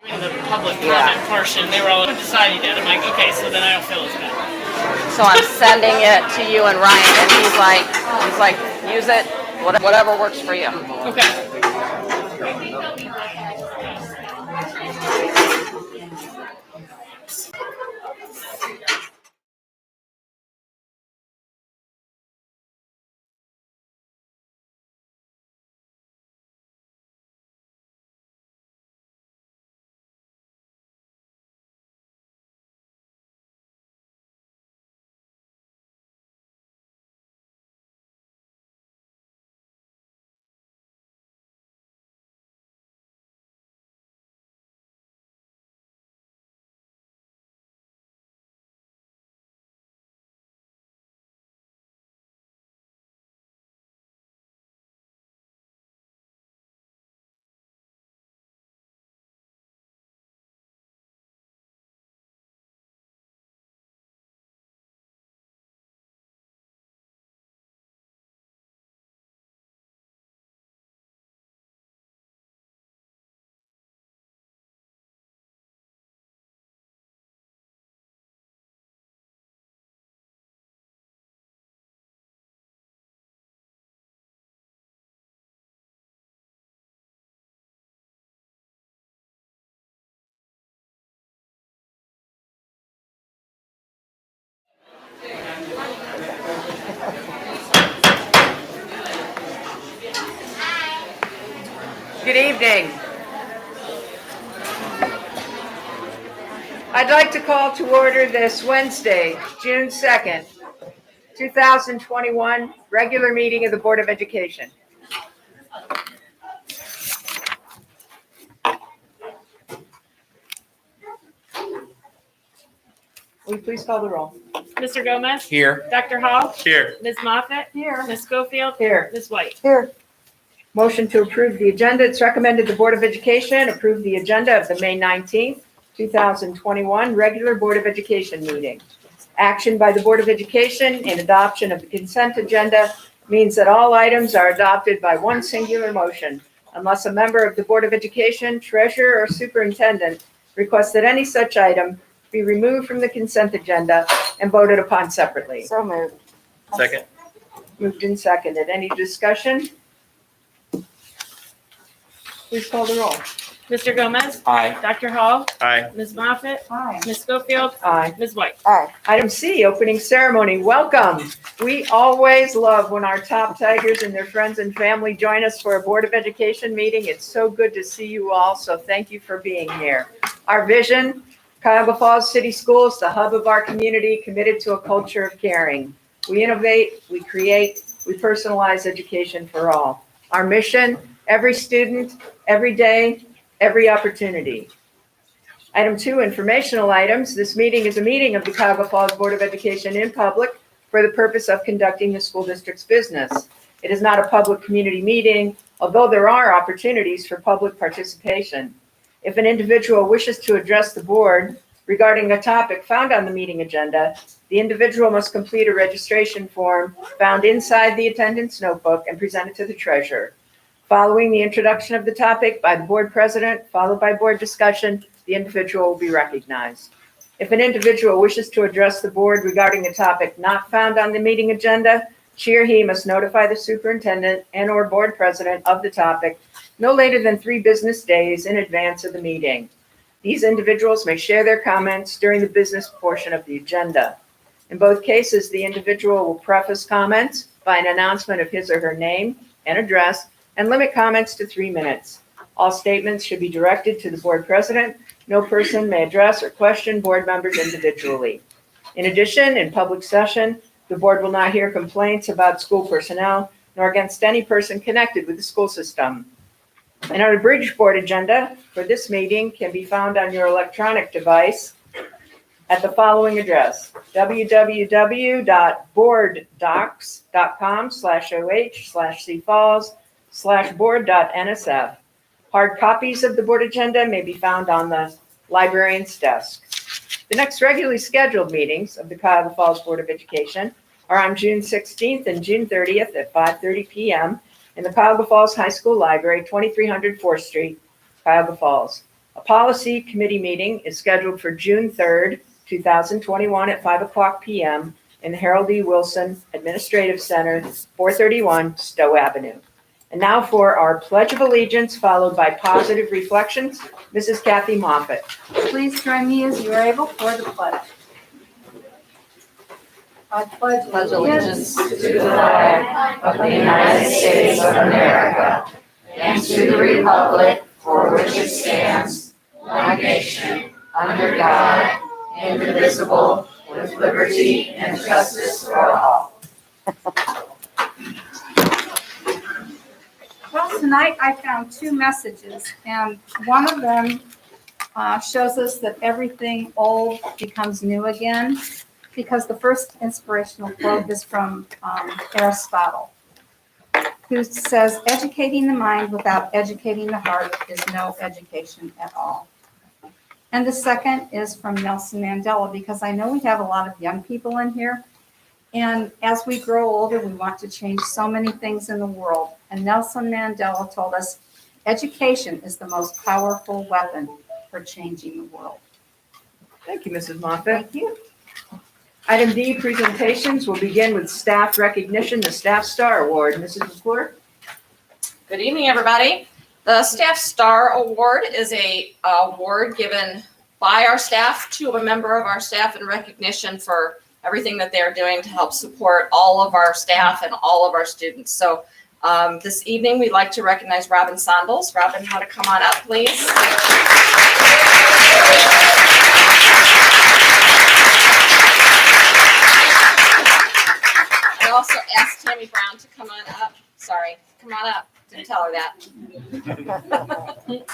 In the public comment portion, they were all deciding it. I'm like, okay, so then I don't feel as bad. So I'm sending it to you and Ryan, and he's like, use it, whatever works for you. Okay. Good evening. I'd like to call to order this Wednesday, June 2nd, 2021, regular meeting of the Board of Education. Will you please call the roll? Mr. Gomez? Here. Dr. Hall? Here. Ms. Moffitt? Here. Ms. Schofield? Here. Ms. White? Here. Motion to approve the agenda. It's recommended the Board of Education approve the agenda of the May 19th, 2021 regular Board of Education meeting. Action by the Board of Education in adoption of the consent agenda means that all items are adopted by one singular motion, unless a member of the Board of Education, treasurer, or superintendent requests that any such item be removed from the consent agenda and voted upon separately. So moved. Second. Moved and seconded. Any discussion? Please call the roll. Mr. Gomez? Aye. Dr. Hall? Aye. Ms. Moffitt? Aye. Ms. Schofield? Aye. Ms. White? Aye. Item C, opening ceremony. Welcome. We always love when our top Tigers and their friends and family join us for a Board of Education meeting. It's so good to see you all, so thank you for being here. Our vision, Cuyahoga Falls City Schools, the hub of our community, committed to a culture of caring. We innovate, we create, we personalize education for all. Our mission, every student, every day, every opportunity. Item 2, informational items. This meeting is a meeting of the Cuyahoga Falls Board of Education in public for the purpose of conducting the school district's business. It is not a public community meeting, although there are opportunities for public participation. If an individual wishes to address the board regarding a topic found on the meeting agenda, the individual must complete a registration form found inside the attendance notebook and present it to the treasurer. Following the introduction of the topic by the board president, followed by board discussion, the individual will be recognized. If an individual wishes to address the board regarding a topic not found on the meeting agenda, she or he must notify the superintendent and/or board president of the topic no later than 3 business days in advance of the meeting. These individuals may share their comments during the business portion of the agenda. In both cases, the individual will preface comments by an announcement of his or her name and address and limit comments to 3 minutes. All statements should be directed to the board president. No person may address or question board members individually. In addition, in public session, the board will not hear complaints about school personnel nor against any person connected with the school system. And our abridged board agenda for this meeting can be found on your electronic device at the following address: www.boarddocs.com/oh/cfalls/board.nsf. Hard copies of the board agenda may be found on the librarian's desk. The next regularly scheduled meetings of the Cuyahoga Falls Board of Education are on June 16th and June 30th at 5:30 p.m. in the Cuyahoga Falls High School Library, 2300 4th Street, Cuyahoga Falls. A policy committee meeting is scheduled for June 3rd, 2021 at 5:00 p.m. in the Harold E. Wilson Administrative Center, 431 Stowe Avenue. And now for our Pledge of Allegiance, followed by positive reflections. Mrs. Kathy Moffett. Please join me as you are able for the pledge. I pledge allegiance allegiance to the flag of the United States of America and to the republic for which it stands, one nation, under God, indivisible, with liberty and justice for all. Well, tonight I found two messages, and one of them shows us that everything old becomes new again, because the first inspirational quote is from Aristotle, who says, "Educating the mind without educating the heart is no education at all." And the second is from Nelson Mandela, because I know we have a lot of young people in here. And as we grow older, we want to change so many things in the world. And Nelson Mandela told us, education is the most powerful weapon for changing the world. Thank you, Mrs. Moffett. Thank you. Item D, presentations. We'll begin with staff recognition, the Staff Star Award. Mrs. McClure? Good evening, everybody. The Staff Star Award is a award given by our staff to a member of our staff in recognition for everything that they're doing to help support all of our staff and all of our students. So this evening, we'd like to recognize Robin Sondels. Robin, how to come on up, please. I also asked Tammy Brown to come on up. Sorry, come on up. Didn't tell her that. Thank you.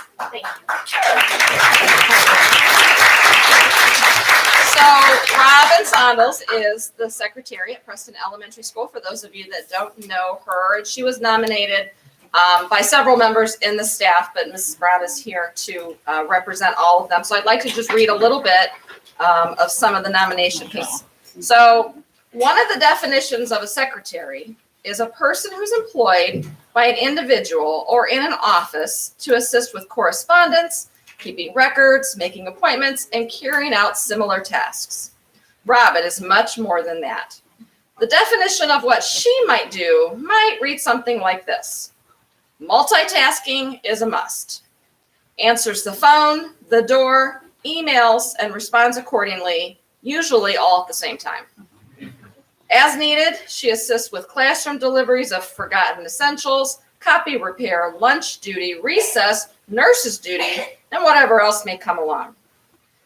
So Robin Sondels is the secretary at Preston Elementary School, for those of you that don't know her. And she was nominated by several members in the staff, but Mrs. Brown is here to represent all of them. So I'd like to just read a little bit of some of the nominations. So one of the definitions of a secretary is a person who's employed by an individual or in an office to assist with correspondence, keeping records, making appointments, and carrying out similar tasks. Robin is much more than that. The definition of what she might do might read something like this. Multitasking is a must. Answers the phone, the door, emails, and responds accordingly, usually all at the same time. As needed, she assists with classroom deliveries of forgotten essentials, copy repair, lunch duty, recess, nurse's duty, and whatever else may come along.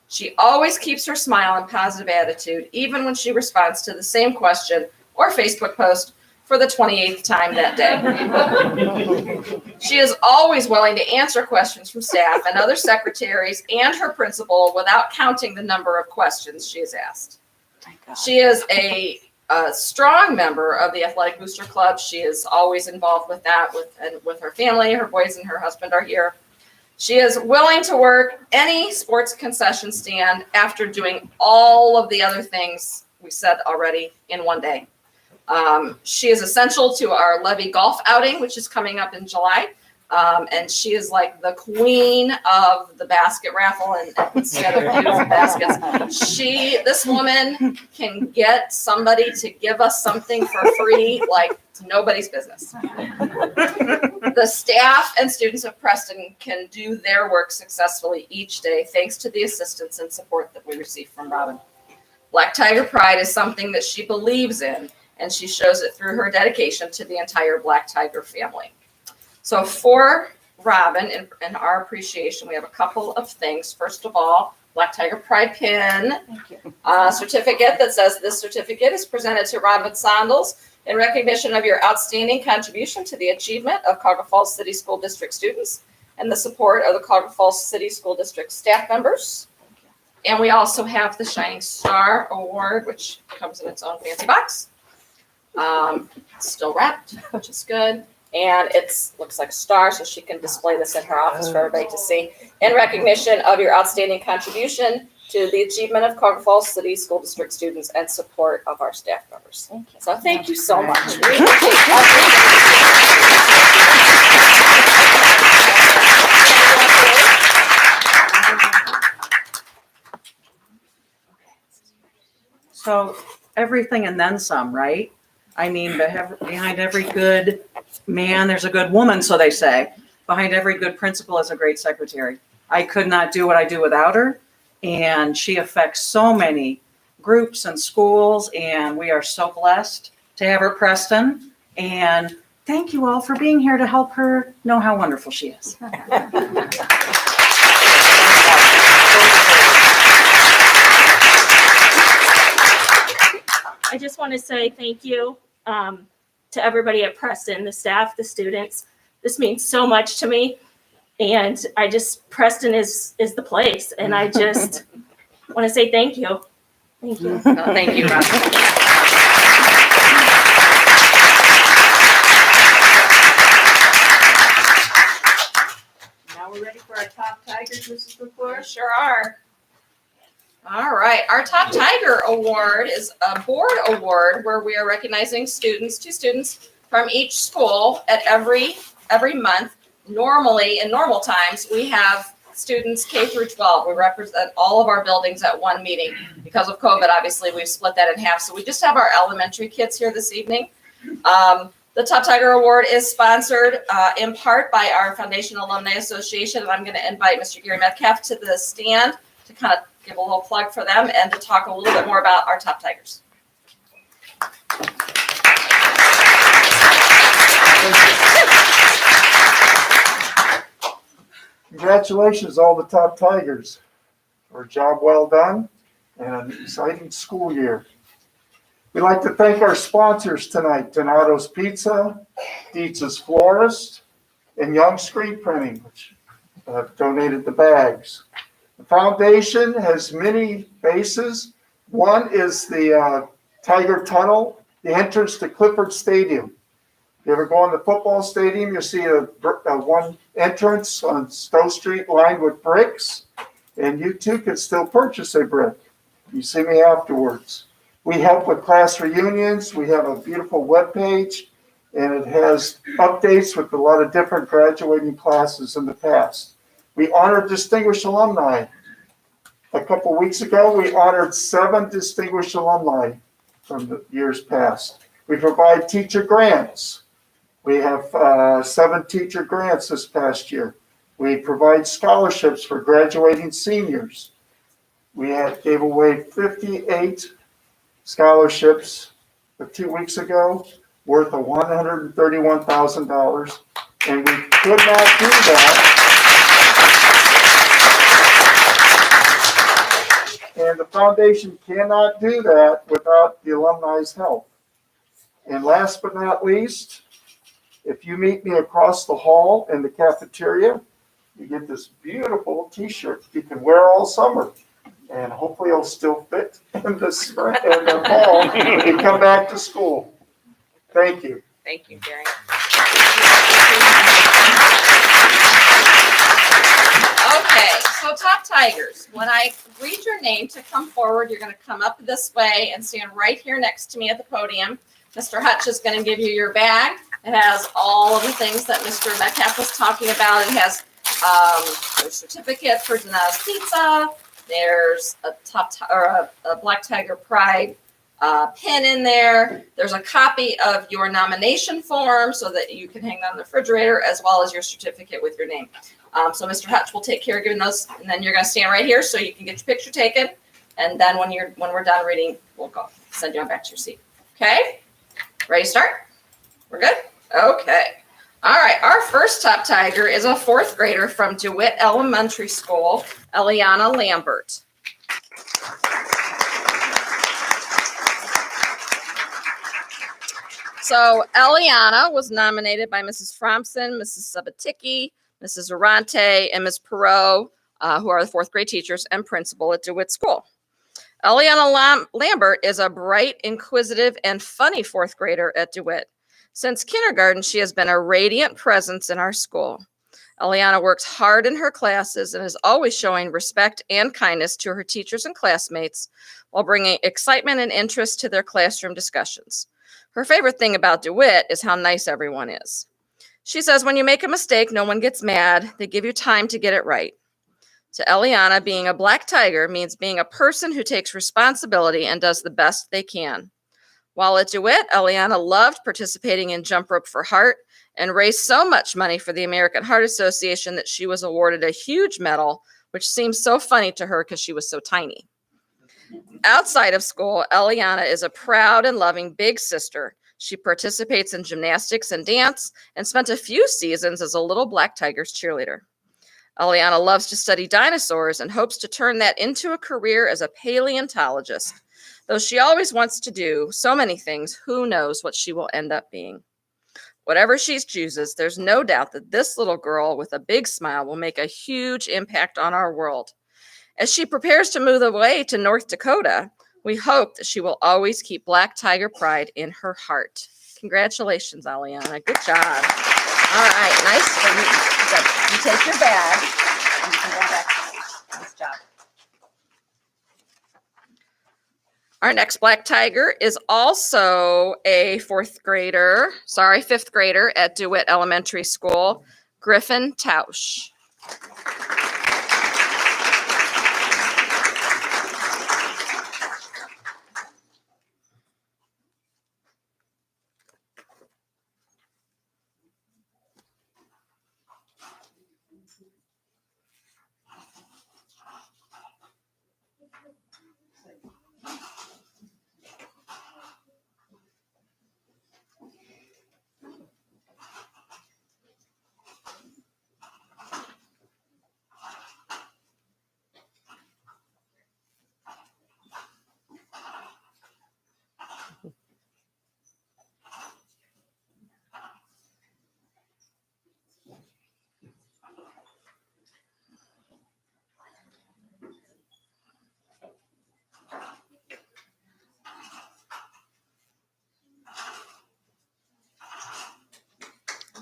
She always keeps her smile and positive attitude, even when she responds to the same question or Facebook post for the 28th time that day. She is always willing to answer questions from staff and other secretaries and her principal without counting the number of questions she is asked. She is a strong member of the Athletic Booster Club. She is always involved with that, with her family. Her boys and her husband are here. She is willing to work any sports concession stand after doing all of the other things we said already in one day. She is essential to our Levy golf outing, which is coming up in July. And she is like the queen of the basket raffle and puts together beautiful baskets. This woman can get somebody to give us something for free like nobody's business. The staff and students of Preston can do their work successfully each day thanks to the assistance and support that we receive from Robin. Black Tiger Pride is something that she believes in, and she shows it through her dedication to the entire Black Tiger family. So for Robin, in our appreciation, we have a couple of things. First of all, Black Tiger Pride pin, certificate that says this certificate is presented to Robin Sondels in recognition of your outstanding contribution to the achievement of Cuyahoga Falls City School District students and the support of the Cuyahoga Falls City School District staff members. And we also have the Shining Star Award, which comes in its own fancy box. It's still wrapped, which is good. And it looks like a star, so she can display this in her office for everybody to see. In recognition of your outstanding contribution to the achievement of Cuyahoga Falls City School District students and support of our staff members. So thank you so much. So everything and then some, right? I mean, behind every good man, there's a good woman, so they say. Behind every good principal is a great secretary. I could not do what I do without her, and she affects so many groups and schools, and we are so blessed to have her, Preston. And thank you all for being here to help her know how wonderful she is. I just want to say thank you to everybody at Preston, the staff, the students. This means so much to me. And Preston is the place. And I just want to say thank you. Thank you. Thank you, Rob. Now we're ready for our top tigers, Mrs. McClure. Sure are. All right, our Top Tiger Award is a board award where we are recognizing two students from each school at every month. Normally, in normal times, we have students K through 12. We represent all of our buildings at one meeting. Because of COVID, obviously, we've split that in half. So we just have our elementary kids here this evening. The Top Tiger Award is sponsored in part by our Foundation Alumni Association, and I'm going to invite Mr. Gary Metcalf to the stand to kind of give a little plug for them and to talk a little bit more about our Top Tigers. Congratulations, all the Top Tigers, for a job well done and an exciting school year. We'd like to thank our sponsors tonight, Donato's Pizza, Dietz's Florist, and Young Screen Printing, which have donated the bags. The foundation has many bases. One is the Tiger Tunnel, the entrance to Clifford Stadium. If you ever go in the football stadium, you'll see a one entrance on Stowe Street lined with bricks, and you too can still purchase a brick. You see me afterwards. We help with class reunions. We have a beautiful webpage, and it has updates with a lot of different graduating classes in the past. We honor distinguished alumni. A couple weeks ago, we honored 7 distinguished alumni from the years past. We provide teacher grants. We have 7 teacher grants this past year. We provide scholarships for graduating seniors. We gave away 58 scholarships 2 weeks ago, worth of $131,000, and we could not do that. And the foundation cannot do that without the alumni's help. And last but not least, if you meet me across the hall in the cafeteria, you get this beautiful t-shirt you can wear all summer. And hopefully it'll still fit in the spring and the fall when you come back to school. Thank you. Thank you, Gary. Okay, so Top Tigers, when I read your name to come forward, you're going to come up this way and stand right here next to me at the podium. Mr. Hutch is going to give you your bag. It has all of the things that Mr. Metcalf was talking about. It has a certificate for Donato's Pizza. There's a Black Tiger Pride pin in there. There's a copy of your nomination form so that you can hang that on the refrigerator, as well as your certificate with your name. So Mr. Hutch will take care of giving those, and then you're going to stand right here so you can get your picture taken. And then when we're done reading, we'll go send you on back to your seat. Okay? Ready to start? We're good? Okay. All right. Our first Top Tiger is a 4th grader from DeWitt Elementary School, Eliana Lambert. So Eliana was nominated by Mrs. Fromson, Mrs. Sabaticki, Mrs. Arante, and Ms. Perot, who are the 4th grade teachers and principal at DeWitt School. Eliana Lambert is a bright, inquisitive, and funny 4th grader at DeWitt. Since kindergarten, she has been a radiant presence in our school. Eliana works hard in her classes and is always showing respect and kindness to her teachers and classmates while bringing excitement and interest to their classroom discussions. Her favorite thing about DeWitt is how nice everyone is. She says when you make a mistake, no one gets mad. They give you time to get it right. To Eliana, being a Black Tiger means being a person who takes responsibility and does the best they can. While at DeWitt, Eliana loved participating in Jump Rope for Heart and raised so much money for the American Heart Association that she was awarded a huge medal, which seems so funny to her because she was so tiny. Outside of school, Eliana is a proud and loving big sister. She participates in gymnastics and dance and spent a few seasons as a little Black Tigers cheerleader. Eliana loves to study dinosaurs and hopes to turn that into a career as a paleontologist. Though she always wants to do so many things, who knows what she will end up being. Whatever she chooses, there's no doubt that this little girl with a big smile will make a huge impact on our world. As she prepares to move away to North Dakota, we hope that she will always keep Black Tiger pride in her heart. Congratulations, Eliana. Good job. All right, nice. You take your bag and you can go back to seat. Nice job. Our next Black Tiger is also a fifth grader at DeWitt Elementary School, Griffin Tausch.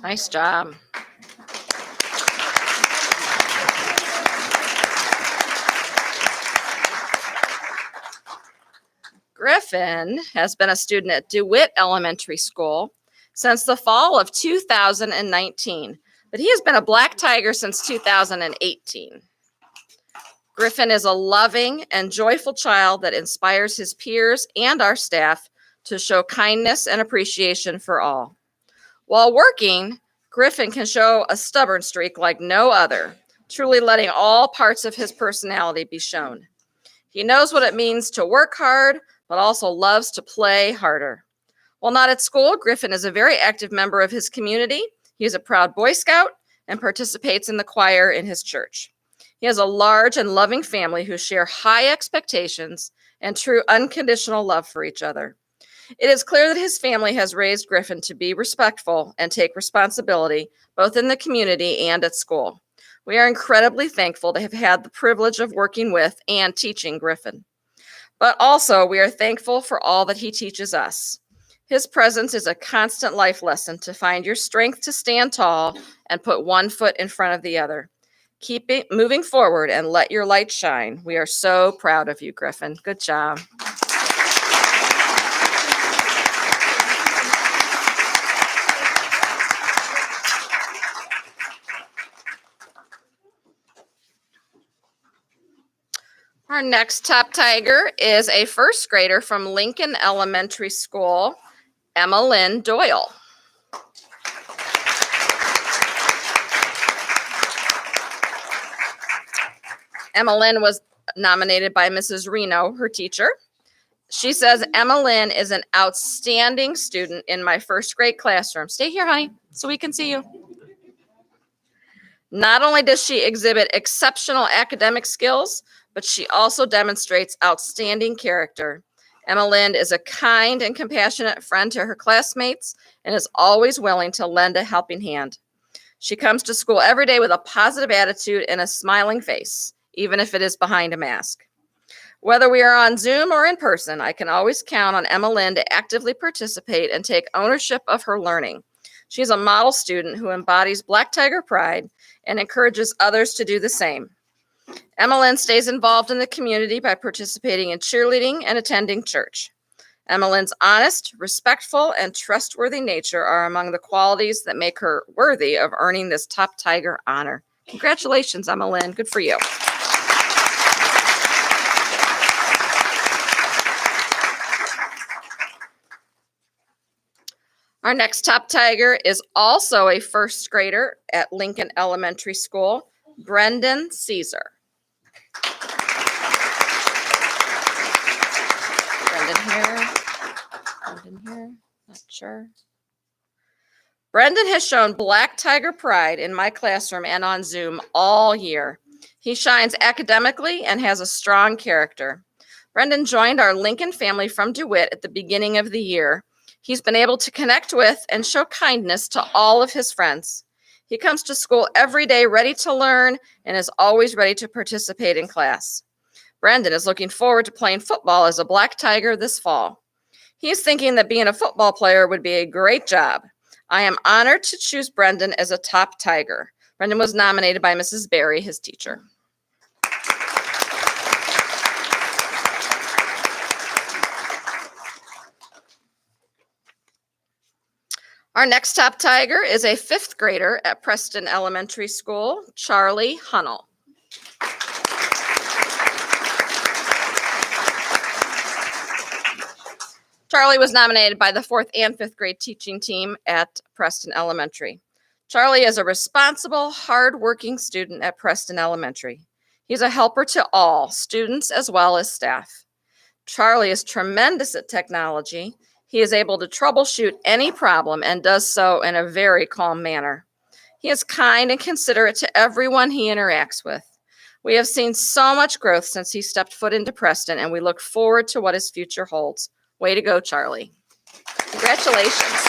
Nice job. Griffin has been a student at DeWitt Elementary School since the fall of 2019, but he has been a Black Tiger since 2018. Griffin is a loving and joyful child that inspires his peers and our staff to show kindness and appreciation for all. While working, Griffin can show a stubborn streak like no other, truly letting all parts of his personality be shown. He knows what it means to work hard, but also loves to play harder. While not at school, Griffin is a very active member of his community. He is a proud Boy Scout and participates in the choir in his church. He has a large and loving family who share high expectations and true unconditional love for each other. It is clear that his family has raised Griffin to be respectful and take responsibility, both in the community and at school. We are incredibly thankful to have had the privilege of working with and teaching Griffin. But also, we are thankful for all that he teaches us. His presence is a constant life lesson to find your strength to stand tall and put one foot in front of the other. Keep it moving forward and let your light shine. We are so proud of you, Griffin. Good job. Our next top tiger is a first grader from Lincoln Elementary School, Lynn Doyle. Lynn was nominated by Mrs. Reno, her teacher. She says, Lynn is an outstanding student in my first grade classroom. Stay here, honey, so we can see you. Not only does she exhibit exceptional academic skills, but she also demonstrates outstanding character. Lynn is a kind and compassionate friend to her classmates and is always willing to lend a helping hand. She comes to school every day with a positive attitude and a smiling face, even if it is behind a mask. Whether we are on Zoom or in person, I can always count on Lynn to actively participate and take ownership of her learning. She's a model student who embodies Black Tiger pride and encourages others to do the same. Lynn stays involved in the community by participating in cheerleading and attending church. Lynn's honest, respectful, and trustworthy nature are among the qualities that make her worthy of earning this top tiger honor. Congratulations, Lynn. Good for you. Our next top tiger is also a first grader at Lincoln Elementary School, Brendan Caesar. Brendan here, not sure. Brendan has shown black tiger pride in my classroom and on Zoom all year. He shines academically and has a strong character. Brendan joined our Lincoln family from DeWitt at the beginning of the year. He's been able to connect with and show kindness to all of his friends. He comes to school every day ready to learn and is always ready to participate in class. Brendan is looking forward to playing football as a black tiger this fall. He's thinking that being a football player would be a great job. I am honored to choose Brendan as a top tiger. Brendan was nominated by Mrs. Berry, his teacher. Our next top tiger is a fifth grader at Preston Elementary School, Charlie Hunnell. Charlie was nominated by the 4th and 5th grade teaching team at Preston Elementary. Charlie is a responsible, hardworking student at Preston Elementary. He's a helper to all, students as well as staff. Charlie is tremendous at technology. He is able to troubleshoot any problem and does so in a very calm manner. He is kind and considerate to everyone he interacts with. We have seen so much growth since he stepped foot into Preston, and we look forward to what his future holds. Way to go, Charlie. Congratulations.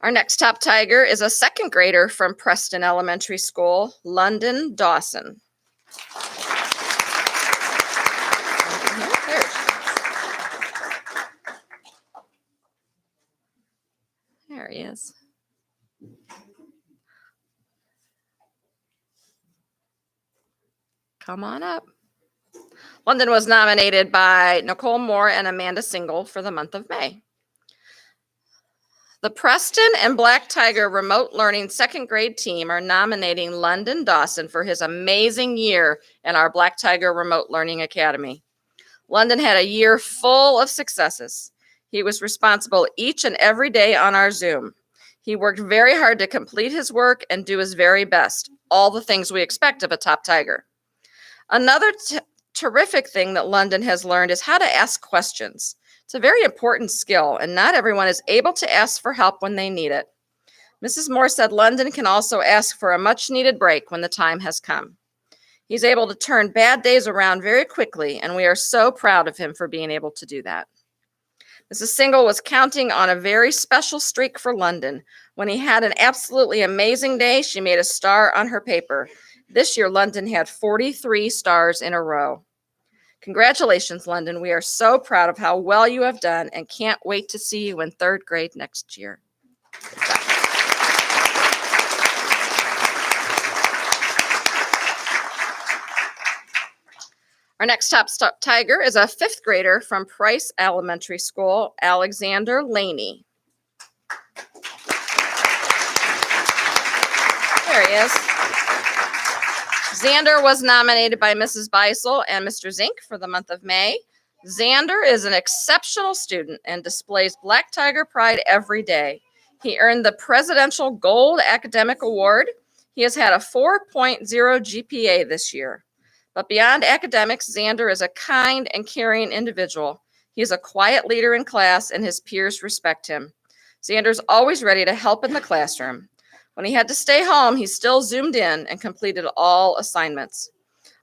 Our next top tiger is a second grader from Preston Elementary School, London Dawson. There he is. Come on up. London was nominated by Nicole Moore and Amanda Single for the month of May. The Preston and Black Tiger Remote Learning second grade team are nominating London Dawson for his amazing year in our Black Tiger Remote Learning Academy. London had a year full of successes. He was responsible each and every day on our Zoom. He worked very hard to complete his work and do his very best, all the things we expect of a top tiger. Another terrific thing that London has learned is how to ask questions. It's a very important skill, and not everyone is able to ask for help when they need it. Mrs. Moore said London can also ask for a much-needed break when the time has come. He's able to turn bad days around very quickly, and we are so proud of him for being able to do that. Mrs. Single was counting on a very special streak for London. When he had an absolutely amazing day, she made a star on her paper. This year, London had 43 stars in a row. Congratulations, London. We are so proud of how well you have done and can't wait to see you in third grade next year. Our next top tiger is a fifth grader from Price Elementary School, Alexander Laney. There he is. Xander was nominated by Mrs. Beisel and Mr. Zink for the month of May. Xander is an exceptional student and displays Black Tiger pride every day. He earned the Presidential Gold Academic Award. He has had a 4.0 GPA this year. But beyond academics, Xander is a kind and caring individual. He is a quiet leader in class, and his peers respect him. Xander's always ready to help in the classroom. When he had to stay home, he still zoomed in and completed all assignments.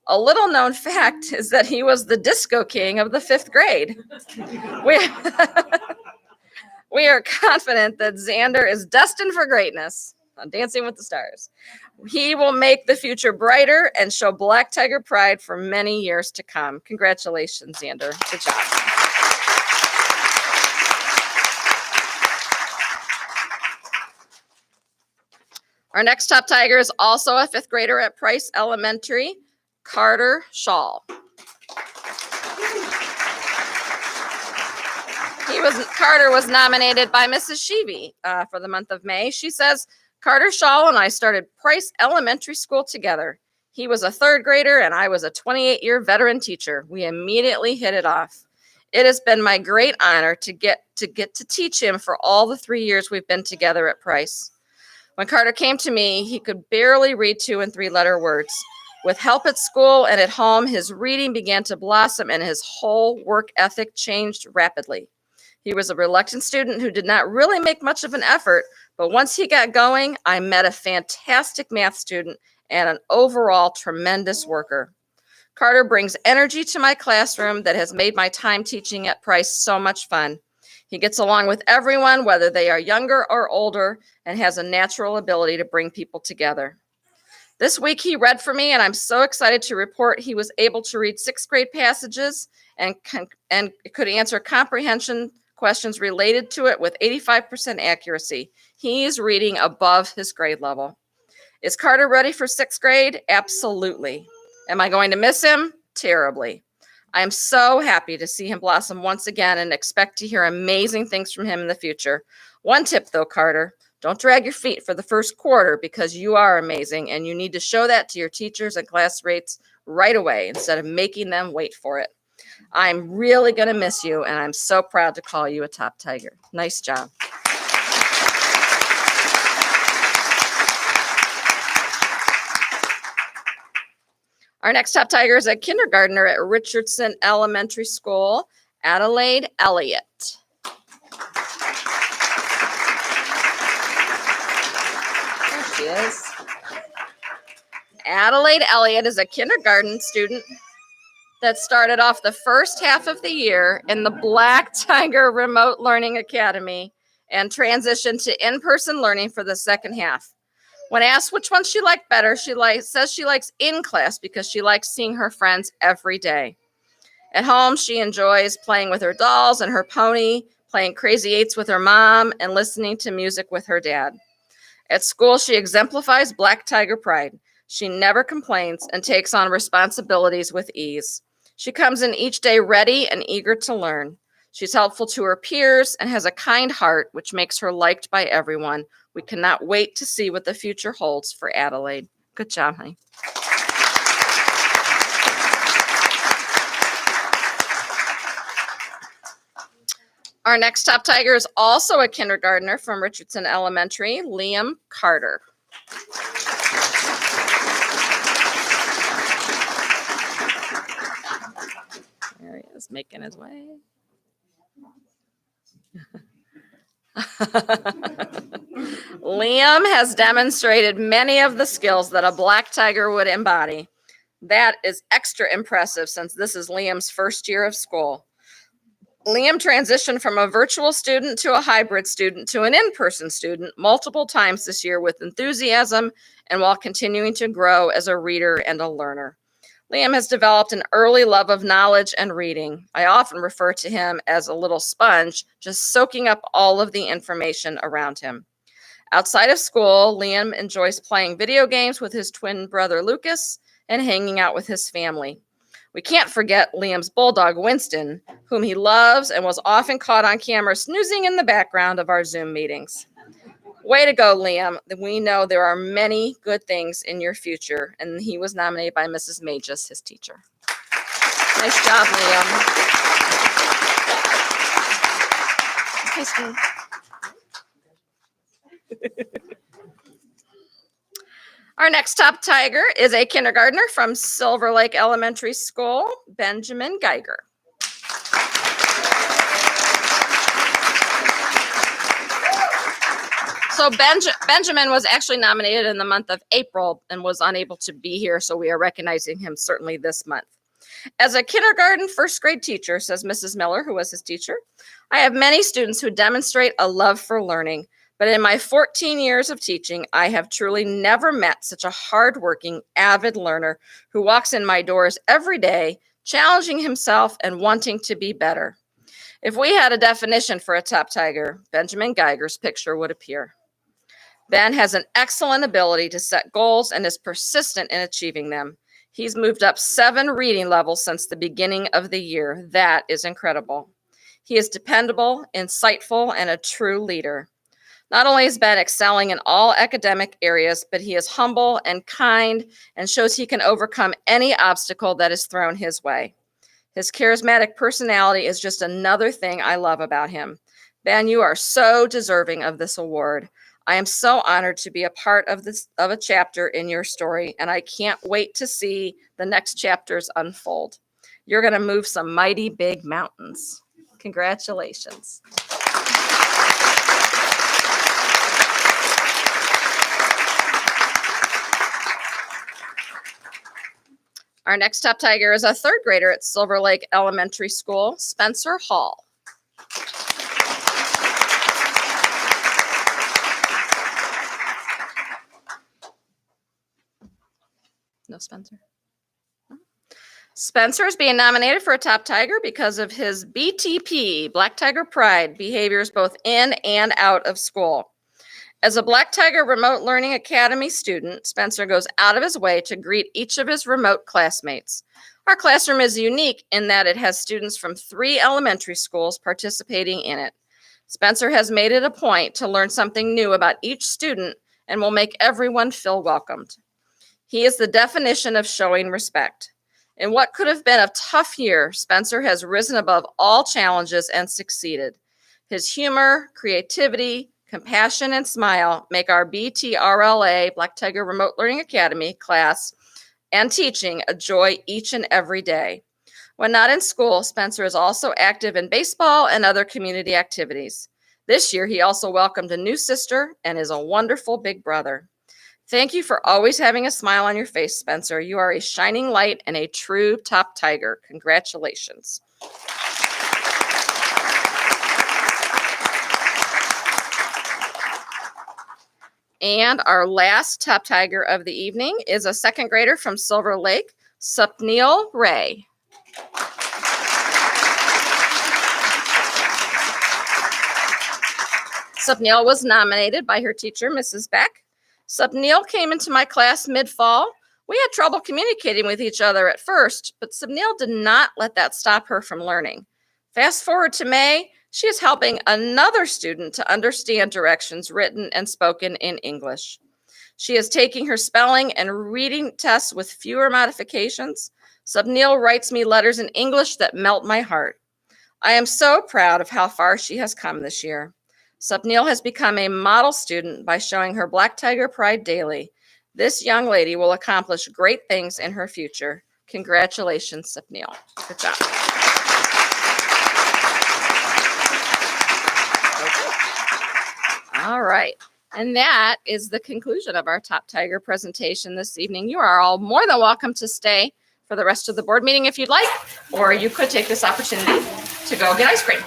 A little known fact is that he was the disco king of the fifth grade. We are confident that Xander is destined for greatness on Dancing with the Stars. He will make the future brighter and show Black Tiger pride for many years to come. Congratulations, Xander. Good job. Our next top tiger is also a fifth grader at Price Elementary, Carter Shawl. Carter was nominated by Mrs. Sheevy for the month of May. She says, Carter Shawl and I started Price Elementary School together. He was a third grader and I was a 28-year veteran teacher. We immediately hit it off. It has been my great honor to get to teach him for all the 3 years we've been together at Price. When Carter came to me, he could barely read 2- and 3-letter words. With help at school and at home, his reading began to blossom and his whole work ethic changed rapidly. He was a reluctant student who did not really make much of an effort, but once he got going, I met a fantastic math student and an overall tremendous worker. Carter brings energy to my classroom that has made my time teaching at Price so much fun. He gets along with everyone, whether they are younger or older, and has a natural ability to bring people together. This week he read for me, and I'm so excited to report he was able to read 6th grade passages and could answer comprehension questions related to it with 85% accuracy. He's reading above his grade level. Is Carter ready for 6th grade? Absolutely. Am I going to miss him? Terribly. I am so happy to see him blossom once again and expect to hear amazing things from him in the future. One tip though, Carter, don't drag your feet for the first quarter because you are amazing and you need to show that to your teachers and classmates right away instead of making them wait for it. I'm really going to miss you and I'm so proud to call you a top Tiger. Nice job. Our next top Tiger is a kindergartner at Richardson Elementary School, Adelaide, Elliott. There she is. Adelaide Elliott is a kindergarten student that started off the first half of the year in the Black Tiger Remote Learning Academy and transitioned to in-person learning for the second half. When asked which one she liked better, she says she likes in class because she likes seeing her friends every day. At home, she enjoys playing with her dolls and her pony, playing crazy eights with her mom, and listening to music with her dad. At school, she exemplifies Black Tiger pride. She never complains and takes on responsibilities with ease. She comes in each day ready and eager to learn. She's helpful to her peers and has a kind heart, which makes her liked by everyone. We cannot wait to see what the future holds for Adelaide. Good job, honey. Our next top Tiger is also a kindergartner from Richardson Elementary, Liam Carter. There he is, making his way. Liam has demonstrated many of the skills that a Black Tiger would embody. That is extra impressive since this is Liam's first year of school. Liam transitioned from a virtual student to a hybrid student to an in-person student multiple times this year with enthusiasm and while continuing to grow as a reader and a learner. Liam has developed an early love of knowledge and reading. I often refer to him as a little sponge, just soaking up all of the information around him. Outside of school, Liam enjoys playing video games with his twin brother Lucas and hanging out with his family. We can't forget Liam's bulldog Winston, whom he loves and was often caught on camera snoozing in the background of our Zoom meetings. Way to go, Liam. We know there are many good things in your future. And he was nominated by Mrs. Mages, his teacher. Nice job, Liam. Okay, Steve. Our next top Tiger is a kindergartner from Silver Lake Elementary School, Benjamin Geiger. So Benjamin was actually nominated in the month of April and was unable to be here, so we are recognizing him certainly this month. As a kindergarten first grade teacher, says Mrs. Miller, who was his teacher, I have many students who demonstrate a love for learning, but in my 14 years of teaching, I have truly never met such a hardworking, avid learner who walks in my doors every day, challenging himself and wanting to be better. If we had a definition for a top Tiger, Benjamin Geiger's picture would appear. Ben has an excellent ability to set goals and is persistent in achieving them. He's moved up 7 reading levels since the beginning of the year. That is incredible. He is dependable, insightful, and a true leader. Not only has Ben excelling in all academic areas, but he is humble and kind and shows he can overcome any obstacle that is thrown his way. His charismatic personality is just another thing I love about him. Ben, you are so deserving of this award. I am so honored to be a part of a chapter in your story, and I can't wait to see the next chapters unfold. You're going to move some mighty big mountains. Congratulations. Our next top tiger is a third grader at Silver Lake Elementary School, Spencer Hall. No Spencer. Spencer is being nominated for a top tiger because of his BTP, Black Tiger Pride, behaviors both in and out of school. As a Black Tiger Remote Learning Academy student, Spencer goes out of his way to greet each of his remote classmates. Our classroom is unique in that it has students from 3 elementary schools participating in it. Spencer has made it a point to learn something new about each student and will make everyone feel welcomed. He is the definition of showing respect. In what could have been a tough year, Spencer has risen above all challenges and succeeded. His humor, creativity, compassion, and smile make our BTRLA, Black Tiger Remote Learning Academy class and teaching a joy each and every day. When not in school, Spencer is also active in baseball and other community activities. This year, he also welcomed a new sister and is a wonderful big brother. Thank you for always having a smile on your face, Spencer. You are a shining light and a true top tiger. Congratulations. And our last top tiger of the evening is a second grader from Silver Lake, Supneil Ray. Supneil was nominated by her teacher, Mrs. Beck. Supneil came into my class mid-fall. We had trouble communicating with each other at first, but Supneil did not let that stop her from learning. Fast forward to May, she is helping another student to understand directions written and spoken in English. She is taking her spelling and reading tests with fewer modifications. Supneil writes me letters in English that melt my heart. I am so proud of how far she has come this year. Supneil has become a model student by showing her Black Tiger Pride daily. This young lady will accomplish great things in her future. Congratulations, Supneil. Good job. All right. And that is the conclusion of our Top Tiger presentation this evening. You are all more than welcome to stay for the rest of the board meeting if you'd like, or you could take this opportunity to go get ice cream.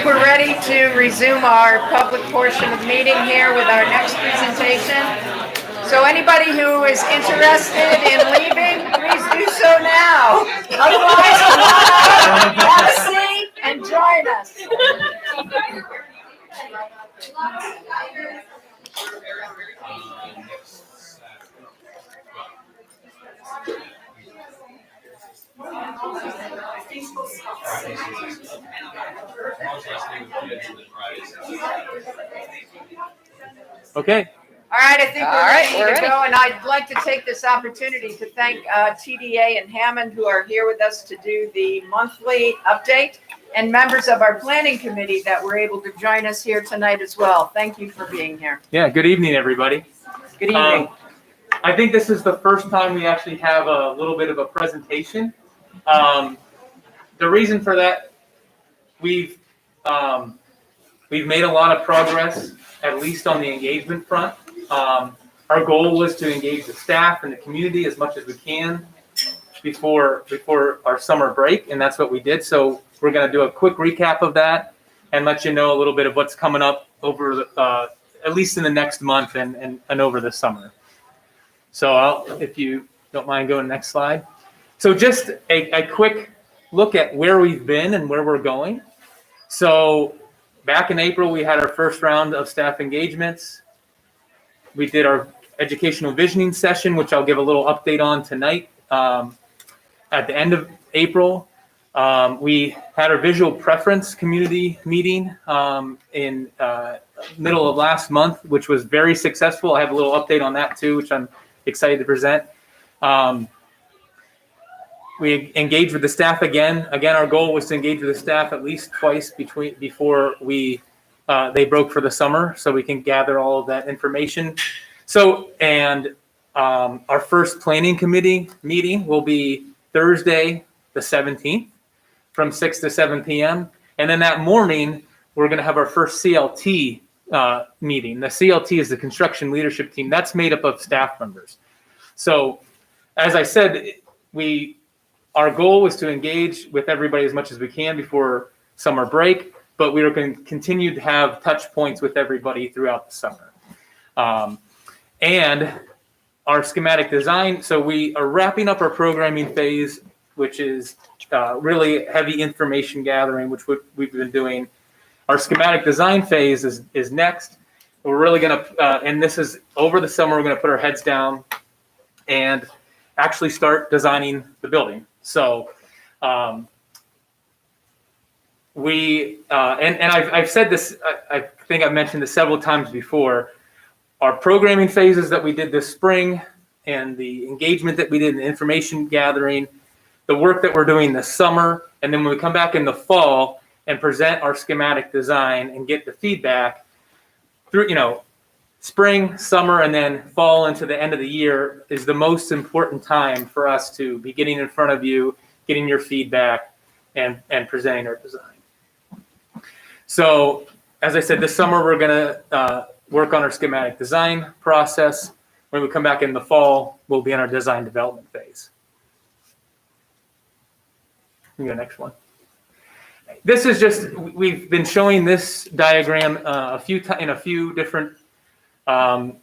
think we're ready to resume our public portion of meeting here with our next presentation. So anybody who is interested in leaving, please do so now. Otherwise, come on up, have a seat, and join us. Okay. All right, I think All right, we're we're ready to ready. go, and I'd like to take this opportunity to thank TDA and Hammond, who are here with us to do the monthly update, and members of our planning committee that were able to join us here tonight as well. Thank you for being here. Yeah, good evening, everybody. Good evening. I think this is the first time we actually have a little bit of a presentation. The reason for that, we've made a lot of progress, at least on the engagement front. Our goal was to engage the staff and the community as much as we can before our summer break, and that's what we did. So we're going to do a quick recap of that and let you know a little bit of what's coming up over at least in the next month and over the summer. So if you don't mind going next slide. So just a quick look at where we've been and where we're going. So back in April, we had our first round of staff engagements. We did our educational visioning session, which I'll give a little update on tonight. At the end of April, we had our visual preference community meeting in middle of last month, which was very successful. I have a little update on that too, which I'm excited to present. We engaged with the staff again. Again, our goal was to engage with the staff at least twice before they broke for the summer, so we can gather all of that information. So, and our first planning committee meeting will be Thursday, the 17th, from 6 to 7 p.m. And then that morning, we're going to have our first CLT meeting. The CLT is the construction leadership team. That's made up of staff members. So, as I said, our goal was to engage with everybody as much as we can before summer break, but we are going to continue to have touch points with everybody throughout the summer. And our schematic design, so we are wrapping up our programming phase, which is really heavy information gathering, which we've been doing. Our schematic design phase is next. We're really going to, and this is over the summer, we're going to put our heads down and actually start designing the building. So I've said this, I think I've mentioned this several times before. Our programming phases that we did this spring and the engagement that we did in the information gathering, the work that we're doing this summer, and then when we come back in the fall and present our schematic design and get the feedback through, spring, summer, and then fall into the end of the year is the most important time for us to be getting in front of you, getting your feedback, and presenting our design. So, as I said, this summer we're going to work on our schematic design process. When we come back in the fall, we'll be in our design development phase. You go next one. This is just, we've been showing this diagram in a few different of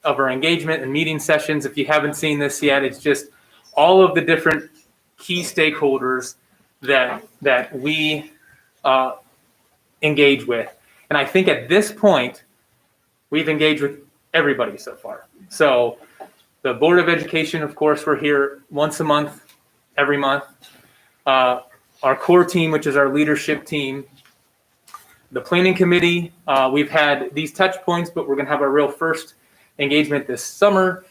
our engagement and meeting sessions. If you haven't seen this yet, it's just all of the different key stakeholders that we engage with. And I think at this point, we've engaged with everybody so far. So the Board of Education, of course, we're here once a month, every month. Our core team, which is our leadership team. The planning committee, we've had these touch points, but we're going to have our real first engagement this summer,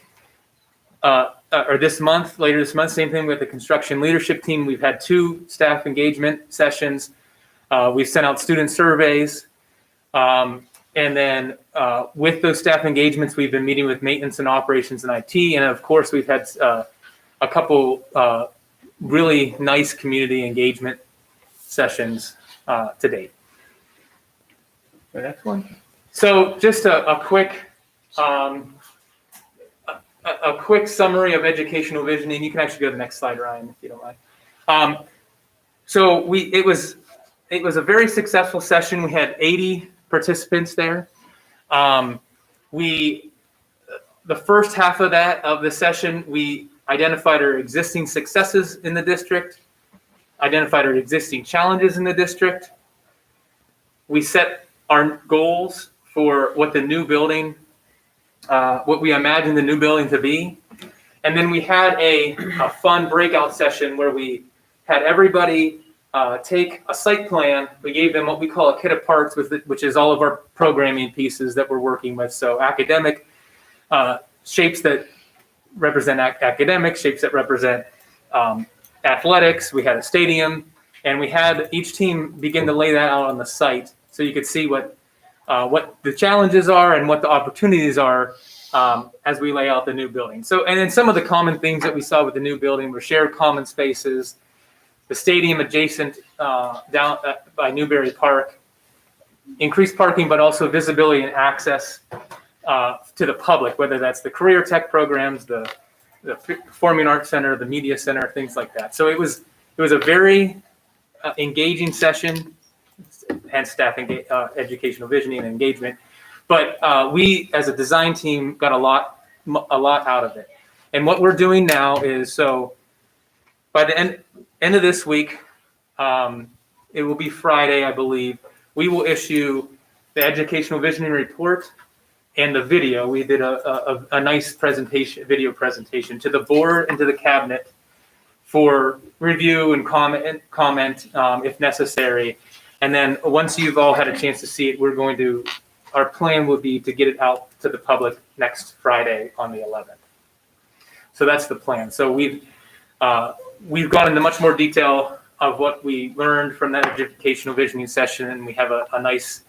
or this month, later this month. Same thing with the construction leadership team. We've had 2 staff engagement sessions. We've sent out student surveys. And then with those staff engagements, we've been meeting with maintenance and operations and IT. And of course, we've had a couple really nice community engagement sessions to date. The next one. So just a quick summary of educational visioning. You can actually go to the next slide, Ryan, if you don't mind. So it was it was a very successful session. We had 80 participants there. The first half of the session, we identified our existing successes in the district, identified our existing challenges in the district. We set our goals for what the new building, what we imagine the new building to be. And then we had a fun breakout session where we had everybody take a site plan. We gave them what we call a kit of parts, which is all of our programming pieces that we're working with. So academic shapes that represent academics, shapes that represent athletics. We had a stadium, and we had each team begin to lay that out on the site so you could see what the challenges are and what the opportunities are as we lay out the new building. So, and then some of the common things that we saw with the new building were shared common spaces, the stadium adjacent down by Newberry Park, increased parking, but also visibility and access to the public, whether that's the career tech programs, the Performing Arts Center, the Media Center, things like that. So it was a very engaging session, hence staff educational visioning and engagement. But we, as a design team, got a lot out of it. And what we're doing now is, so by the end of this week, it will be Friday, I believe, we will issue the educational visioning report and the video. We did a nice video presentation to the board and to the cabinet for review and comment if necessary. And then once you've all had a chance to see it, our plan will be to get it out to the public next Friday on the 11th. So that's the plan. So we've gone into much more detail of what we learned from that educational visioning session, and we have a nice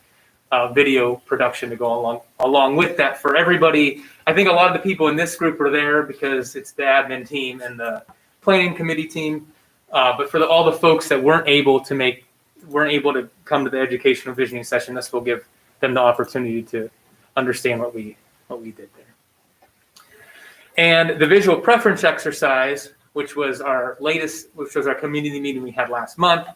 video production to go along with that for everybody. I think a lot of the people in this group are there because it's the admin team and the planning committee team. But for all the folks that weren't able to come to the educational visioning session, this will give them the opportunity to understand what we did there. And the visual preference exercise, which was our community meeting we had last month,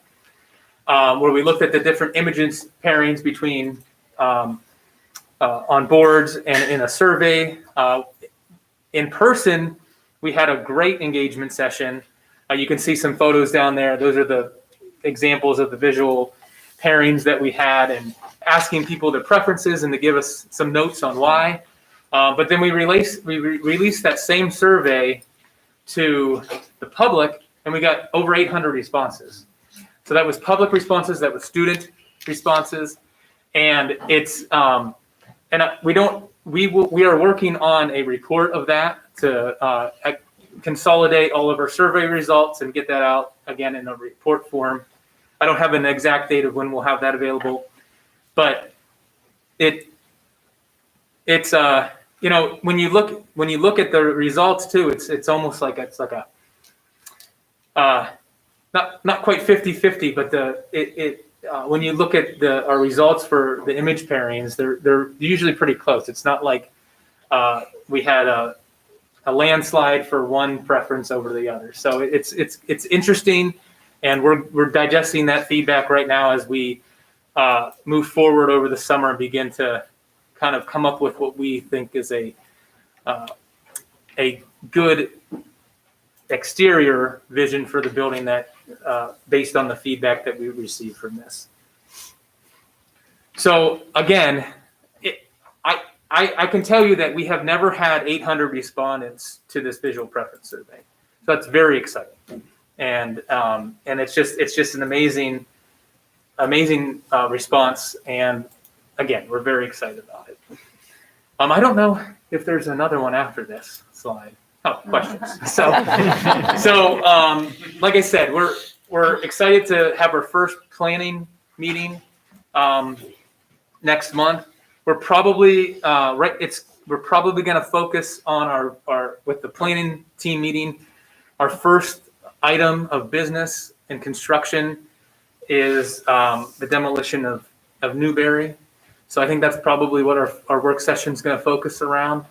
where we looked at the different images pairings between on boards and in a survey. In person, we had a great engagement session. You can see some photos down there. Those are the examples of the visual pairings that we had, and asking people their preferences and to give us some notes on why. But then we released that same survey to the public, and we got over 800 responses. So that was public responses, that was student responses, and it's we are working on a report of that to consolidate all of our survey results and get that out again in a report form. I don't have an exact date of when we'll have that available, but it's when you look at the results too, it's almost like it's like a not quite 50-50, but when you look at our results for the image pairings, they're usually pretty close. It's not like we had a landslide for one preference over the other. So it's interesting, and we're digesting that feedback right now as we move forward over the summer and begin to kind of come up with what we think is a good exterior vision for the building that based on the feedback that we received from this. So again, I can tell you that we have never had 800 respondents to this visual preference survey. So that's very exciting, and it's just an amazing response. And again, we're very excited about it. I don't know if there's another one after this slide. Oh, questions. So like I said, we're excited to have our first planning meeting next month. We're probably we're probably going to focus on our with the planning team meeting. Our first item of business and construction is the demolition of Newberry. So I think that's probably what our work session is going to focus around,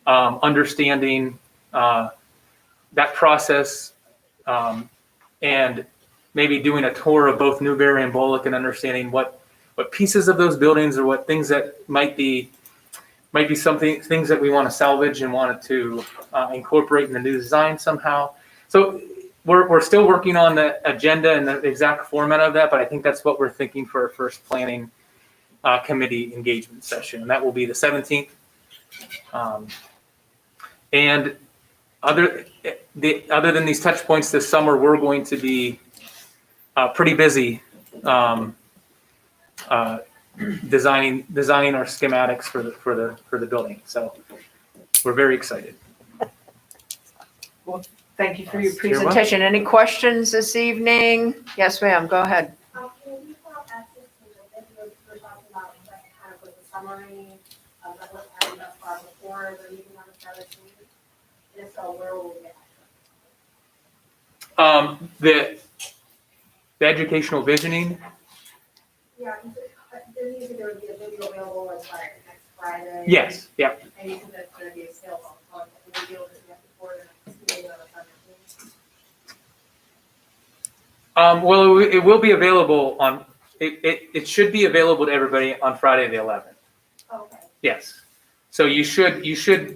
understanding that process and maybe doing a tour of both Newberry and Bullock and understanding what pieces of those buildings or what things that might be things that we want to salvage and wanted to incorporate in the new design somehow. So we're still working on the agenda and the exact format of that, but I think that's what we're thinking for our first planning committee engagement session, and that will be the 17th. And other than these touch points this summer, we're going to be pretty busy designing our schematics for the building. So we're very excited. Well, thank you for your You're welcome. presentation. Any questions this evening? Yes, ma'am, go ahead. Can you have access to the video you were talking about, like kind of with a summary of like what's happened thus far before the meeting on the 17th? And if so, where will we get access? The educational visioning. Yeah, there needs to be a video available like next Friday. Yes. Yeah. And you said that's going to be a sale on the video that you have to forward and meeting on the 17th. Well, it will be available on. It should be available to everybody on Friday the 11th. Okay. Yes. So you should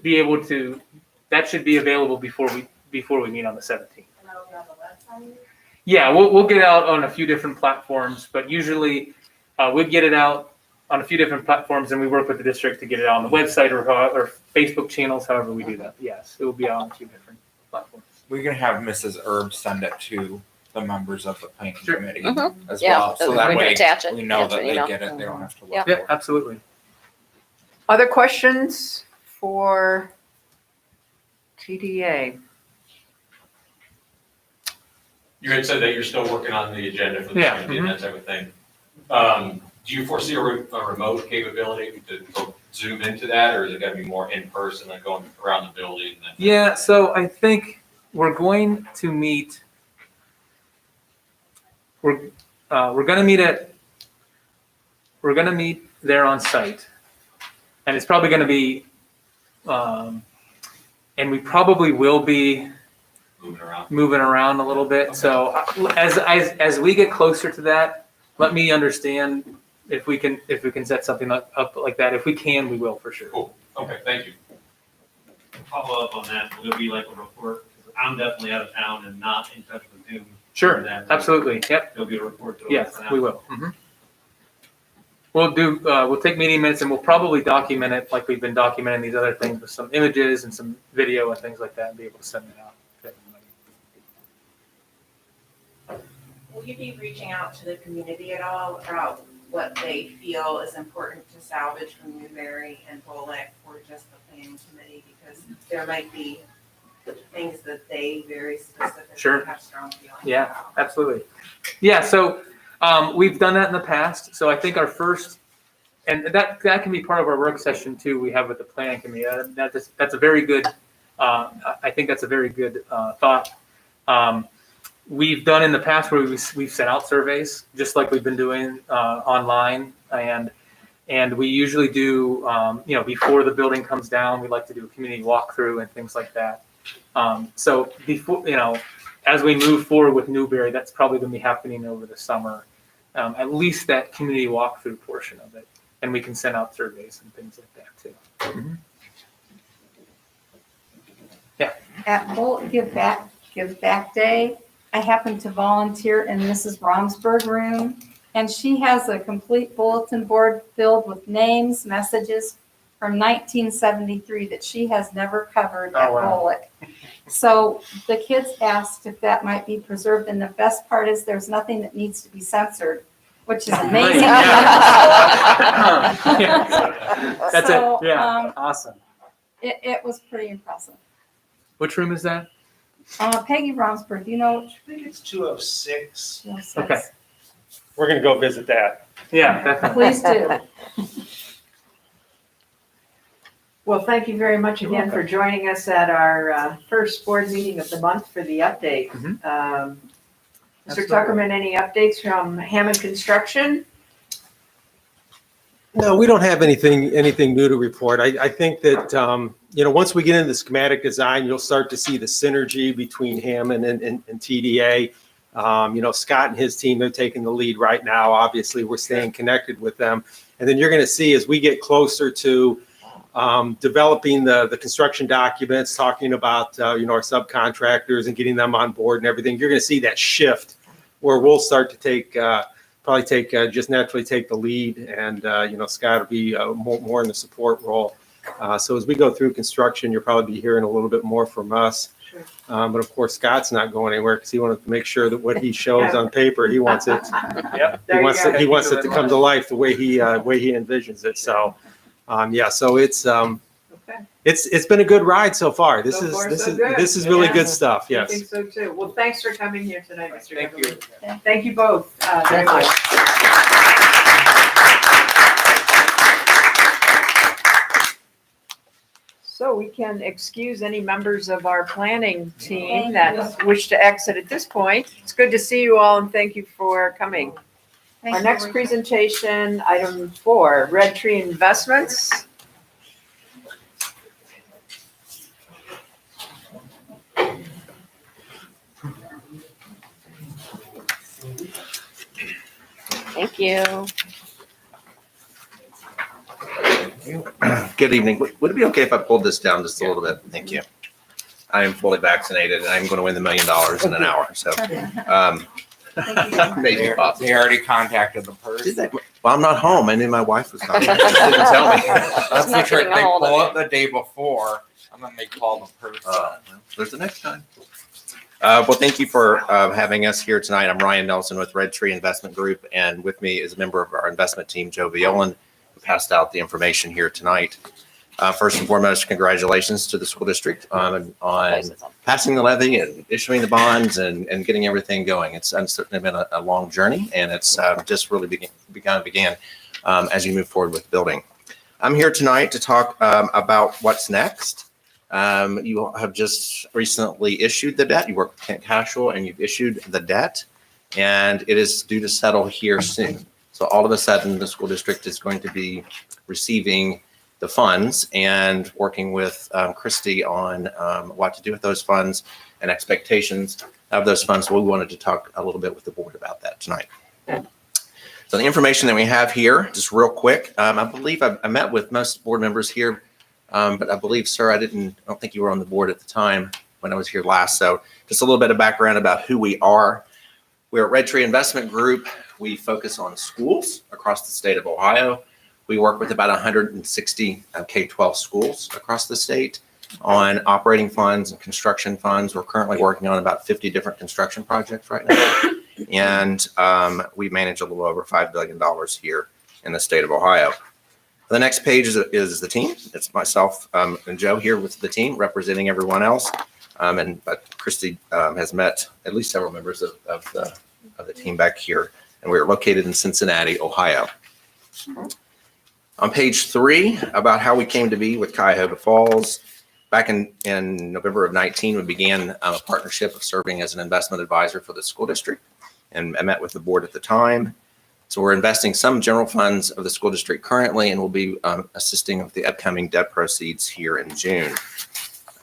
be able to. That should be available before we meet on the 17th. And that'll be on the website? Yeah, we'll get it out on a few different platforms, but usually we get it out on a few different platforms, and we work with the district to get it out on the website or Facebook channels, however we do that. Yes, it will be out on a few different platforms. We're gonna have Mrs. Erb send it to the members of the planning Sure. committee Mhm. as Yeah, well, so we that can way attach it, we know attach that an they email. get it, they don't have to look Yeah. for Yeah, it. absolutely. Other questions for TDA? You had said that you're still working on the agenda for the Yeah, committee and that type of thing. Do you foresee a remote capability to go zoom into that, or is it gonna be more in person, like going around the building? And then- Yeah, so I think we're going to meet. We're gonna meet there on site, and it's probably gonna be, and we probably will be moving around a little bit. So as we get closer to that, let me understand if we can set something up like that. If we can, we will for sure. Cool, okay, thank you. Follow up on that, will it be like a report? 'Cause I'm definitely out of town and not in touch with Zoom. Sure, That- absolutely. Yep. There'll be a report. to Yes, us now. we will. Mhm. We'll take meeting minutes and we'll probably document it like we've been documenting these other things with some images and some video and things like that and be able to send it out to everybody. Will you be reaching out to the community at all about what they feel is important to salvage from Newberry and Bullock or just the planning committee? Because there might be things that they very specifically Sure. have strong feelings Yeah. about. Absolutely. Yeah, so we've done that in the past. So I think our first, and that can be part of our work session too, we have with the planning committee. That's a very good, I think that's a very good thought. We've done in the past where we've sent out surveys, just like we've been doing online, and we usually do, before the building comes down, we like to do a community walkthrough and things like that. So before, as we move forward with Newberry, that's probably going to be happening over the summer, at least that community walkthrough portion of it, and we can send out surveys and things like that too. Mhm. Yeah. At Bullock Give Back Day, I happened to volunteer in Mrs. Romsberg room, and she has a complete bulletin board filled with names, messages from 1973 that she has never covered at Oh, wow. Bullock. So the kids asked if that might be preserved, and the best part is there's nothing that needs to be censored, which is amazing. That's So, it. Yeah. Awesome. It was pretty impressive. Which room is that? Peggy Romsberg, do you know which? I think it's 206. she says? Okay. We're gonna go visit that. Yeah, definitely. Please do. Well, thank you very much again for joining us at our first board meeting of the month for the update. Mhm. Mr. Absolutely. Tuckerman, any updates from Hammond Construction? No, we don't have anything new to report. I think that, once we get into the schematic design, you'll start to see the synergy between Hammond and TDA. Scott and his team, they're taking the lead right now. Obviously, we're staying connected with them. And then you're going to see as we get closer to developing the construction documents, talking about, our subcontractors and getting them on board and everything, you're going to see that shift where we'll start to just naturally take the lead. And, Scott will be more in the support role. So as we go through construction, you'll probably be hearing a little bit more from us. But of course, Scott's not going anywhere because he wanted to make sure that what he shows on paper, he wants it. Yep. He wants it to come to life the way he envisions it. So, so it's been a good ride so far. This is really good stuff. Yes. I think so too. Well, thanks for coming here tonight, Mr. Thank Everly. you. Thank you both very Thank you. much. So we can excuse any members of our planning team that wish to exit at this point. It's good to see you all and thank you for coming. Our next presentation, item 4, Red Tree Investments. Thank you. Good evening. Would it be okay if I pulled this down just a little bit? Thank you. I am fully vaccinated and I'm going to win the $1 million in an hour. So, maybe possible. They already contacted the person. Did they? Well, I'm not home. I knew my wife was coming. She didn't tell me. That's not the trick. getting a They hold of pull it. up the day before and then they call the person. Well, there's the next time. Well, thank you for having us here tonight. I'm Ryan Nelson with Red Tree Investment Group, and with me is a member of our investment team, Joe Violan, who passed out the information here tonight. First and foremost, congratulations to the school district on passing the levy and issuing the bonds and getting everything going. It's certainly been a long journey, and it's just really began as you move forward with building. I'm here tonight to talk about what's next. You have just recently issued the debt. You work with Kent Cashel and you've issued the debt, and it is due to settle here soon. So all of a sudden, the school district is going to be receiving the funds and working with Christy on what to do with those funds and expectations of those funds. We wanted to talk a little bit with the board about that tonight. So the information that we have here, just real quick, I believe I met with most board members here, but I believe, sir, I don't think you were on the board at the time when I was here last. So just a little bit of background about who we are. We're at Red Tree Investment Group. We focus on schools across the state of Ohio. We work with about 160 K-12 schools across the state on operating funds and construction funds. We're currently working on about 50 different construction projects right now. And we manage a little over $5 billion here in the state of Ohio. The next page is the team. It's myself and Joe here with the team representing everyone else. But Christy has met at least several members of the team back here. And we're located in Cincinnati, Ohio. On page 3, about how we came to be with Cuyahoga Falls. Back in November of 19, we began a partnership of serving as an investment advisor for the school district. And I met with the board at the time. So we're investing some general funds of the school district currently, and we'll be assisting with the upcoming debt proceeds here in June.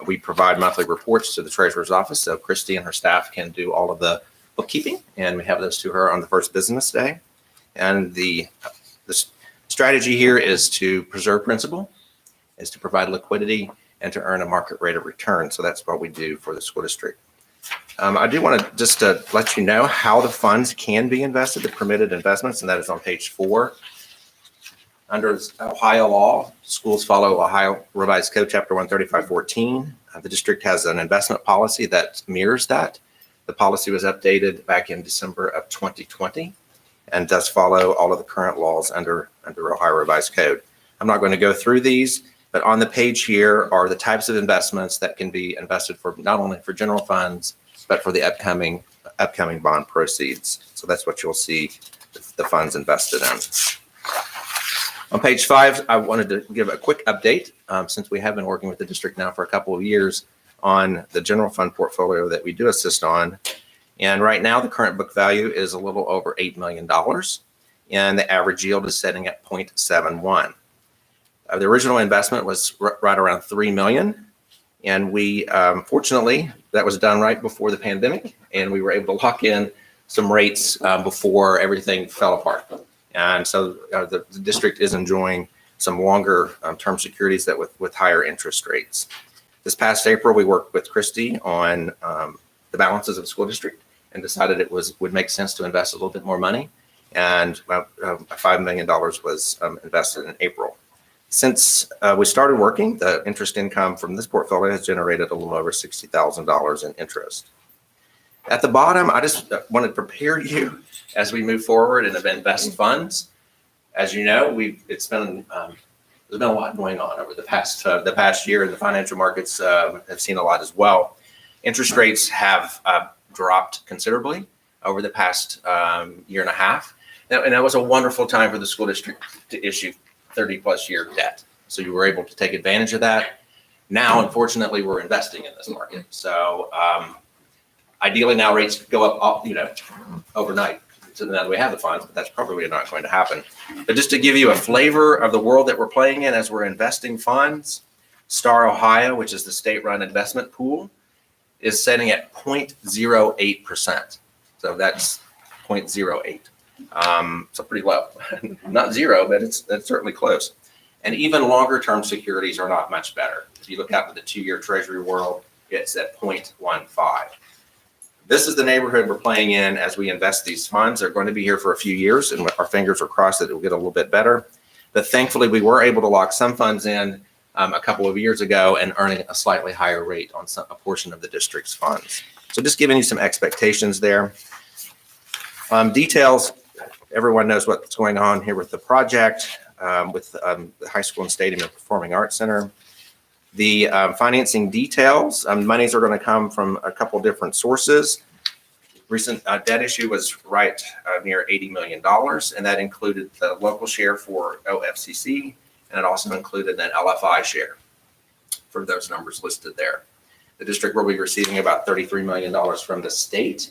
We provide monthly reports to the treasurer's office, so Christy and her staff can do all of the bookkeeping, and we have those to her on the first business day. And the strategy here is to preserve principal, is to provide liquidity, and to earn a market rate of return. So that's what we do for the school district. I do want to just let you know how the funds can be invested, the permitted investments, and that is on page 4. Under Ohio law, schools follow Ohio Revised Code Chapter 135.14. The district has an investment policy that mirrors that. The policy was updated back in December of 2020 and does follow all of the current laws under Ohio Revised Code. I'm not going to go through these, but on the page here are the types of investments that can be invested for not only for general funds, but for the upcoming bond proceeds. So that's what you'll see the funds invested in. On page 5, I wanted to give a quick update since we have been working with the district now for a couple of years on the general fund portfolio that we do assist on. And right now, the current book value is a little over $8 million, and the average yield is setting at 0.71. The original investment was right around $3 million, and we, fortunately, that was done right before the pandemic, and we were able to lock in some rates before everything fell apart. And so the district is enjoying some longer term securities that with higher interest rates. This past April, we worked with Christy on the balances of the school district and decided it would make sense to invest a little bit more money. And $5 million was invested in April. Since we started working, the interest income from this portfolio has generated a little over $60,000 in interest. At the bottom, I just want to prepare you as we move forward and invest funds. As you know, there's been a lot going on over the past year, and the financial markets have seen a lot as well. Interest rates have dropped considerably over the past year and a half, and that was a wonderful time for the school district to issue 30-plus year debt. So you were able to take advantage of that. Now, unfortunately, we're investing in this market. So ideally, now rates go up, overnight. So now that we have the funds, but that's probably not going to happen. But just to give you a flavor of the world that we're playing in as we're investing funds, Star Ohio, which is the state-run investment pool, is setting at 0.08%. So that's 0.08. So pretty low. Not zero, but that's certainly close. And even longer-term securities are not much better. If you look out to the 2-year Treasury world, it's at 0.15. This is the neighborhood we're playing in as we invest these funds. They're going to be here for a few years, and our fingers are crossed that it will get a little bit better. But thankfully, we were able to lock some funds in a couple of years ago and earning a slightly higher rate on a portion of the district's funds. So just giving you some expectations there. Details, everyone knows what's going on here with the project, with the high school and stadium and performing arts center. The financing details, monies are going to come from a couple different sources. Recent debt issue was right near $80 million, and that included the local share for OFCC, and it also included an LFI share for those numbers listed there. The district will be receiving about $33 million from the state,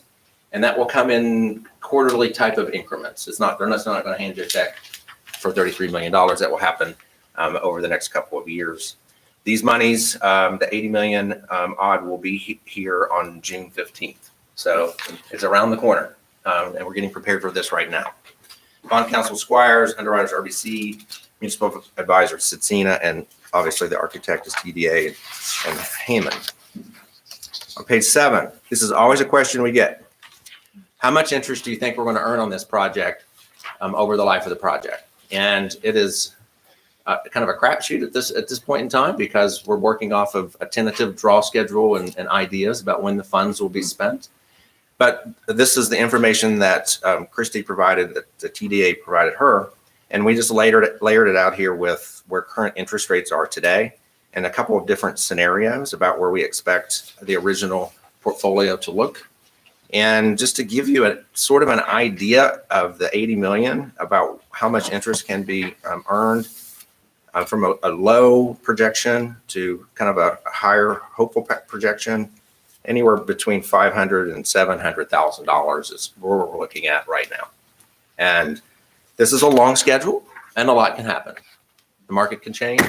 and that will come in quarterly type of increments. They're not going to hand you a check for $33 million. That will happen over the next couple of years. These monies, the 80 million odd, will be here on June 15th. So it's around the corner, and we're getting prepared for this right now. Bond counsel Squires, underwriters RBC, municipal advisor Cicina, and obviously the architect is TDA and Hammond. On page 7, this is always a question we get. How much interest do you think we're going to earn on this project over the life of the project? And it is kind of a crapshoot at this point in time because we're working off of a tentative draw schedule and ideas about when the funds will be spent. But this is the information that Christy provided, that the TDA provided her, and we just layered it out here with where current interest rates are today and a couple of different scenarios about where we expect the original portfolio to look. And just to give you a sort of an idea of the 80 million, about how much interest can be earned from a low projection to kind of a higher hopeful projection, anywhere between $500,000 and $700,000 is where we're looking at right now. And this is a long schedule, and a lot can happen. The market can change,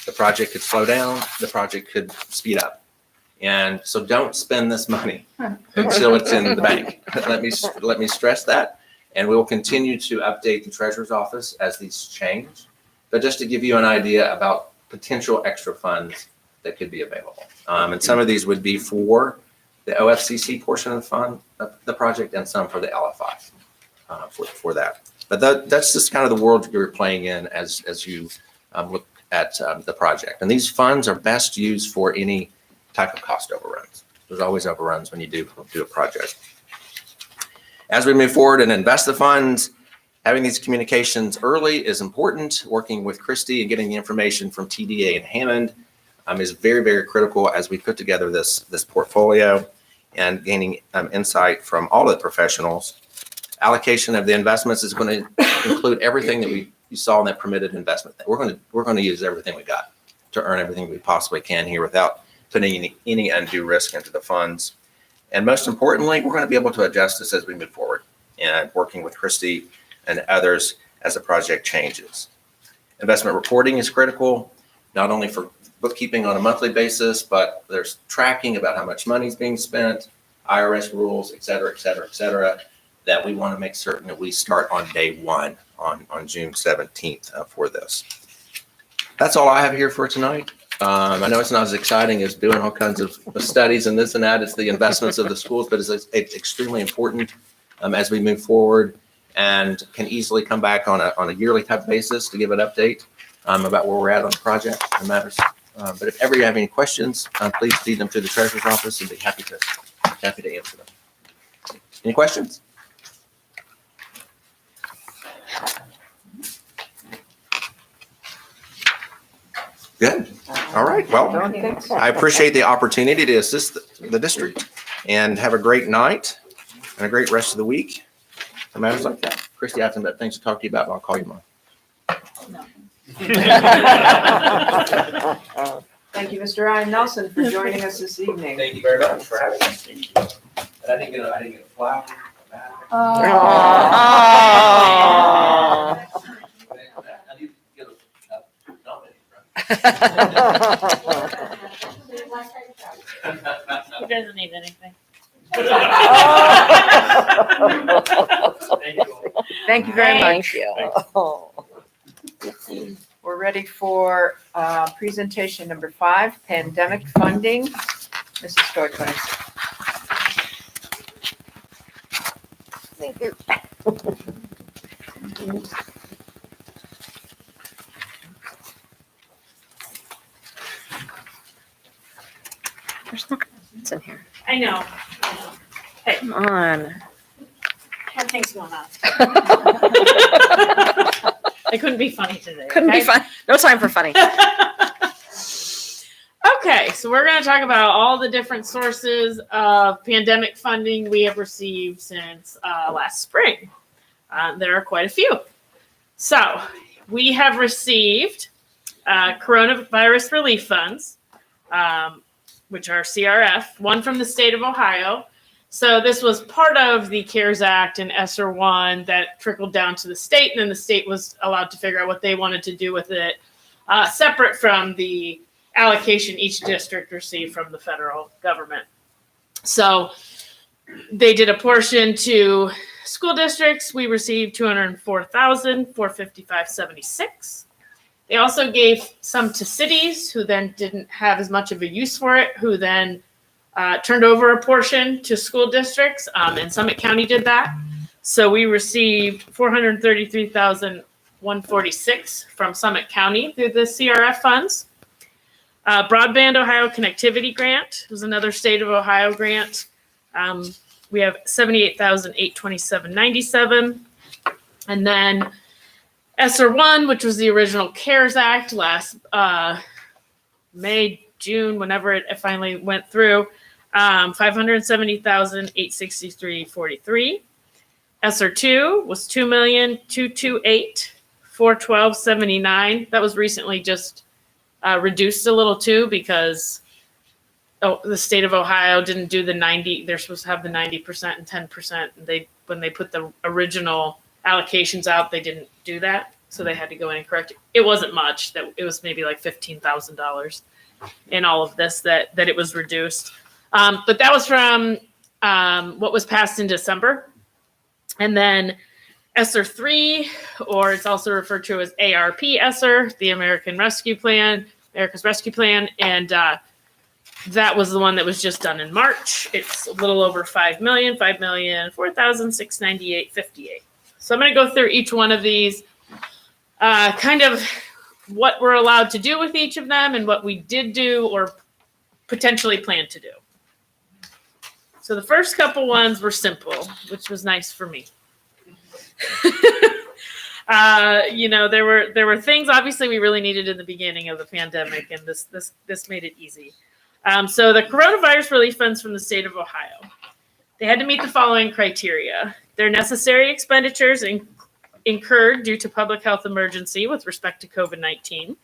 the project could slow down, the project could speed up. And so don't spend this money until it's in the bank. Let me stress that. And we will continue to update the treasurer's office as these change. But just to give you an idea about potential extra funds that could be available. And some of these would be for the OFCC portion of the fund, the project, and some for the LFI for that. But that's just kind of the world you're playing in as you look at the project. And these funds are best used for any type of cost overruns. There's always overruns when you do a project. As we move forward and invest the funds, having these communications early is important. Working with Christy and getting the information from TDA and Hammond is very, very critical as we put together this portfolio and gaining insight from all of the professionals. Allocation of the investments is going to include everything that you saw in that permitted investment. We're going to use everything we got to earn everything we possibly can here without putting any undue risk into the funds. And most importantly, we're going to be able to adjust this as we move forward and working with Christy and others as the project changes. Investment reporting is critical, not only for bookkeeping on a monthly basis, but there's tracking about how much money is being spent, IRS rules, et cetera, et cetera, et cetera. that we want to make certain that we start on day one on June 17th for this. That's all I have here for tonight. I know it's not as exciting as doing all kinds of studies and this and that. It's the investments of the schools, but it's extremely important as we move forward, and can easily come back on a yearly type basis to give an update about where we're at on the project and matters. But if ever you have any questions, please feed them to the treasurer's office and be happy to answer them. Any questions? Good. All right. Well, Don't think so. I appreciate the opportunity to assist the district, and have a great night and a great rest of the week. And matters like that. Christy, I have some things to talk to you about, but I'll call you tomorrow. Thank you, Mr. Ryan Nelson, for joining us this evening. Thank you very much for having us. And I didn't get a flower. Aw. I need to get He doesn't need anything. Thank you very much. Thank you. We're ready for presentation number 5, pandemic funding. Mrs. Stoikos. Thank you. There's no comments in here. I know. Hey, Come on. had things going on. I couldn't be funny today. Couldn't be okay? fun. No time for funny. Okay, so we're going to talk about all the different sources of pandemic funding we have received since last spring. There are quite a few. So we have received coronavirus relief funds, which are CRF, one from the state of Ohio. So this was part of the CARES Act and ESSER 1 that trickled down to the state, and then the state was allowed to figure out what they wanted to do with it, separate from the allocation each district received from the federal government. So they did a portion to school districts. We received $204,455.76. They also gave some to cities who then didn't have as much of a use for it, who then turned over a portion to school districts, and Summit County did that. So we received $433,146 from Summit County through the CRF funds. Broadband Ohio Connectivity Grant was another state of Ohio grant. We have $78,827.97. And then ESSER 1, which was the original CARES Act last May, June, whenever it finally went through, $570,863.43. ESSER 2 was $2,228,412.79. That was recently just reduced a little too, because the state of Ohio didn't do the 90. They're supposed to have the 90% and 10%. And when they put the original allocations out, they didn't do that. So they had to go in and correct it. It wasn't much. That it was maybe like $15,000 in all of this that it was reduced. But that was from what was passed in December. And then ESSER 3, or it's also referred to as ARP ESSER, the America's Rescue Plan. And that was the one that was just done in March. It's a little over $5 million, $5,004,698.58. So I'm going to go through each one of these, kind of what we're allowed to do with each of them and what we did do or potentially plan to do. So the first couple ones were simple, which was nice for me. There were things obviously we really needed in the beginning of the pandemic, and this made it easy. So the coronavirus relief funds from the state of Ohio, they had to meet the following criteria. Their necessary expenditures incurred due to public health emergency with respect to COVID-19.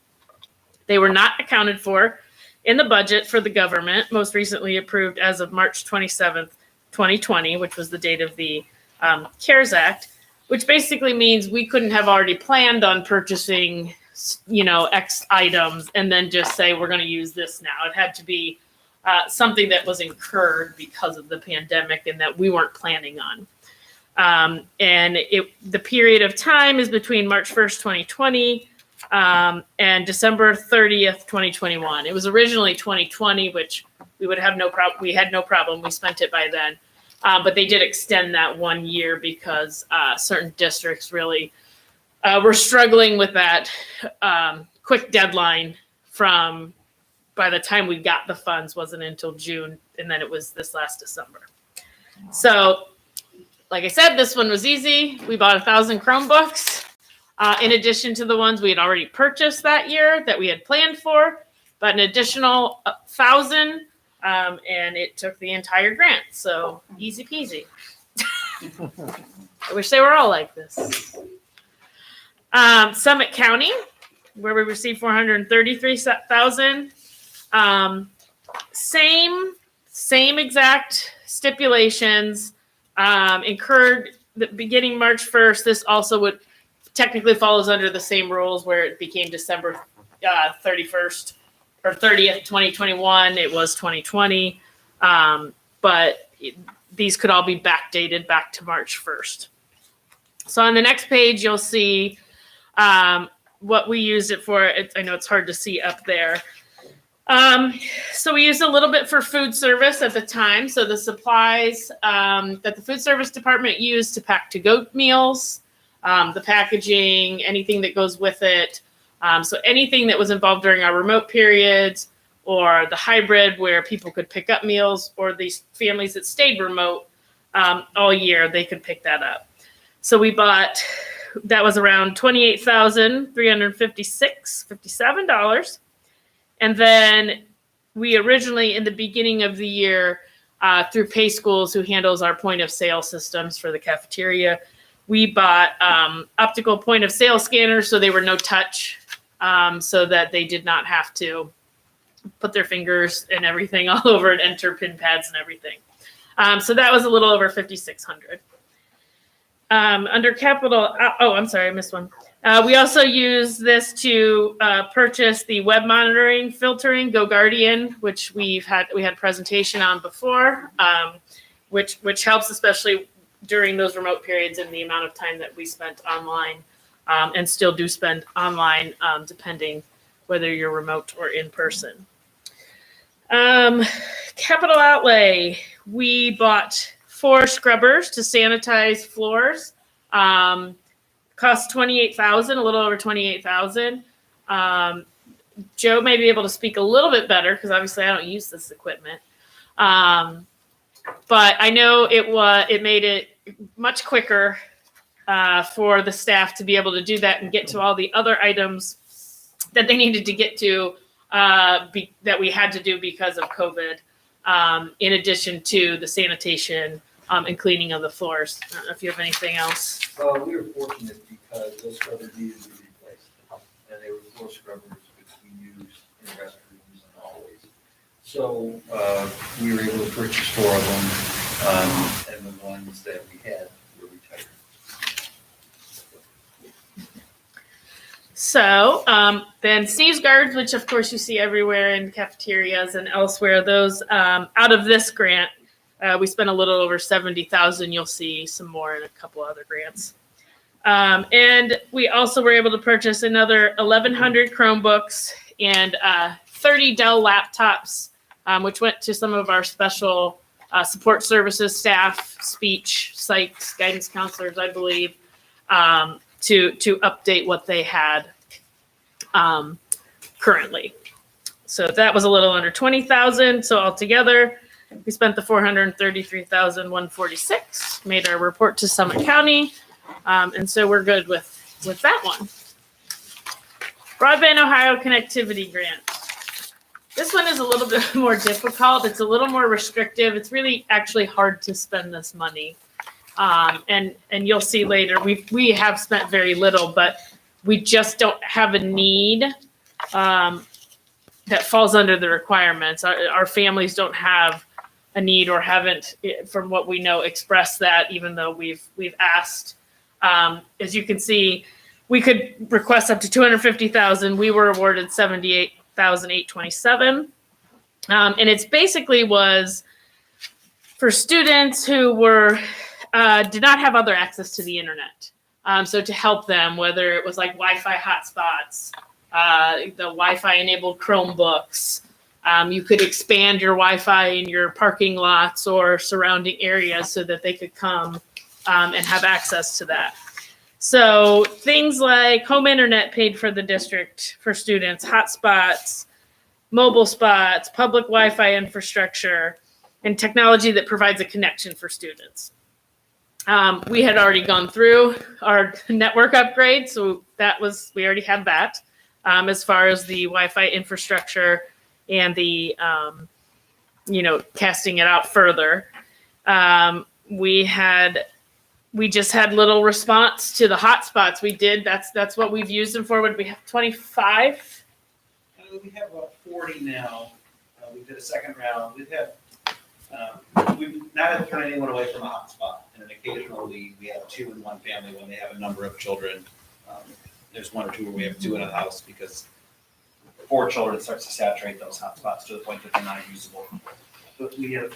They were not accounted for in the budget for the government, most recently approved as of March 27th, 2020, which was the date of the CARES Act, which basically means we couldn't have already planned on purchasing, X items and then just say, we're going to use this now. It had to be something that was incurred because of the pandemic and that we weren't planning on. And the period of time is between March 1st, 2020, and December 30th, 2021. It was originally 2020, which we would have no problem. We had no problem. We spent it by then. But they did extend that 1 year because certain districts really were struggling with that quick deadline from by the time we got the funds wasn't until June, and then it was this last December. So, like I said, this one was easy. We bought 1,000 Chromebooks in addition to the ones we had already purchased that year that we had planned for, but an additional 1,000, and it took the entire grant. So easy peasy. I wish they were all like this. Summit County, where we received $433,000. Same exact stipulations. Incurred the beginning March 1st. This also would technically follows under the same rules where it became December 31st or 30th, 2021. It was 2020. But these could all be backdated back to March 1st. So on the next page, you'll see what we used it for. I know it's hard to see up there. So we used a little bit for food service at the time. So the supplies that the food service department used to pack to-go meals, the packaging, anything that goes with it. So anything that was involved during our remote periods or the hybrid where people could pick up meals, or these families that stayed remote all year, they could pick that up. So we bought, that was around $28,357. And then we originally, in the beginning of the year, through Pay Schools, who handles our point of sale systems for the cafeteria, we bought optical point of sale scanners, so they were no touch, so that they did not have to put their fingers and everything all over and enter pin pads and everything. So that was a little over $5,600. Under capital, I'm sorry, I missed one. We also use this to purchase the web monitoring filtering, GoGuardian, which we had a presentation on before, which helps especially during those remote periods and the amount of time that we spent online, and still do spend online, depending whether you're remote or in person. Capital outlay, we bought 4 scrubbers to sanitize floors. Cost $28,000, a little over $28,000. Joe may be able to speak a little bit better because obviously I don't use this equipment. But I know it made it much quicker for the staff to be able to do that and get to all the other items that they needed to get to that we had to do because of COVID, in addition to the sanitation and cleaning of the floors. I don't know if you have anything else. We were fortunate because those scrubbers needed to be replaced. And they were 4 scrubbers which we used in restrooms and hallways. So we were able to purchase 4 of them, and the ones that we had were retired. So then sneeze guards, which of course you see everywhere in cafeterias and elsewhere, those out of this grant, we spent a little over $70,000. You'll see some more in a couple other grants. And we also were able to purchase another 1,100 Chromebooks and 30 Dell laptops, which went to some of our special support services staff, speech, psychs, guidance counselors, I believe, to update what they had currently. So that was a little under $20,000. So altogether, we spent the $433,146, made our report to Summit County, and so we're good with that one. Broadband Ohio Connectivity Grant. This one is a little bit more difficult. It's a little more restrictive. It's really actually hard to spend this money. And you'll see later, we have spent very little, but we just don't have a need that falls under the requirements. Our families don't have a need or haven't, from what we know, expressed that, even though we've asked. As you can see, we could request up to $250,000. We were awarded $78,827. And it's basically was for students who were did not have other access to the internet. So to help them, whether it was like Wi-Fi hotspots, the Wi-Fi enabled Chromebooks, you could expand your Wi-Fi in your parking lots or surrounding areas so that they could come and have access to that. So things like home internet paid for the district for students, hotspots, mobile spots, public Wi-Fi infrastructure, and technology that provides a connection for students. We had already gone through our network upgrade, so we already had that as far as the Wi-Fi infrastructure and the, casting it out further. We just had little response to the hotspots. We did. That's what we've used them for. Would we have 25? We have about 40 now. We did a second round. We've not had to turn anyone away from a hotspot. And then occasionally we have 2 in one family when they have a number of children. There's 1 or 2 where we have 2 in a house because 4 children starts to saturate those hotspots to the point that they're not usable. But we have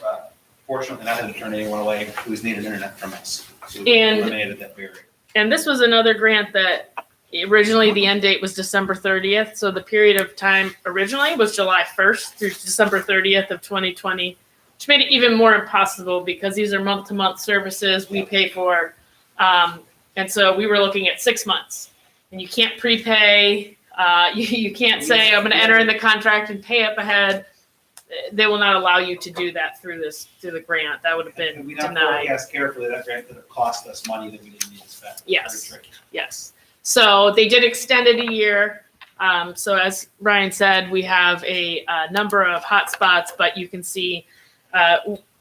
fortunately not had to turn anyone away who's needed internet from us. So we eliminated that barrier. And this was another grant that originally the end date was December 30th. So the period of time originally was July 1st through December 30th of 2020, which made it even more impossible because these are month-to-month services we pay for. And so we were looking at 6 months. And you can't prepay. You can't say, I'm going to enter in the contract and pay up ahead. They will not allow you to do that through the grant. That would have been We not denied. forecast carefully that grant could have cost us money that we didn't need to spend. Yes. Very tricky. Yes. So they did extend it a year. So as Ryan said, we have a number of hotspots, but you can see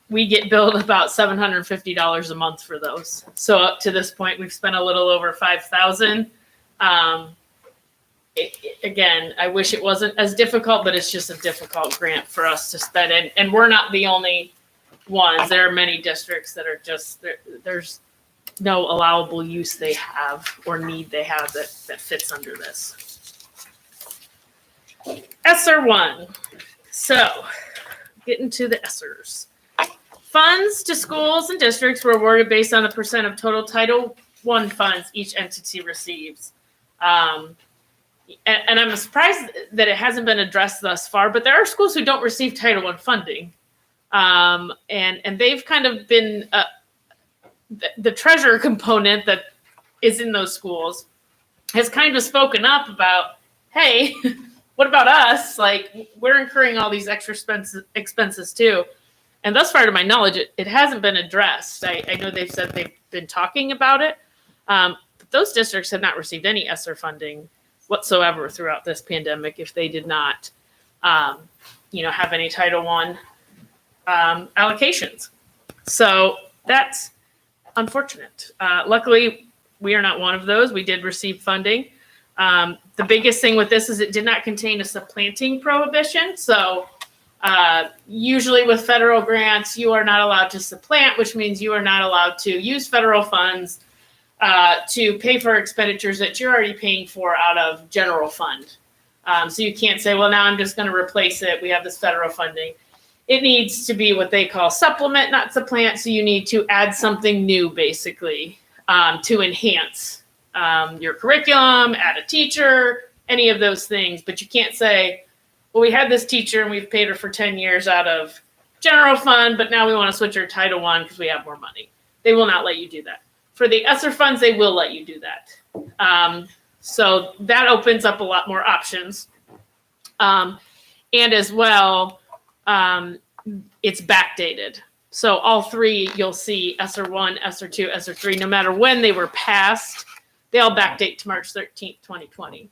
we get billed about $750 a month for those. So up to this point, we've spent a little over $5,000. Again, I wish it wasn't as difficult, but it's just a difficult grant for us to spend. And we're not the only ones. There are many districts that are just, there's no allowable use they have or need they have that fits under this. ESSER 1. So, getting to the ESSERs. Funds to schools and districts were awarded based on the percent of total Title I funds each entity receives. And I'm surprised that it hasn't been addressed thus far, but there are schools who don't receive Title I funding. And they've kind of been the treasurer component that is in those schools has kind of spoken up about, hey, what about us? Like, we're incurring all these extra expenses too. And thus far, to my knowledge, it hasn't been addressed. I know they've said they've been talking about it, but those districts have not received any ESSER funding whatsoever throughout this pandemic if they did not, have any Title I allocations. So that's unfortunate. Luckily, we are not one of those. We did receive funding. The biggest thing with this is it did not contain a supplanting prohibition. So usually with federal grants, you are not allowed to supplant, which means you are not allowed to use federal funds to pay for expenditures that you're already paying for out of general fund. So you can't say, well, now I'm just going to replace it. We have this federal funding. It needs to be what they call supplement, not supplant. So you need to add something new, basically, to enhance your curriculum, add a teacher, any of those things. But you can't say, well, we had this teacher and we've paid her for 10 years out of general fund, but now we want to switch her to Title I because we have more money. They will not let you do that. For the ESSER funds, they will let you do that. So that opens up a lot more options. And as well, it's backdated. So all three, you'll see ESSER 1, ESSER 2, ESSER 3, no matter when they were passed, they all backdate to March 13th, 2020.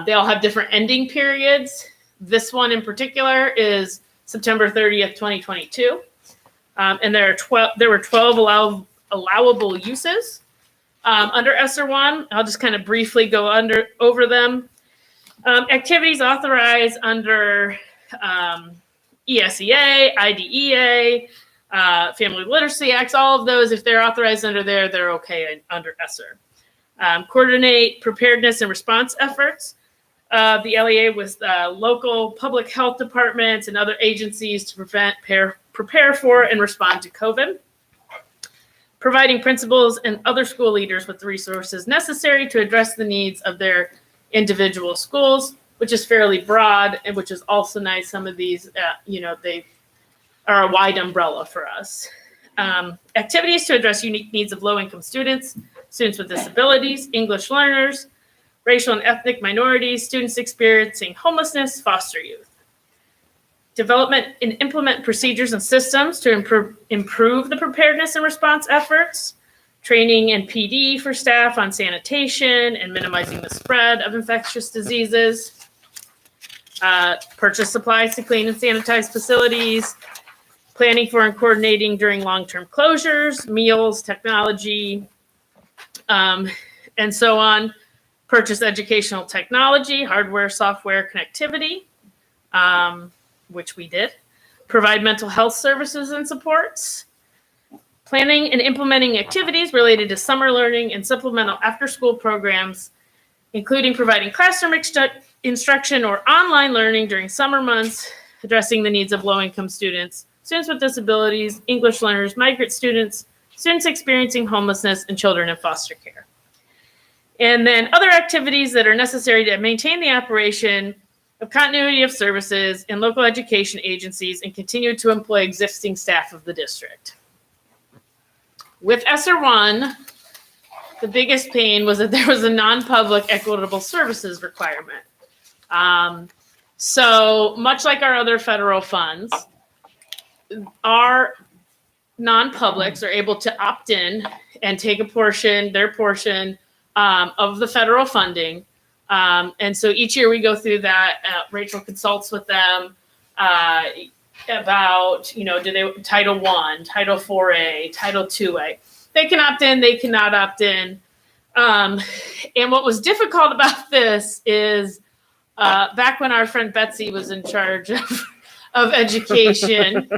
They all have different ending periods. This one in particular is September 30th, 2022. And there were 12 allowable uses under ESSER 1. I'll just kind of briefly go over them. Activities authorized under ESEA, IDEA, Family Literacy Acts, all of those, if they're authorized under there, they're okay under ESSER. Coordinate preparedness and response efforts of the LEA with local public health departments and other agencies to prevent, prepare for, and respond to COVID. providing principals and other school leaders with the resources necessary to address the needs of their individual schools, which is fairly broad and which is also nice. Some of these, they are a wide umbrella for us. Activities to address unique needs of low-income students, students with disabilities, English learners, racial and ethnic minorities, students experiencing homelessness, foster youth. Development and implement procedures and systems to improve the preparedness and response efforts. Training and PD for staff on sanitation and minimizing the spread of infectious diseases. Purchase supplies to clean and sanitize facilities. Planning for and coordinating during long-term closures, meals, technology, and so on. Purchase educational technology, hardware, software, connectivity, which we did. Provide mental health services and supports. Planning and implementing activities related to summer learning and supplemental after-school programs, including providing classroom instruction or online learning during summer months, addressing the needs of low-income students, students with disabilities, English learners, migrant students, students experiencing homelessness, and children in foster care. And then other activities that are necessary to maintain the operation of continuity of services in local education agencies and continue to employ existing staff of the district. With ESSER 1, the biggest pain was that there was a non-public equitable services requirement. So much like our other federal funds, our non-publics are able to opt in and take their portion of the federal funding. And so each year we go through that. Rachel consults with them about, do they Title I, Title 4A, Title 2A. They can opt in, they cannot opt in. And what was difficult about this is back when our friend Betsy was in charge of education,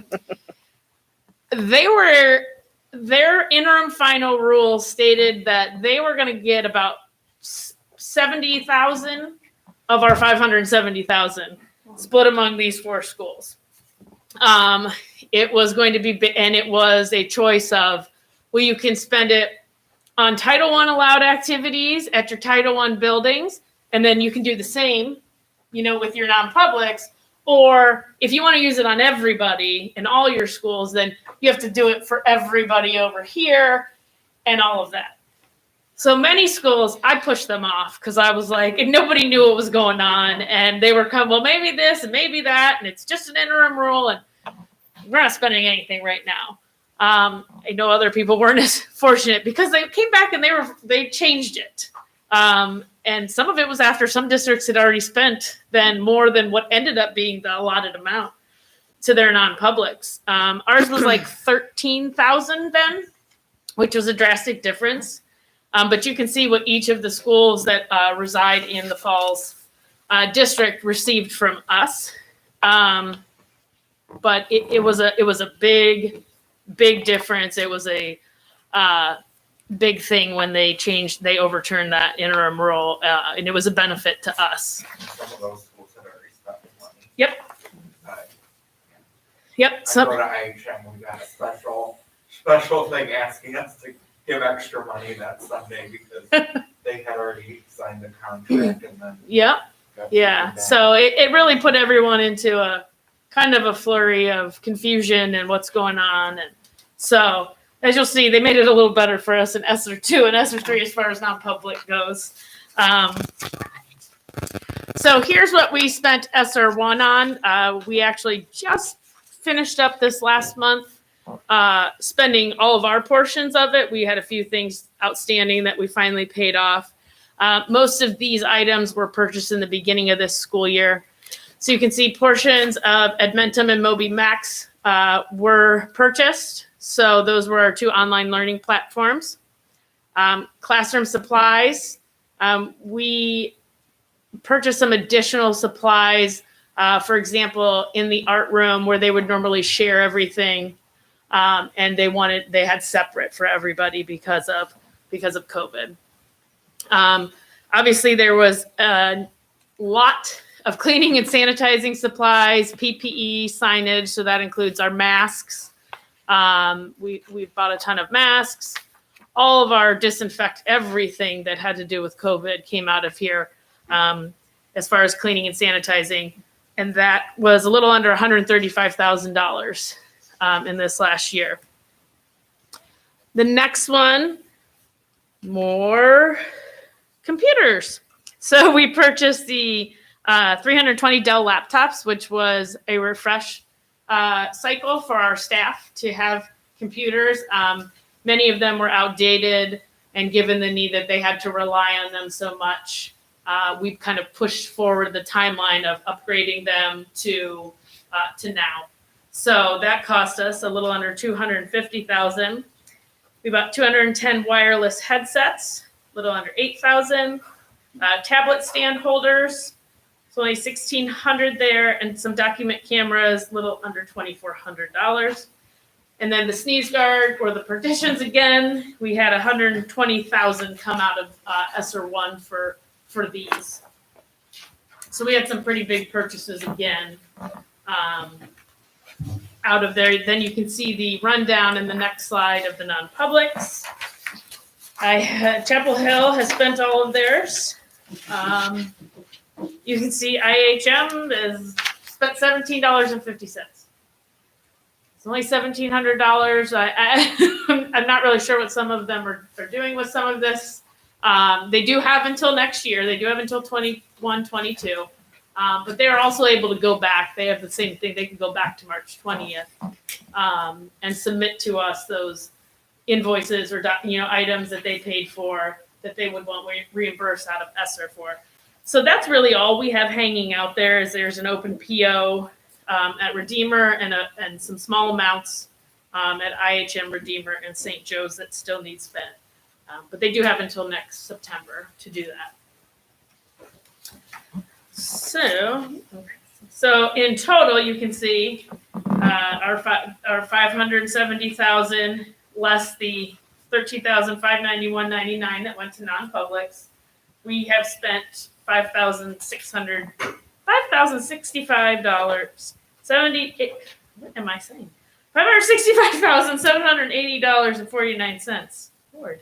their interim final rule stated that they were going to get about 70,000 of our 570,000 split among these 4 schools. It was going to be, and it was a choice of, well, you can spend it on Title I allowed activities at your Title I buildings, and then you can do the same, with your non-publics. Or if you want to use it on everybody in all your schools, then you have to do it for everybody over here and all of that. So many schools, I pushed them off because I was like, and nobody knew what was going on. And they were well, maybe this and maybe that. And it's just an interim rule. And we're not spending anything right now. I know other people weren't as fortunate because they came back and they changed it. And some of it was after some districts had already spent more than what ended up being the allotted amount to their non-publics. Ours was like 13,000 then, which was a drastic difference. But you can see what each of the schools that reside in the Falls district received from us. But it was a big difference. It was a big thing when they overturned that interim rule, and it was a benefit to us. Some of those schools had already spent money. Yep. I go to IHM, we got a special thing asking us to give extra money that Sunday because they had already signed the contract and then. Yep. Yeah. So it really put everyone into a kind of a flurry of confusion and what's going on. And so as you'll see, they made it a little better for us in ESSER 2 and ESSER 3 as far as non-public goes. So here's what we spent ESSER 1 on. We actually just finished up this last month, spending all of our portions of it. We had a few things outstanding that we finally paid off. Most of these items were purchased in the beginning of this school year. So you can see portions of Edmentum and Moby Max were purchased. So those were our 2 online learning platforms. Classroom supplies. We purchased some additional supplies, for example, in the art room where they would normally share everything. And they had separate for everybody because of COVID. Obviously there was a lot of cleaning and sanitizing supplies, PPE, signage. So that includes our masks, We've bought a ton of masks. All of our disinfect everything that had to do with COVID came out of here, as far as cleaning and sanitizing. And that was a little under $135,000 in this last year. The next one, more computers. So we purchased the 320 Dell laptops, which was a refresh cycle for our staff to have computers. Many of them were outdated, and given the need that they had to rely on them so much, we've kind of pushed forward the timeline of upgrading them to now. So that cost us a little under $250,000. We bought 210 wireless headsets, a little under $8,000. Tablet stand holders, it's only $1,600 there, and some document cameras, a little under $2,400. And then the sneeze guard or the partitions again, we had $120,000 come out of ESSER 1 for these. So we had some pretty big purchases again out of there. Then you can see the rundown in the next slide of the non-publics. Chapel Hill has spent all of theirs. You can see IHM has spent $17.50. It's only $1,700. I'm not really sure what some of them are doing with some of this. They do have until next year. They do have until 21, 22. But they're also able to go back. They have the same thing. They can go back to March 20th and submit to us those invoices or items that they paid for that they would want reimbursed out of ESSER for. So that's really all we have hanging out there. Is there's an open PO at Redeemer and some small amounts at IHM, Redeemer, and St. Joe's that still need spent. But they do have until next September to do that. So in total, you can see our $570,000 less the $13,591.99 that went to non-publics. We have spent $5,065. What am I saying? $565,780.49. Lord.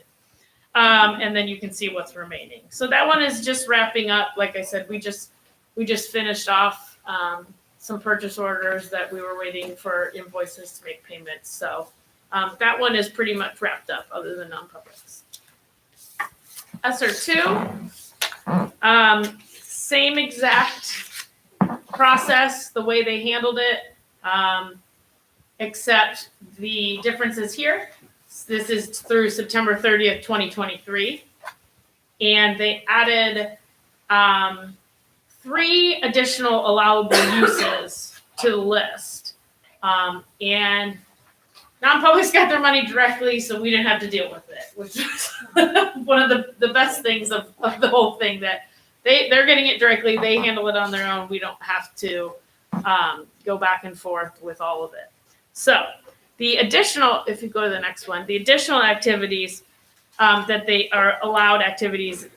And then you can see what's remaining. So that one is just wrapping up. Like I said, we just finished off some purchase orders that we were waiting for invoices to make payments. So that one is pretty much wrapped up other than non-publics. ESSER 2, same exact process, the way they handled it, except the differences here. This is through September 30th, 2023. And they added 3 additional allowable uses to the list. And non-publics got their money directly, so we didn't have to deal with it, which was one of the best things of the whole thing, that they're getting it directly. They handle it on their own. We don't have to go back and forth with all of it. So the additional, if you go to the next one, the additional activities that they are allowed activities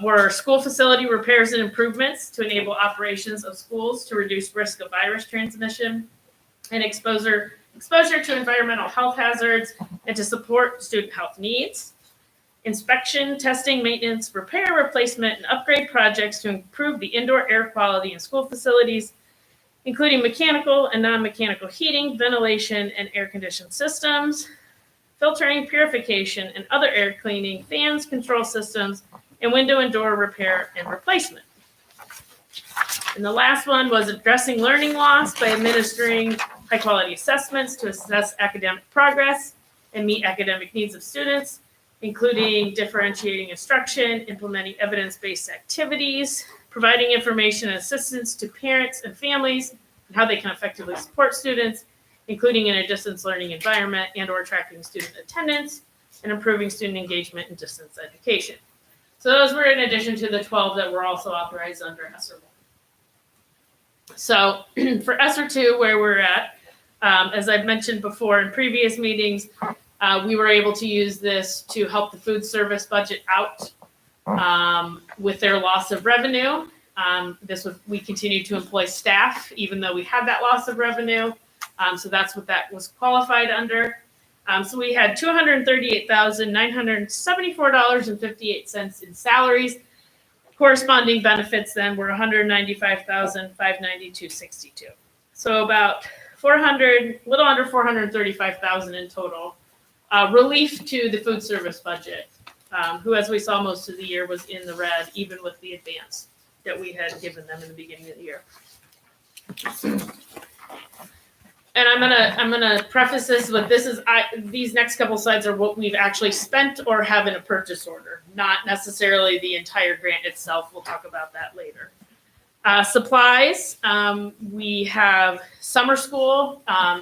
were school facility repairs and improvements to enable operations of schools to reduce risk of virus transmission and exposure to environmental health hazards and to support student health needs. Inspection, testing, maintenance, repair, replacement, and upgrade projects to improve the indoor air quality in school facilities, including mechanical and non-mechanical heating, ventilation, and air-conditioned systems, filtering, purification, and other air cleaning, fans, control systems, and window and door repair and replacement. And the last one was addressing learning loss by administering high-quality assessments to assess academic progress and meet academic needs of students, including differentiating instruction, implementing evidence-based activities, providing information and assistance to parents and families on how they can effectively support students, including in a distance learning environment and/or tracking student attendance, and improving student engagement in distance education. So those were in addition to the 12 that were also authorized under ESSER 1. So for ESSER 2, where we're at, as I've mentioned before in previous meetings, we were able to use this to help the food service budget out with their loss of revenue. We continue to employ staff, even though we had that loss of revenue. So that's what that was qualified under. So we had $238,974.58 in salaries. Corresponding benefits then were $195,592.62. So about little under $435,000 in total. Relief to the food service budget, who, as we saw most of the year, was in the red, even with the advance that we had given them in the beginning of the year. And I'm gonna preface this with these next couple slides are what we've actually spent or have in a purchase order, not necessarily the entire grant itself. We'll talk about that later. Supplies, we have summer school,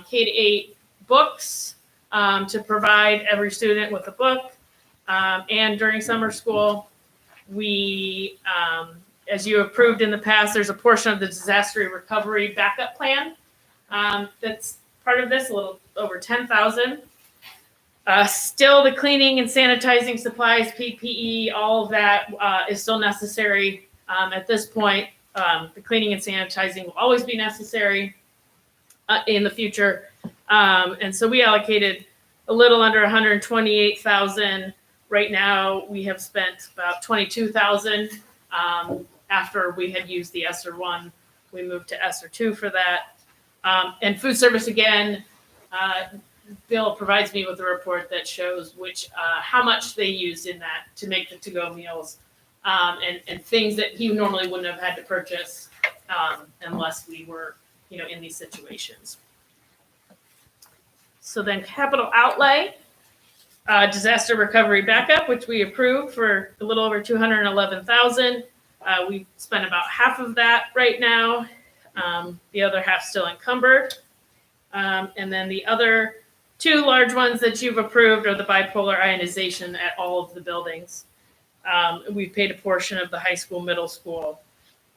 K-8 books to provide every student with a book. And during summer school, we, as you approved in the past, there's a portion of the disaster recovery backup plan. That's part of this, a little over $10,000. Still the cleaning and sanitizing supplies, PPE, all of that is still necessary at this point. The cleaning and sanitizing will always be necessary in the future. And so we allocated a little under $128,000. Right now, we have spent about $22,000 after we had used the ESSER 1. We moved to ESSER 2 for that. And food service, again, Bill provides me with a report that shows how much they used in that to make the to-go meals and things that he normally wouldn't have had to purchase unless we were, in these situations. So then capital outlay, disaster recovery backup, which we approved for a little over $211,000. We spent about half of that right now. The other half still encumbered. And then the other two large ones that you've approved are the bipolar ionization at all of the buildings. We've paid a portion of the high school, middle school,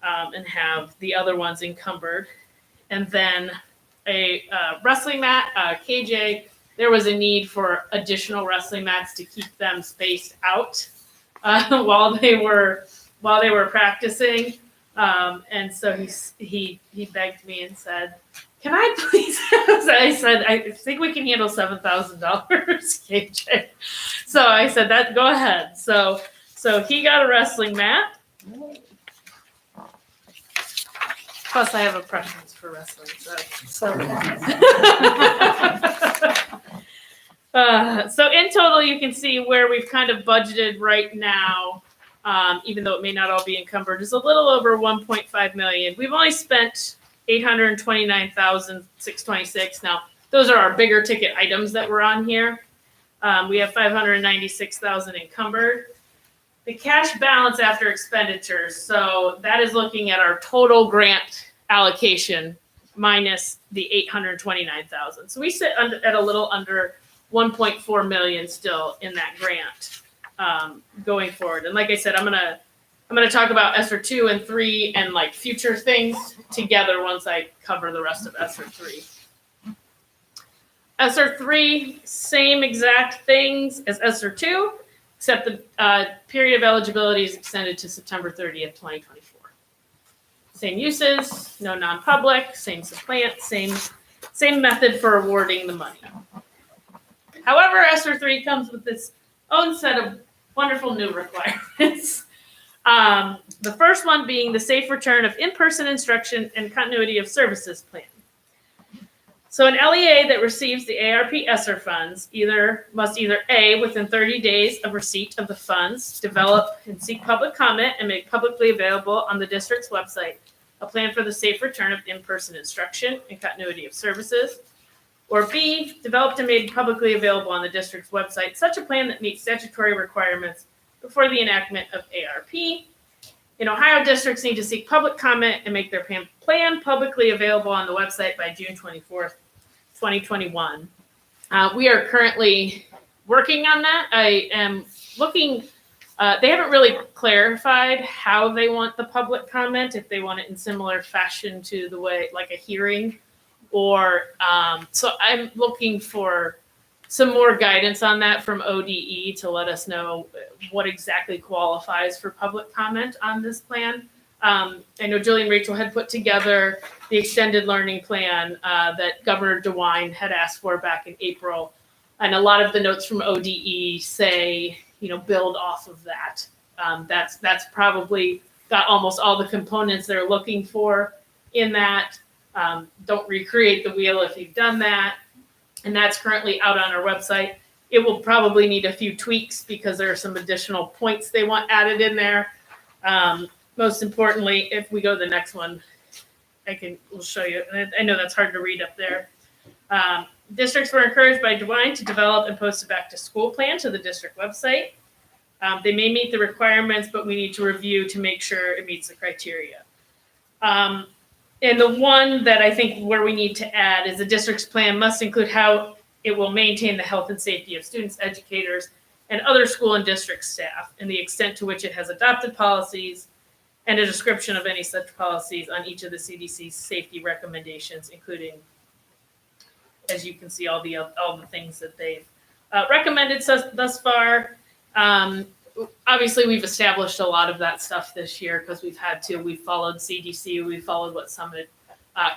and have the other ones encumbered. And then a wrestling mat, KJ, there was a need for additional wrestling mats to keep them spaced out while they were practicing. And so he begged me and said, "Can I please?" I said, "I think we can handle $7,000, KJ." So I said, "That go ahead." So he got a wrestling mat. Plus, I have a preference for wrestling. So in total, you can see where we've kind of budgeted right now. Even though it may not all be encumbered, is a little over $1.5 million. We've only spent $829,626. Now, those are our bigger ticket items that were on here. We have $596,000 encumbered. The cash balance after expenditures, so that is looking at our total grant allocation minus the $829,000. So we sit at a little under $1.4 million still in that grant. Going forward. And like I said, I'm gonna talk about ESSER 2 and 3 and like future things together once I cover the rest of ESSER 3. ESSER 3, same exact things as ESSER 2, except the period of eligibility is extended to September 30th, 2024. Same uses, no non-public, same supplant, same method for awarding the money. However, ESSER 3 comes with its own set of wonderful new requirements. The first one being the safe return of in-person instruction and continuity of services plan. So an LEA that receives the ARP ESSER funds must either A, within 30 days of receipt of the funds, develop and seek public comment and make publicly available on the district's website a plan for the safe return of in-person instruction and continuity of services. Or B, developed and made publicly available on the district's website such a plan that meets statutory requirements before the enactment of ARP. In Ohio, districts need to seek public comment and make their plan publicly available on the website by June 24th, 2021. We are currently working on that. I am looking, they haven't really clarified how they want the public comment, if they want it in similar fashion to the way, like a hearing, or, so I'm looking for some more guidance on that from ODE to let us know what exactly qualifies for public comment on this plan. I know Julie and Rachel had put together the extended learning plan that Governor DeWine had asked for back in April. And a lot of the notes from ODE say, build off of that. That's probably got almost all the components they're looking for in that. Don't recreate the wheel if you've done that. And that's currently out on our website. It will probably need a few tweaks because there are some additional points they want added in there. Most importantly, if we go to the next one, we'll show you. I know that's hard to read up there. Districts were encouraged by DeWine to develop and post a back to school plan to the district website. They may meet the requirements, but we need to review to make sure it meets the criteria. And the one that I think where we need to add is the district's plan must include how it will maintain the health and safety of students, educators, and other school and district staff, and the extent to which it has adopted policies, and a description of any such policies on each of the CDC's safety recommendations, including, as you can see, all the things that they've recommended thus far. Obviously, we've established a lot of that stuff this year because we've had to. We've followed CDC, we've followed what Summit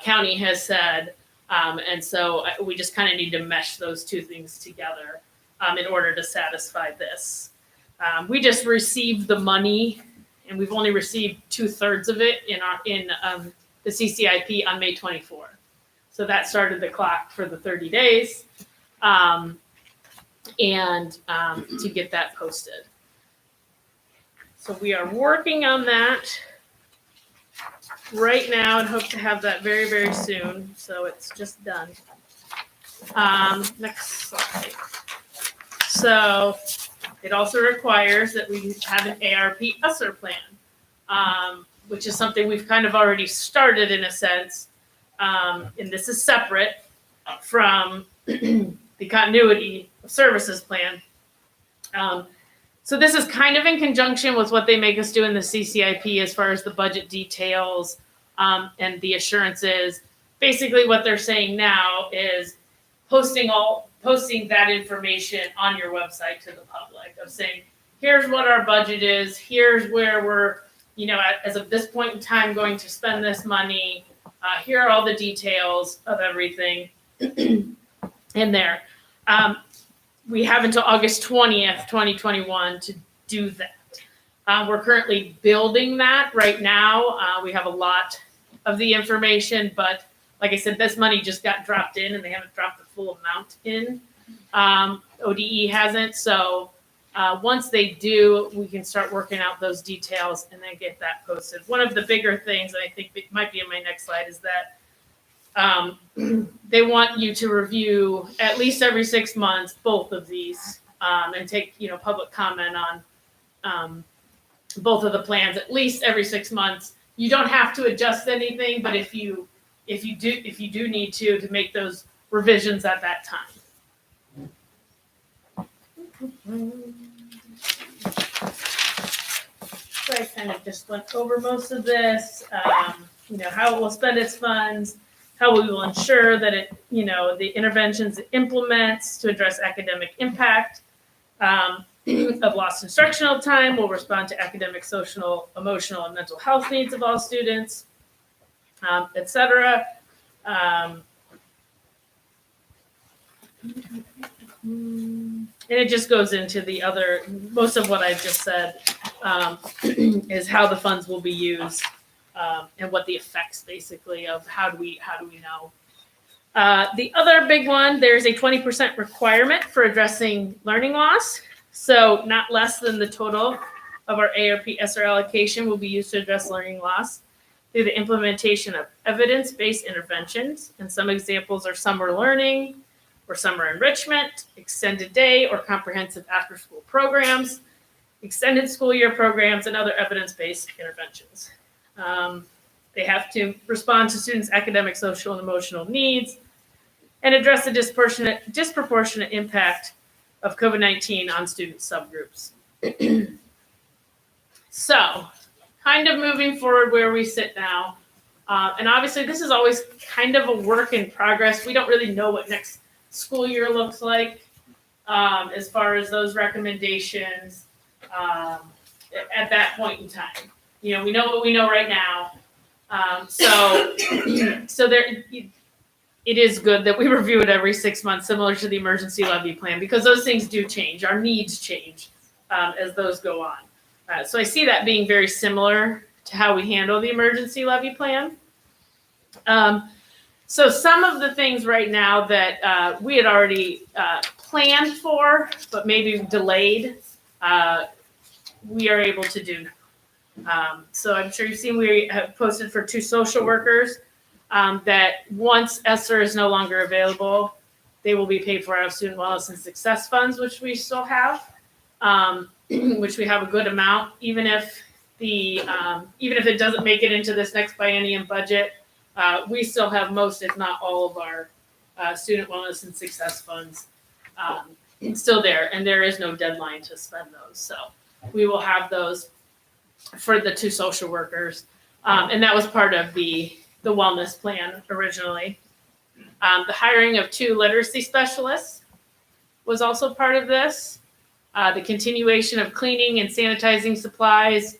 County has said, and so we just kind of need to mesh those two things together in order to satisfy this. We just received the money, and we've only received 2/3 of it in the CCIP on May 24. So that started the clock for the 30 days, and to get that posted. So we are working on that right now and hope to have that very, very soon. So it's just done. Next slide. So it also requires that we have an ARP ESSER plan, which is something we've kind of already started in a sense. And this is separate from the continuity of services plan. So this is kind of in conjunction with what they make us do in the CCIP as far as the budget details and the assurances. Basically what they're saying now is posting that information on your website to the public of saying, here's what our budget is, here's where we're, as of this point in time going to spend this money. Here are all the details of everything in there. We have until August 20th, 2021 to do that. We're currently building that right now. We have a lot of the information, but like I said, this money just got dropped in and they haven't dropped the full amount in. ODE hasn't. So once they do, we can start working out those details and then get that posted. One of the bigger things, and I think it might be in my next slide, is that they want you to review at least every 6 months, both of these, and take, public comment on both of the plans at least every 6 months. You don't have to adjust anything, but if you do need to make those revisions at that time. So I kind of just went over most of this, how it will spend its funds, how we will ensure that it, the interventions it implements to address academic impact of lost instructional time will respond to academic, social, emotional, and mental health needs of all students, et cetera. And it just goes into the other, most of what I just said is how the funds will be used. And what the effects basically of how do we know. The other big one, there's a 20% requirement for addressing learning loss. So not less than the total of our ARP ESSER allocation will be used to address learning loss through the implementation of evidence-based interventions. And some examples are summer learning or summer enrichment, extended day or comprehensive after-school programs, extended school year programs, and other evidence-based interventions. They have to respond to students' academic, social, and emotional needs and address the disproportionate impact of COVID-19 on student subgroups. So, kind of moving forward where we sit now. And obviously, this is always kind of a work in progress. We don't really know what next school year looks like as far as those recommendations at that point in time. we know what we know right now. So there, it is good that we review it every 6 months, similar to the emergency levy plan, because those things do change. Our needs change as those go on. So I see that being very similar to how we handle the emergency levy plan. So some of the things right now that we had already planned for, but maybe delayed, we are able to do now. So I'm sure you've seen we have posted for 2 social workers that once ESSER is no longer available, they will be paid for out of student wellness and success funds, which we still have, which we have a good amount, even if it doesn't make it into this next biennium budget. We still have most, if not all, of our student wellness and success funds still there, and there is no deadline to spend those. So we will have those for the 2 social workers, and that was part of the wellness plan originally. The hiring of 2 literacy specialists was also part of this. The continuation of cleaning and sanitizing supplies,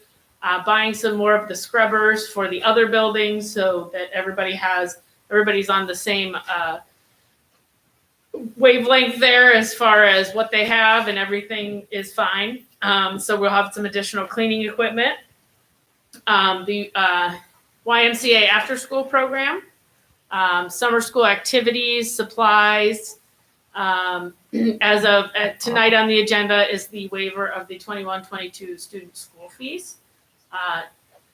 buying some more of the scrubbers for the other buildings so that everybody's on the same wavelength there as far as what they have, and everything is fine. So we'll have some additional cleaning equipment. The YMCA after school program, summer school activities, supplies. As of tonight on the agenda is the waiver of the 21-22 student school fees.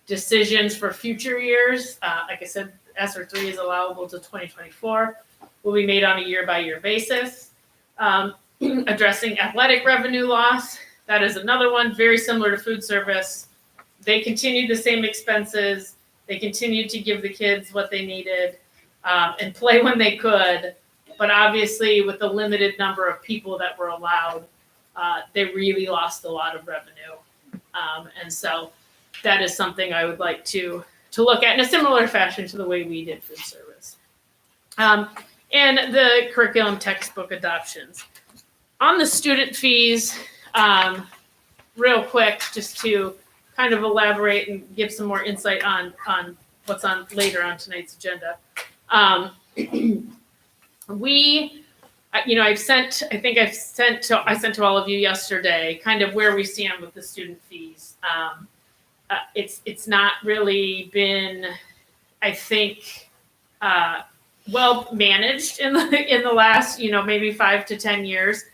Decisions for future years, like I said, ESSER 3 is allowable to 2024, will be made on a year-by-year basis. Addressing athletic revenue loss, that is another one, very similar to food service. They continued the same expenses. They continued to give the kids what they needed and play when they could. But obviously, with the limited number of people that were allowed, they really lost a lot of revenue. And so that is something I would like to look at in a similar fashion to the way we did food service. And the curriculum textbook adoptions. On the student fees, real quick, just to kind of elaborate and give some more insight on what's on later on tonight's agenda. I sent to all of you yesterday kind of where we stand with the student fees. It's not really been, I think, well managed in the last, maybe 5 to 10 years,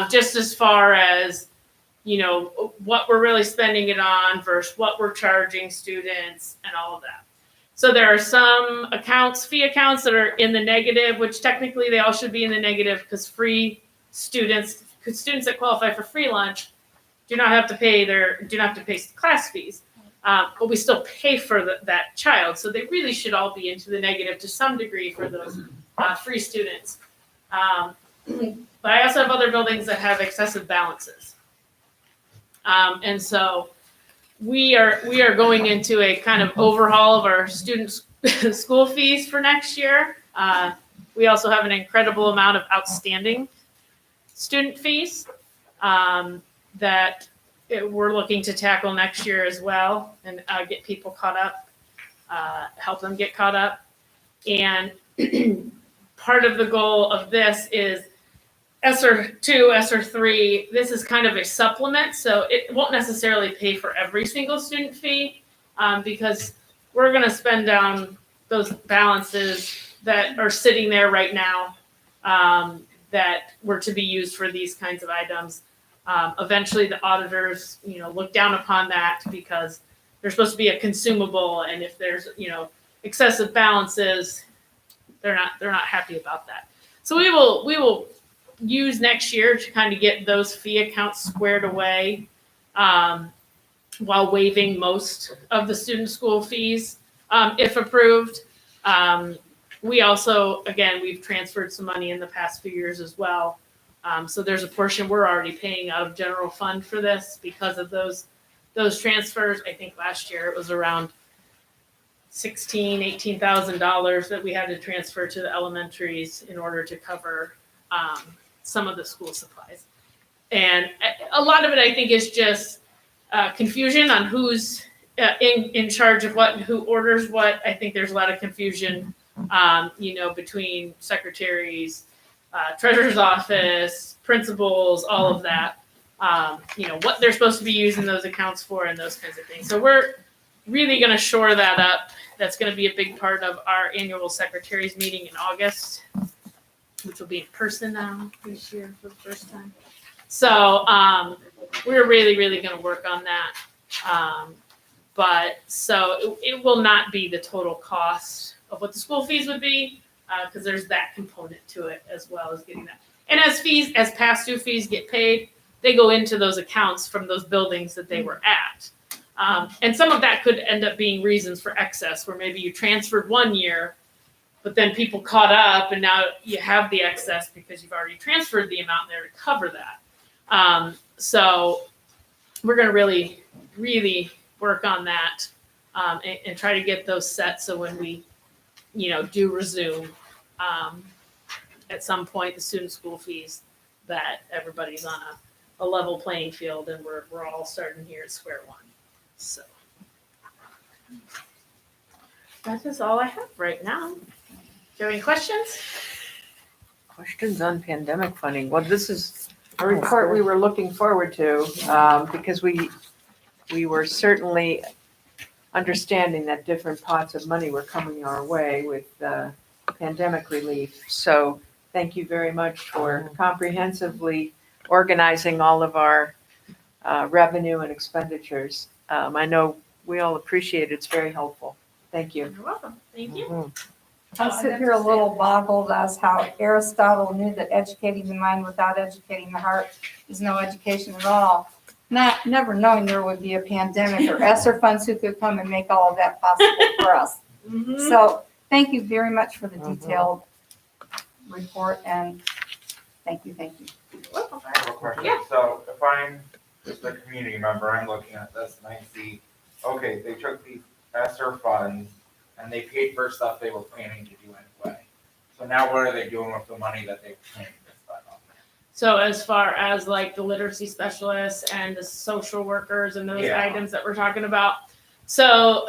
just as far as, what we're really spending it on versus what we're charging students and all of that. So there are some fee accounts that are in the negative, which technically they all should be in the negative because students that qualify for free lunch do not have to pay class fees, but we still pay for that child. So they really should all be into the negative to some degree for those free students. But I also have other buildings that have excessive balances. And so we are going into a kind of overhaul of our student school fees for next year. We also have an incredible amount of outstanding student fees that we're looking to tackle next year as well, and get people caught up, help them get caught up. And part of the goal of this is ESSER 2, ESSER 3, this is kind of a supplement, so it won't necessarily pay for every single student fee because we're going to spend down those balances that are sitting there right now that were to be used for these kinds of items. Eventually, the auditors, look down upon that because they're supposed to be a consumable, and if there's, excessive balances, they're not happy about that. So we will use next year to kind of get those fee accounts squared away while waiving most of the student school fees if approved. We also, again, we've transferred some money in the past few years as well. So there's a portion we're already paying out of general fund for this because of those transfers. I think last year it was around $18,000 that we had to transfer to the elementaries in order to cover some of the school supplies. And a lot of it, I think, is just confusion on who's in charge of what and who orders what. I think there's a lot of confusion, between secretaries, treasurer's office, principals, all of that. What they're supposed to be using those accounts for and those kinds of things. So we're really going to shore that up. That's going to be a big part of our annual secretaries meeting in August, which will be in person now this year for the first time. So we're really, really going to work on that. But so it will not be the total cost of what the school fees would be, because there's that component to it as well as getting that. And as past due fees get paid, they go into those accounts from those buildings that they were at. And some of that could end up being reasons for excess, where maybe you transferred one year, but then people caught up and now you have the excess because you've already transferred the amount there to cover that. So we're going to really, really work on that and try to get those set so when we, do resume at some point the student school fees, that everybody's on a level playing field and we're all starting here at square one. So that is all I have right now. Do you have any questions? Questions on pandemic funding. Well, this is a report we were looking forward to because we were certainly understanding that different pots of money were coming our way with pandemic relief. So thank you very much for comprehensively organizing all of our revenue and expenditures. I know we all appreciate it. It's very helpful. Thank you. You're welcome. Thank you. I sit here a little boggled as how Aristotle knew that educating the mind without educating the heart is no education at all. Never knowing there would be a pandemic or ESSER funds who could come and make all of that possible for us. Mm-hmm. So thank you very much for the detailed report, and thank you. I have a question. Yeah. So if I'm just a community member, I'm looking at this and I see, okay, they took these ESSER funds and they paid for stuff they were planning to do anyway. So now what are they doing with the money that they planned to spend on that? So as far as like the literacy specialists and the social workers and those items that we're talking about. So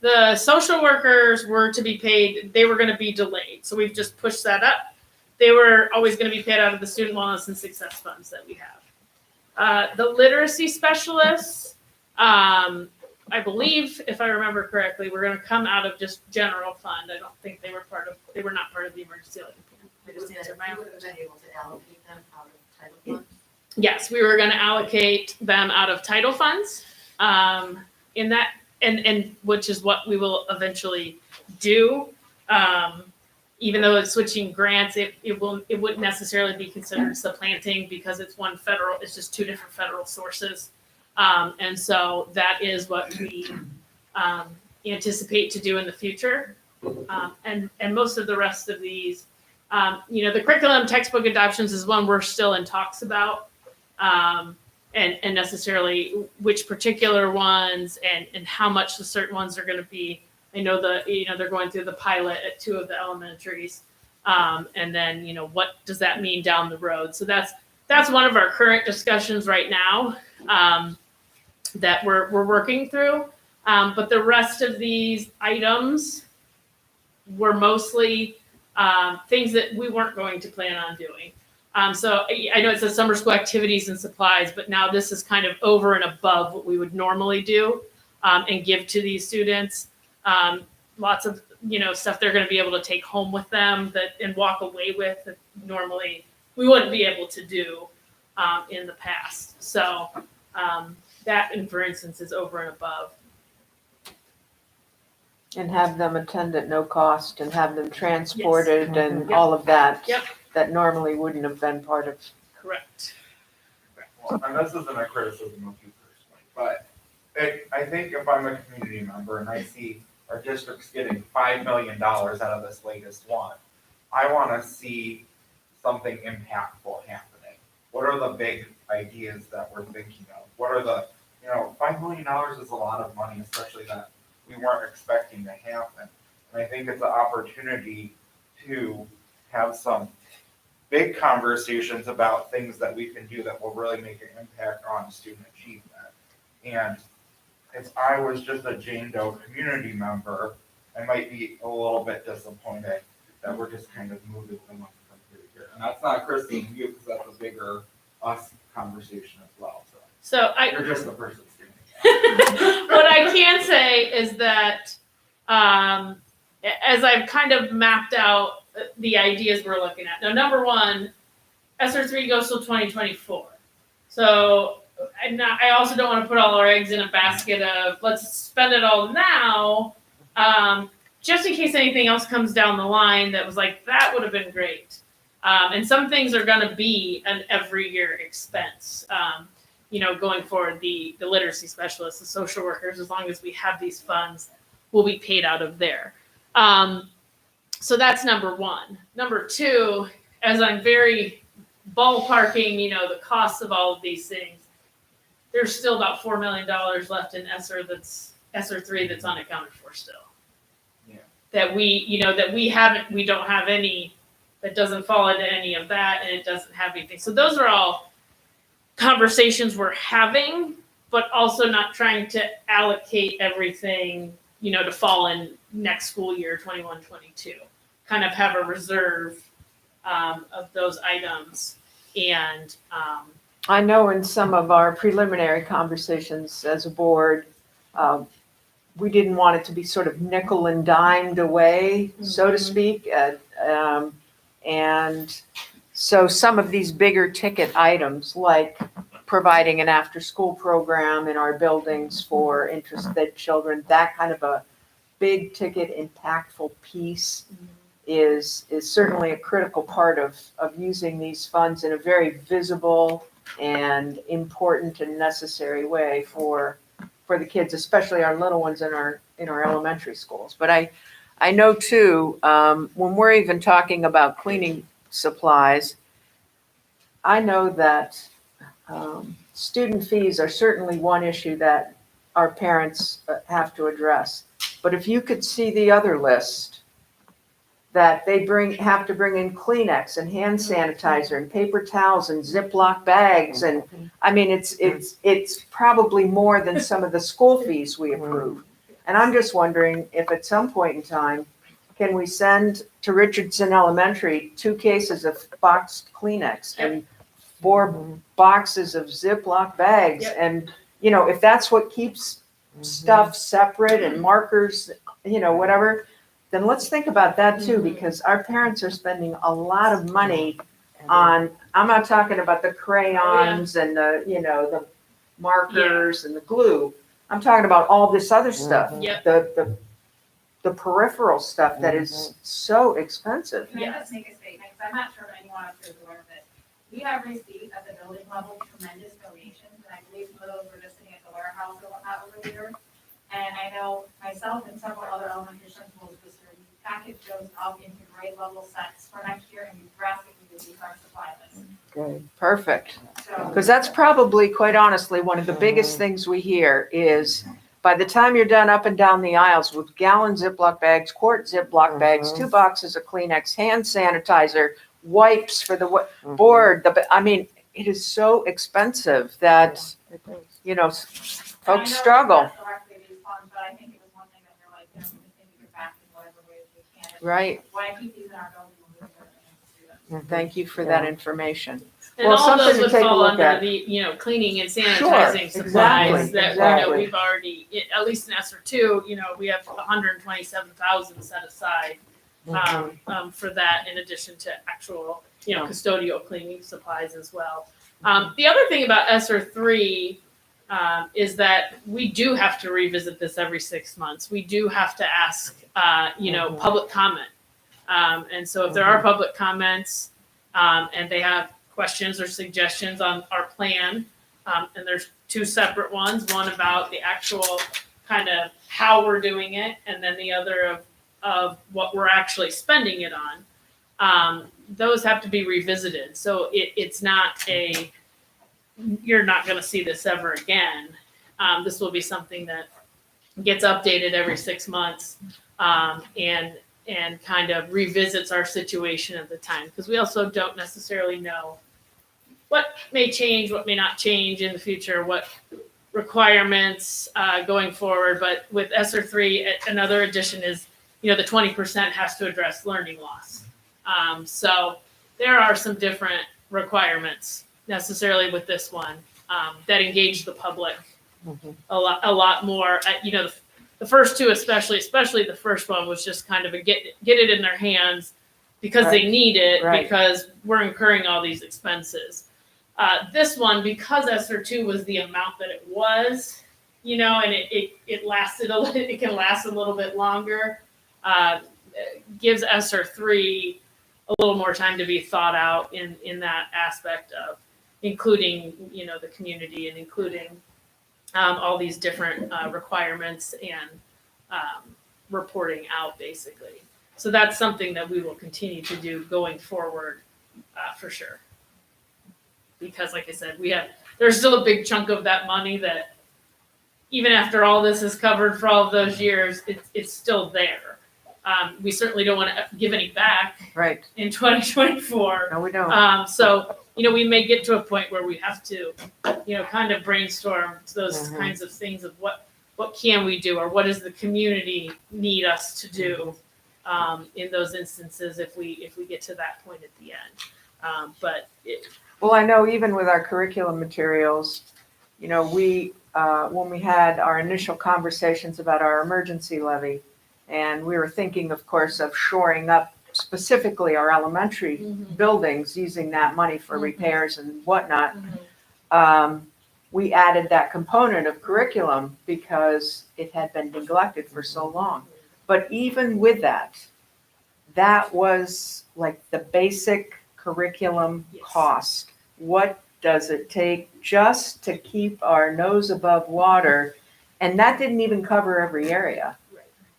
the social workers were to be paid, they were going to be delayed. So we've just pushed that up. They were always going to be paid out of the student wellness and success funds that we have. The literacy specialists, I believe, if I remember correctly, we're going to come out of just general fund. I don't think they were not part of the emergency plan. We would have been able to allocate them out of title funds. Yes, we were going to allocate them out of title funds, in that, and which is what we will eventually do. Even though it's switching grants, it wouldn't necessarily be considered supplanting because it's it's just two different federal sources. And so that is what we anticipate to do in the future. And most of the rest of these, the curriculum textbook adoptions is one we're still in talks about. And necessarily which particular ones and how much the certain ones are going to be. I know they're going through the pilot at 2 of the elementaries. And then, what does that mean down the road? So that's one of our current discussions right now, that we're working through. But the rest of these items were mostly things that we weren't going to plan on doing. So I know it says summer school activities and supplies, but now this is kind of over and above what we would normally do and give to these students. Lots of, stuff they're going to be able to take home with them and walk away with that normally we wouldn't be able to do in the past. So that, for instance, is over and above. And have them attend at no cost and have them transported Yes. and all of that. Yep. That normally wouldn't have been part of. Correct. Well, and this isn't a criticism of you personally, but I think if I'm a community member and I see our district's getting $5 million out of this latest one, I want to see something impactful happening. What are the big ideas that we're thinking of? What are the, $5 million is a lot of money, especially that we weren't expecting to happen. And I think it's an opportunity to have some big conversations about things that we can do that will really make an impact on student achievement. And if I was just a Jane Doe community member, I might be a little bit disappointed that we're just kind of moving the money from here to here. And that's not criticism you, because that's a bigger us conversation as well, so. So You're just the person standing. what I can say is that as I've kind of mapped out the ideas we're looking at. Now, number one, ESSER 3 goes till 2024. So I also don't want to put all our eggs in a basket of let's spend it all now, just in case anything else comes down the line that was like, that would have been great. And some things are going to be an every year expense. Going forward, the literacy specialists, the social workers, as long as we have these funds, will be paid out of there. So that's number one. Number two, as I'm very ballparking, the costs of all of these things, there's still about $4 million left in ESSER 3 that's unaccounted for still. Yeah. That we don't have any, that doesn't fall into any of that, and it doesn't have anything. So those are all conversations we're having, but also not trying to allocate everything, to fall in next school year, 21-22. Kind of have a reserve of those items. And I know in some of our preliminary conversations as a board, we didn't want it to be sort of nickel and dimed away, so to speak. And so some of these bigger ticket items, like providing an after-school program in our buildings for interested children, that kind of a big ticket, impactful piece is certainly a critical part of using these funds in a very visible and important and necessary way for the kids, especially our little ones in our elementary schools. But I know too, when we're even talking about cleaning supplies, I know that student fees are certainly one issue that our parents have to address. But if you could see the other list, that they have to bring in Kleenex and hand sanitizer and paper towels and Ziploc bags, and I mean it's probably more than some of the school fees we approve. And I'm just wondering if at some point in time, can we send to Richardson Elementary 2 cases of boxed Kleenex and 4 boxes of Ziploc bags? And if that's what keeps stuff separate and markers, whatever, then let's think about that too, because our parents are spending a lot of money on, I'm not talking about the crayons and the markers and the glue. I'm talking about all this other stuff, the peripheral stuff that is so expensive. Can I just make a statement? Because I'm not sure if anyone else is aware of this. We have received at the building level tremendous donations, and I believe some of those were just sitting at the warehouse or whatnot over the years. And I know myself and several other elementary principals this year, we package those up into grade level sets for next year, and we drastically reduce our supply list. Good, perfect. So, Because that's probably, quite honestly, one of the biggest things we hear is by the time you're done up and down the aisles with gallon Ziploc bags, quart Ziploc bags, 2 boxes of Kleenex, hand sanitizer, wipes for the board, I mean, it is so expensive that, folks struggle. That's directly these funds, but I think it was one thing that we're like, we think we get back in whatever ways we can. Right. Why keep these in our building when we're doing students? Thank you for that information. And Well, all something those to would take a fall look under at. the, cleaning and Sure, sanitizing supplies that, exactly. we've already, at least in ESSER 2, we have 127,000 set aside for that, in addition to actual, custodial cleaning supplies as well. The other thing about ESSER 3 is that we do have to revisit this every 6 months. We do have to ask, public comment. And so if there are public comments and they have questions or suggestions on our plan, and there's 2 separate ones, one about the actual kind of how we're doing it, and then the other of what we're actually spending it on. Those have to be revisited. So it's not you're not going to see this ever again. This will be something that gets updated every 6 months and kind of revisits our situation at the time. Because we also don't necessarily know what may change, what may not change in the future, what requirements going forward. But with ESSER 3, another addition is, the 20% has to address learning loss. So there are some different requirements necessarily with this one that engage the public a lot more. The first two, especially the first one, was just kind of a get it in their hands because they need it, because we're incurring all these expenses. This one, because ESSER 2 was the amount that it was, and it lasted it can last a little bit longer, gives ESSER 3 a little more time to be thought out in that aspect of including, the community and including all these different requirements and reporting out, basically. So that's something that we will continue to do going forward for sure. Because like I said, there's still a big chunk of that money that even after all this is covered for all of those years, it's still there. We certainly don't want to give any back in 2024. No, we don't. So, we may get to a point where we have to, kind of brainstorm those kinds of things of what can we do, or what does the community need us to do in those instances if we get to that point at the end. Well, I know even with our curriculum materials, we when we had our initial conversations about our emergency levy, and we were thinking, of course, of shoring up specifically our elementary buildings using that money for repairs and whatnot. We added that component of curriculum because it had been neglected for so long. But even with that was like the basic curriculum cost. What does it take just to keep our nose above water? And that didn't even cover every area.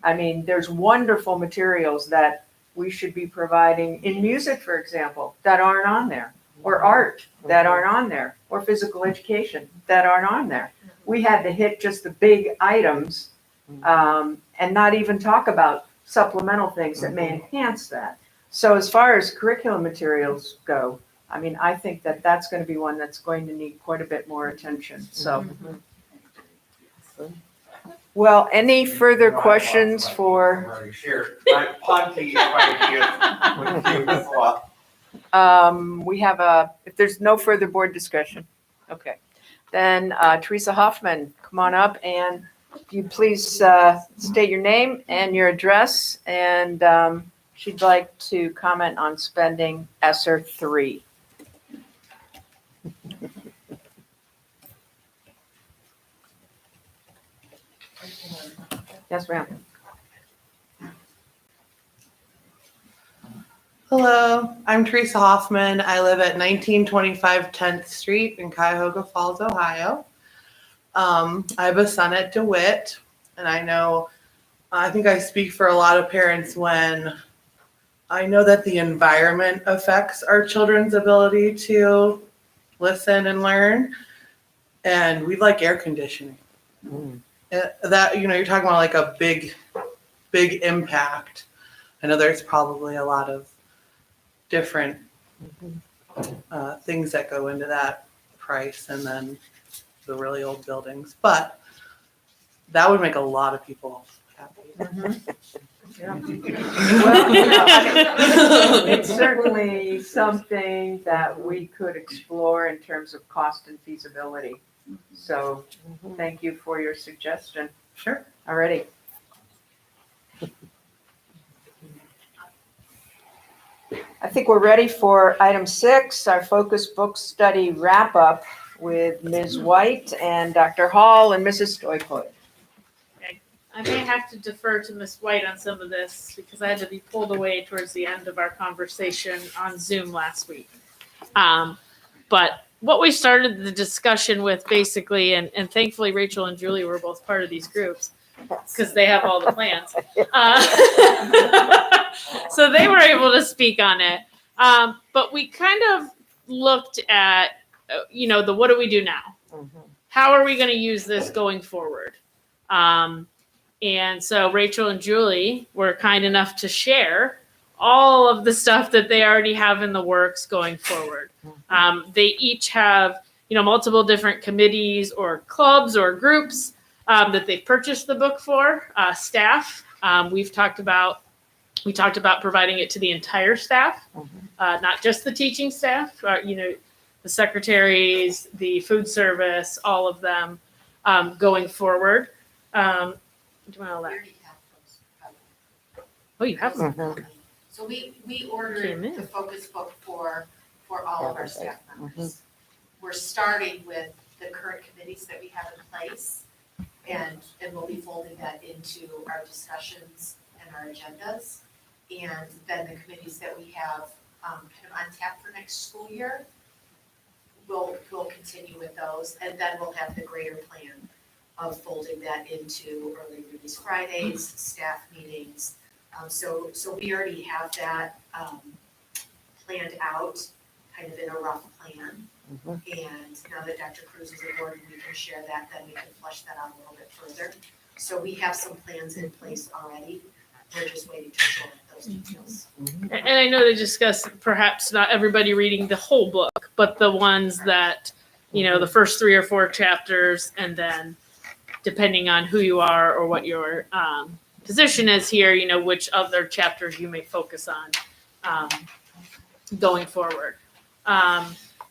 I mean, there's wonderful materials that we should be providing in music, for example, that aren't on there, or art that aren't on there, or physical education that aren't on there. We had to hit just the big items and not even talk about supplemental things that may enhance that. So as far as curriculum materials go, I mean, I think that that's going to be one that's going to need quite a bit more attention. So, well, any further questions for? We have if there's no further board discussion, okay. Then Theresa Hoffman, come on up, and if you please state your name and your address, and she'd like to comment on spending ESSER 3. Yes, ma'am. Hello, I'm Theresa Hoffman. I live at 1925 10th Street in Cuyahoga Falls, Ohio. I have a son at DeWitt, and I think I speak for a lot of parents when I know that the environment affects our children's ability to listen and learn, and we like air conditioning. That, you're talking about like a big impact. I know there's probably a lot of different things that go into that price, and then the really old buildings, but that would make a lot of people happy. Yeah. Well, it's certainly something that we could explore in terms of cost and feasibility. So thank you for your suggestion. Sure. Alrighty. I think we're ready for item 6, our focus book study wrap up with Ms. White and Dr. Hall and Mrs. Stoykoy. I may have to defer to Ms. White on some of this because I had to be pulled away towards the end of our conversation on Zoom last week. But what we started the discussion with basically, and thankfully Rachel and Julie were both part of these groups because they have all the plans. So they were able to speak on it. But we kind of looked at, the what do we do now? How are we going to use this going forward? And so Rachel and Julie were kind enough to share all of the stuff that they already have in the works going forward. They each have, multiple different committees or clubs or groups that they've purchased the book for. Staff, we talked about providing it to the entire staff, not just the teaching staff, the secretaries, the food service, all of them going forward. Do you want to elaborate? Oh, you have them. So we ordered the focus book for all of our staff members. We're starting with the current committees that we have in place, and we'll be folding that into our discussions and our agendas. And then the committees that we have kind of on tap for next school year, we'll continue with those, and then we'll have the greater plan of folding that into early release Fridays, staff meetings. So we already have that planned out, kind of in a rough plan. And now that Dr. Cruz is aboard and we can share that, then we can flesh that out a little bit further. So we have some plans in place already. We're just waiting to share those details. And I know they discussed perhaps not everybody reading the whole book, but the ones that, the first 3 or 4 chapters, and then depending on who you are or what your position is here, which other chapters you may focus on going forward.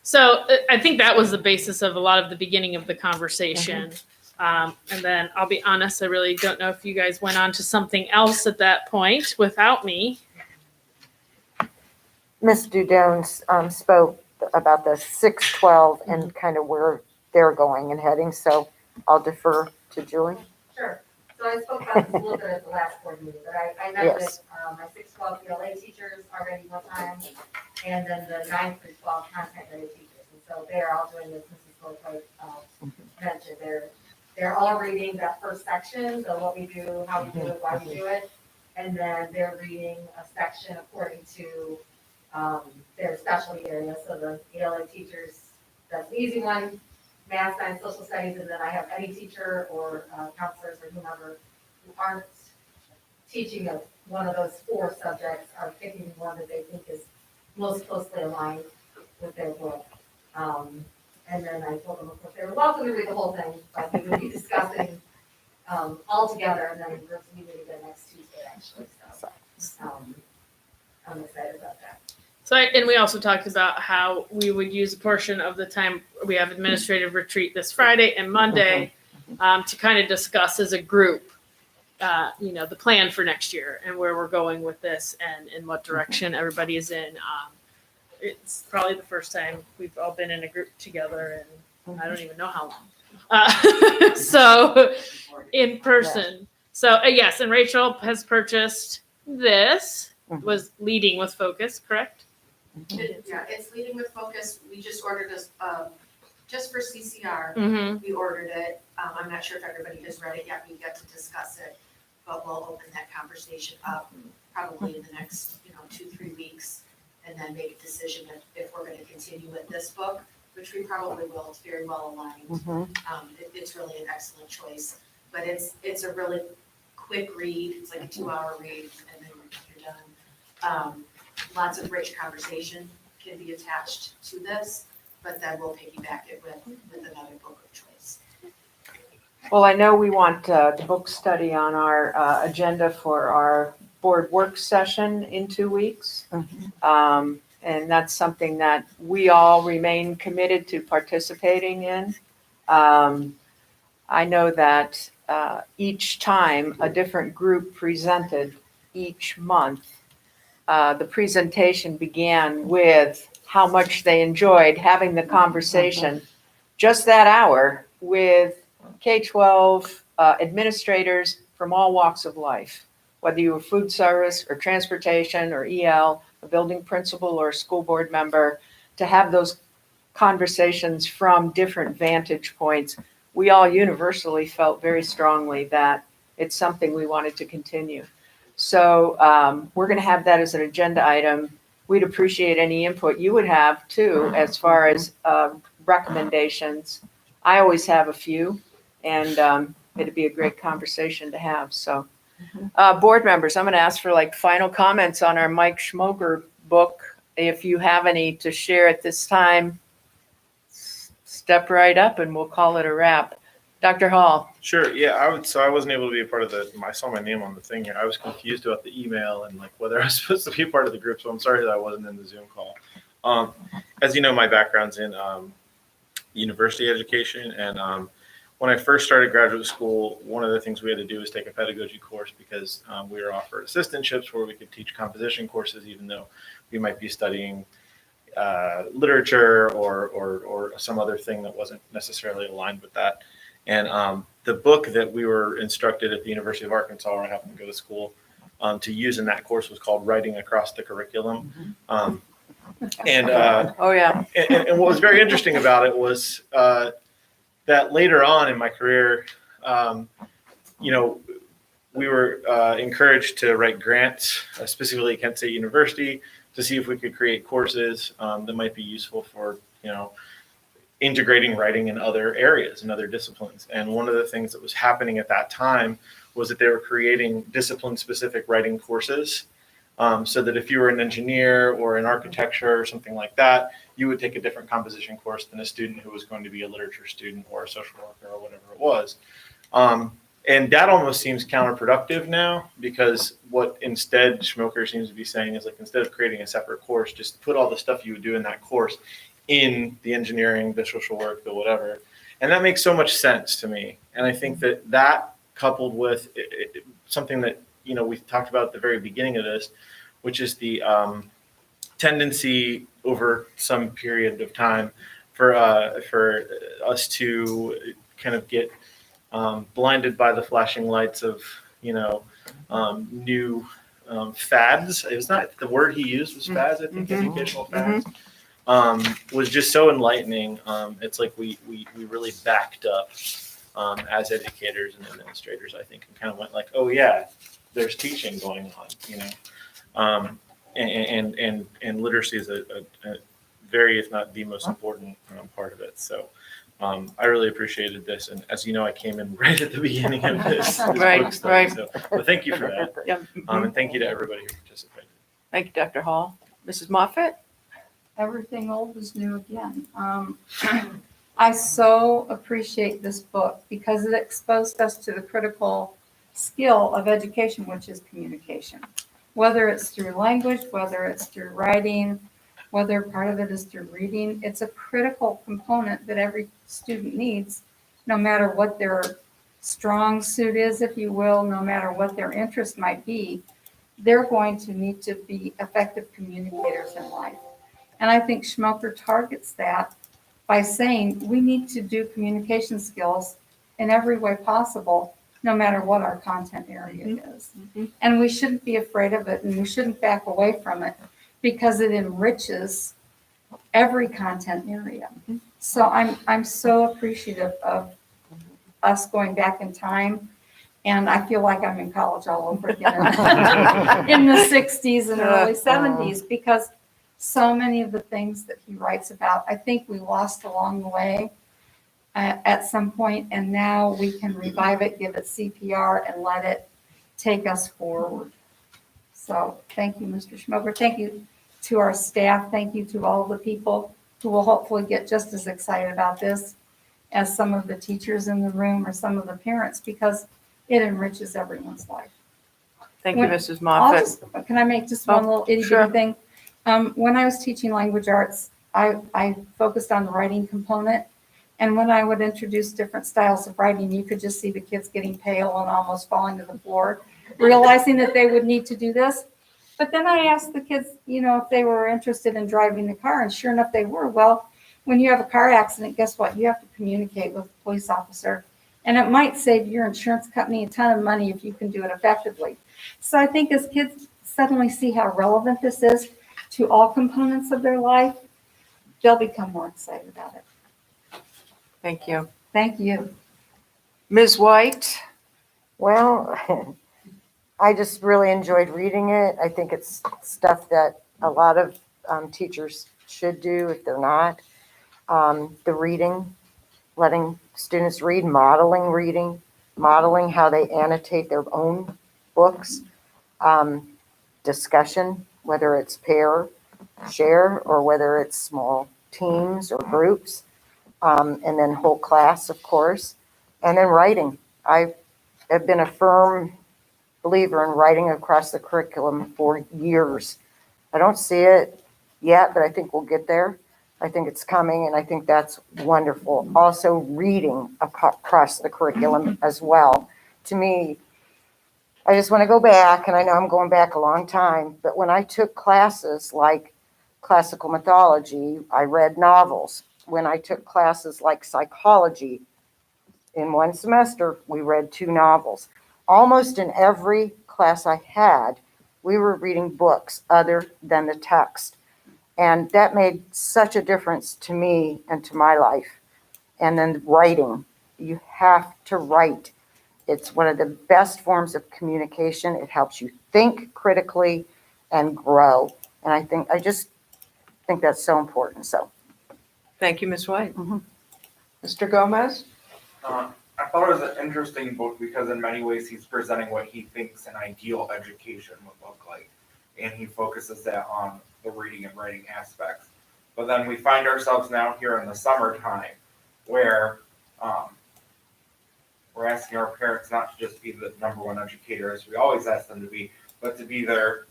So I think that was the basis of a lot of the beginning of the conversation. And then I'll be honest, I really don't know if you guys went on to something else at that point without me. Ms. Dudone spoke about the 612 and kind of where they're going and heading, so I'll defer to Julie. Sure. So I spoke about this a little bit at the last board meeting, but I met with my 612 ELA teachers already one time, and then the 9 through 12 content ready teachers. And so they're all doing this, Mrs. Goldthwait mentioned. They're all reading that first section, so what we do, how we do it, why we do it. And then they're reading a section according to their specialty area. So the ELA teachers, that's the easy one, math, science, social studies, and then I have any teacher or counselors or whomever who aren't teaching one of those 4 subjects are picking one that they think is most closely aligned with their book. And then I told them, of course, they were welcome to read the whole thing, but we would be discussing all together, and then we're meeting again next Tuesday, actually. So I'm excited about that. So, and we also talked about how we would use a portion of the time we have administrative retreat this Friday and Monday to kind of discuss as a group, the plan for next year and where we're going with this and in what direction everybody is in. It's probably the first time we've all been in a group together, and I don't even know how long. So in person. So yes, and Rachel has purchased this, was leading with focus, correct? Yeah, it's leading with focus. We just ordered this, just for CCR. We ordered it. I'm not sure if everybody has read it yet. We've got to discuss it, but we'll open that conversation up probably in the next, 2-3 weeks, and then make a decision if we're going to continue with this book, which we probably will. It's very well aligned. It's really an excellent choice, but it's a really quick read. It's like a 2-hour read, and then you're done. Lots of rich conversation can be attached to this, but then we'll piggyback it with another book of choice. Well, I know we want the book study on our agenda for our board work session in 2 weeks. And that's something that we all remain committed to participating in. I know that each time a different group presented each month, the presentation began with how much they enjoyed having the conversation just that hour with K-12 administrators from all walks of life, whether you were food service or transportation or EL, a building principal or a school board member, to have those conversations from different vantage points. We all universally felt very strongly that it's something we wanted to continue. So we're going to have that as an agenda item. We'd appreciate any input you would have too, as far as recommendations. I always have a few, and it'd be a great conversation to have. So board members, I'm going to ask for final comments on our Mike Schmoger book. If you have any to share at this time, step right up and we'll call it a wrap. Dr. Hall. Sure. Yeah, I wasn't able to be a part of I saw my name on the thing here. I was confused about the email and like whether I was supposed to be a part of the group. So I'm sorry that I wasn't in the Zoom call. As you know, my background's in university education. And when I first started graduate school, one of the things we had to do was take a pedagogy course because we were offered assistantships where we could teach composition courses, even though we might be studying literature or some other thing that wasn't necessarily aligned with that. And the book that we were instructed at the University of Arkansas, where I happened to go to school, to use in that course was called Writing Across the Curriculum. Oh yeah. And what was very interesting about it was that later on in my career, we were encouraged to write grants, specifically at Kent State University, to see if we could create courses that might be useful for, integrating writing in other areas and other disciplines. And one of the things that was happening at that time was that they were creating discipline-specific writing courses, so that if you were an engineer or in architecture or something like that, you would take a different composition course than a student who was going to be a literature student or a social worker or whatever it was. And that almost seems counterproductive now, because what instead Schmoker seems to be saying is, like, instead of creating a separate course, just put all the stuff you would do in that course in the engineering, the social work, the whatever. And that makes so much sense to me. And I think that coupled with something that, we talked about at the very beginning of this, which is the tendency over some period of time for us to kind of get blinded by the flashing lights of, new fads. It was not the word he used was fads, I think, educational fads. Was just so enlightening. It's like we really backed up as educators and administrators, I think, and kind of went like, oh yeah, there's teaching going on, and literacy is a very, if not the most important part of it. So I really appreciated this, and as you know, I came in right at the beginning of this book study. So thank you for that. Yeah. And thank you to everybody who participated. Thank you, Dr. Hall. Mrs. Moffett? Everything old is new again. I so appreciate this book because it exposed us to the critical skill of education, which is communication. Whether it's through language, whether it's through writing, whether part of it is through reading, it's a critical component that every student needs, no matter what their strong suit is, if you will, no matter what their interest might be, they're going to need to be effective communicators in life. And I think Schmoker targets that by saying we need to do communication skills in every way possible, no matter what our content area is. And we shouldn't be afraid of it, and we shouldn't back away from it, because it enriches every content area. So I'm so appreciative of us going back in time. And I feel like I'm in college all over again in the 60s and early 70s, because so many of the things that he writes about, I think we lost along the way at some point, and now we can revive it, give it CPR, and let it take us forward. So thank you, Mr. Schmoker. Thank you to our staff. Thank you to all of the people who will hopefully get just as excited about this as some of the teachers in the room or some of the parents, because it enriches everyone's life. Thank you, Mrs. Moffett. Can I make just one little itty bitty thing? When I was teaching language arts, I focused on the writing component. And when I would introduce different styles of writing, you could just see the kids getting pale and almost falling to the floor, realizing that they would need to do this. But then I asked the kids, if they were interested in driving the car, and sure enough, they were. Well, when you have a car accident, guess what? You have to communicate with the police officer. And it might save your insurance company a ton of money if you can do it effectively. So I think as kids suddenly see how relevant this is to all components of their life, they'll become more excited about it. Thank you. Thank you. Ms. White? Well, I just really enjoyed reading it. I think it's stuff that a lot of teachers should do if they're not. The reading, letting students read, modeling how they annotate their own books, discussion, whether it's pair, share, or whether it's small teams or groups. And then whole class, of course, and then writing. I have been a firm believer in writing across the curriculum for years. I don't see it yet, but I think we'll get there. I think it's coming, and I think that's wonderful. Also, reading across the curriculum as well. To me, I just want to go back, and I know I'm going back a long time, but when I took classes like classical mythology, I read novels. When I took classes like psychology, in one semester, we read 2 novels. Almost in every class I had, we were reading books other than the text. And that made such a difference to me and to my life. And then writing. You have to write. It's one of the best forms of communication. It helps you think critically and grow. And I just think that's so important. So, Thank you, Ms. White. Mr. Gomez? I thought it was an interesting book because in many ways he's presenting what he thinks an ideal education would look like. And he focuses that on the reading and writing aspects. But then we find ourselves now here in the summertime where we're asking our parents not to just be the number one educator as we always ask them to be, but to be there,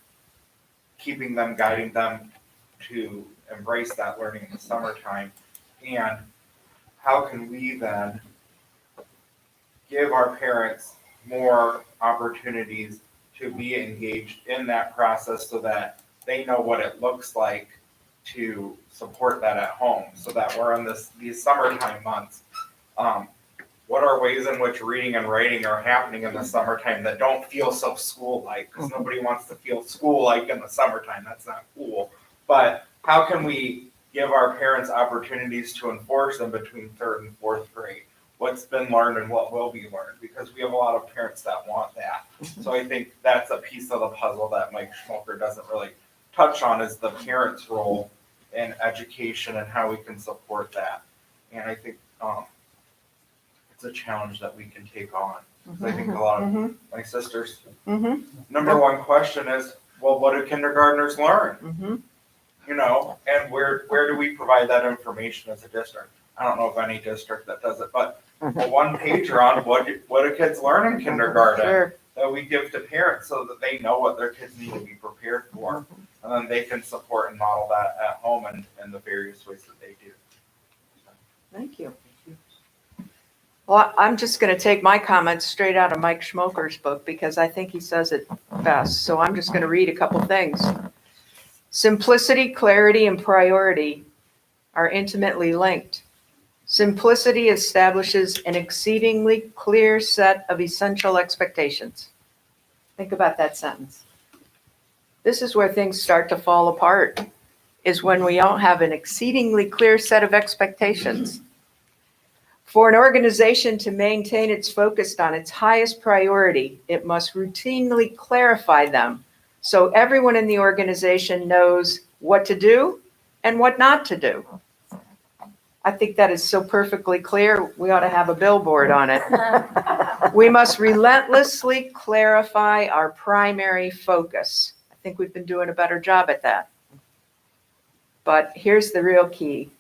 keeping them, guiding them to embrace that learning in the summertime. And how can we then give our parents more opportunities to be engaged in that process so that they know what it looks like to support that at home, so that we're in these summertime months. What are ways in which reading and writing are happening in the summertime that don't feel so school-like? Because nobody wants to feel school-like in the summertime. That's not cool. But how can we give our parents opportunities to enforce them between 3rd and 4th grade? What's been learned and what will be learned? Because we have a lot of parents that want that. So I think that's a piece of the puzzle that Mike Schmoker doesn't really touch on, is the parents' role in education and how we can support that. And I think it's a challenge that we can take on. I think a lot of my sisters, number one question is, well, what do kindergartners learn? You know, and where do we provide that information as a district? I don't know of any district that does it, but a one pager on what do kids learn in kindergarten that we give to parents so that they know what their kids need to be prepared for. And then they can support and model that at home and the various ways that they do. Thank you. Well, I'm just going to take my comments straight out of Mike Schmoker's book because I think he says it best. So I'm just going to read a couple things. Simplicity, clarity, and priority are intimately linked. Simplicity establishes an exceedingly clear set of essential expectations. Think about that sentence. This is where things start to fall apart, is when we don't have an exceedingly clear set of expectations. For an organization to maintain its focus on its highest priority, it must routinely clarify them so everyone in the organization knows what to do and what not to do. I think that is so perfectly clear, we ought to have a billboard on it. We must relentlessly clarify our primary focus. I think we've been doing a better job at that. But here's the real key.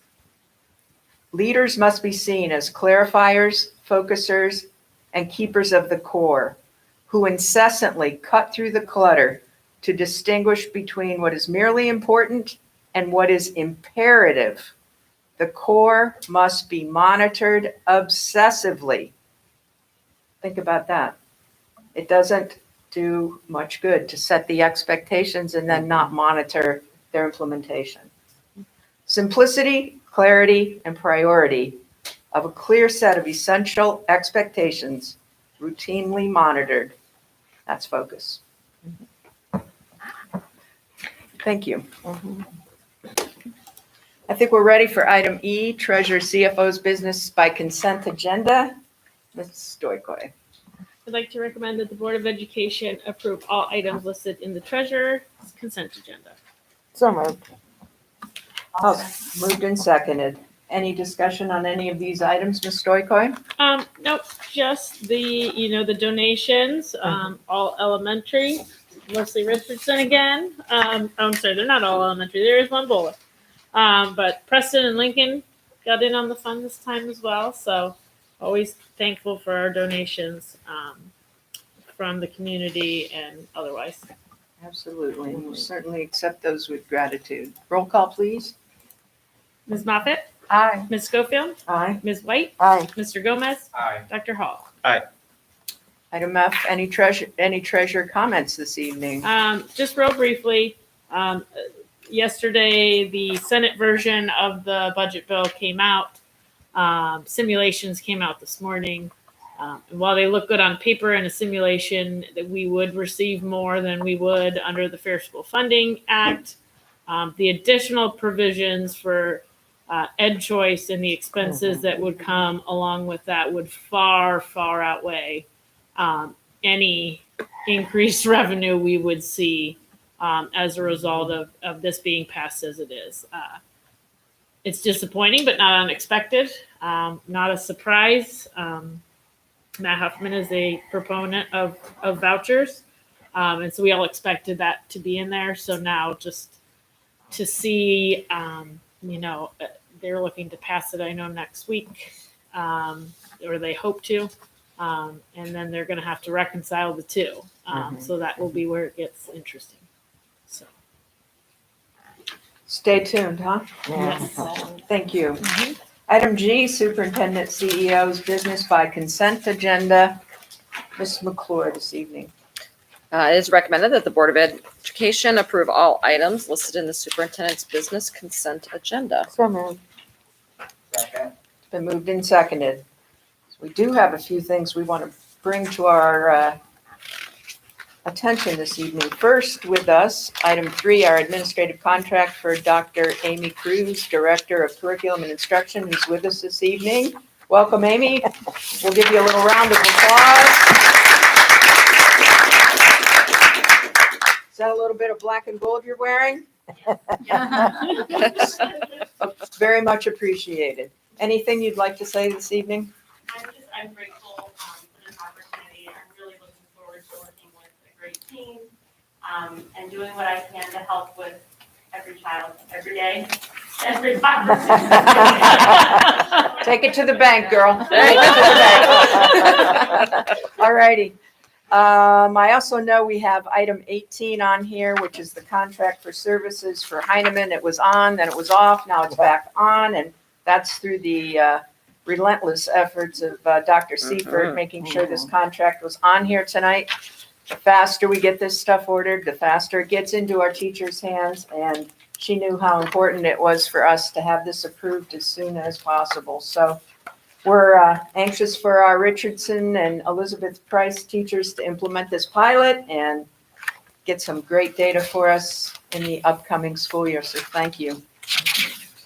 Leaders must be seen as clarifiers, focusers, and keepers of the core, who incessantly cut through the clutter to distinguish between what is merely important and what is imperative. The core must be monitored obsessively. Think about that. It doesn't do much good to set the expectations and then not monitor their implementation. Simplicity, clarity, and priority of a clear set of essential expectations routinely monitored. That's focus. Thank you. I think we're ready for item E, Treasurer CFO's business by consent agenda. Ms. Stoykoy. I'd like to recommend that the Board of Education approve all items listed in the treasurer's consent agenda. So moved. Oh, moved and seconded. Any discussion on any of these items, Ms. Stoykoy? Nope, just the donations, all elementary, mostly Richardson again. I'm sorry, they're not all elementary. There is one Bowler. But Preston and Lincoln got in on the fund this time as well. So always thankful for our donations from the community and otherwise. Absolutely. And we'll certainly accept those with gratitude. Roll call, please. Ms. Moffett? Aye. Ms. Schofield? Aye. Ms. White? Aye. Mr. Gomez? Aye. Dr. Hall? Item F, any treasure comments this evening? Just real briefly, yesterday, the Senate version of the budget bill came out. Simulations came out this morning. And while they look good on paper in a simulation, that we would receive more than we would under the Fair School Funding Act. The additional provisions for ed choice and the expenses that would come along with that would far, far outweigh any increased revenue we would see as a result of this being passed as it is. It's disappointing, but not unexpected, not a surprise. Matt Huffman is a proponent of vouchers, and so we all expected that to be in there. So now just to see, they're looking to pass it, I know, next week, or they hope to. And then they're going to have to reconcile the two. So that will be where it gets interesting. So Stay tuned, huh? yes. Thank you. Item G, Superintendent CEO's business by consent agenda. Ms. McClure this evening. It is recommended that the Board of Education approve all items listed in the superintendent's business consent agenda. So moved. Second. It's been moved and seconded. We do have a few things we want to bring to our attention this evening. First with us, item 3, our administrative contract for Dr. Amy Cruz, Director of Curriculum and Instruction, who's with us this evening. Welcome, Amy. We'll give you a little round of applause. Is that a little bit of black and gold you're wearing? Very much appreciated. Anything you'd like to say this evening? I'm grateful for this opportunity. I'm really looking forward to working with a great team and doing what I can to help with every child, every day, every conversation. Take it to the bank, girl. Take it to the bank. All righty. I also know we have item 18 on here, which is the contract for services for Heinemann. It was on, then it was off, now it's back on, and that's through the relentless efforts of Dr. Seifert, making sure this contract was on here tonight. The faster we get this stuff ordered, the faster it gets into our teachers' hands, and she knew how important it was for us to have this approved as soon as possible. So we're anxious for our Richardson and Elizabeth Price teachers to implement this pilot and get some great data for us in the upcoming school year. So thank you.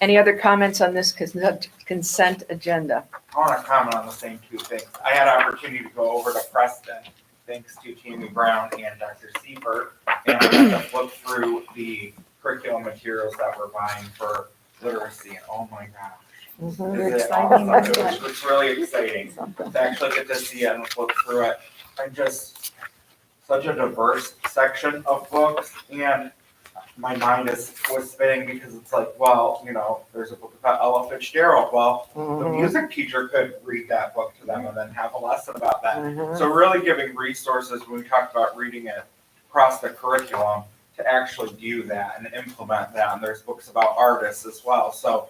Any other comments on this consent agenda? I want to comment on the same two things. I had an opportunity to go over to Preston, thanks to Tammy Brown and Dr. Seifert, and I got to flip through the curriculum materials that we're buying for literacy, and oh my gosh. Is it awesome? It's really exciting to actually get to see it and flip through it. And just such a diverse section of books, and my mind was spinning because it's like, well, there's a book about Ella Fitzgerald. Well, the music teacher could read that book to them and then have a lesson about that. So really giving resources when we talk about reading it across the curriculum to actually do that and implement that. And there's books about artists as well. So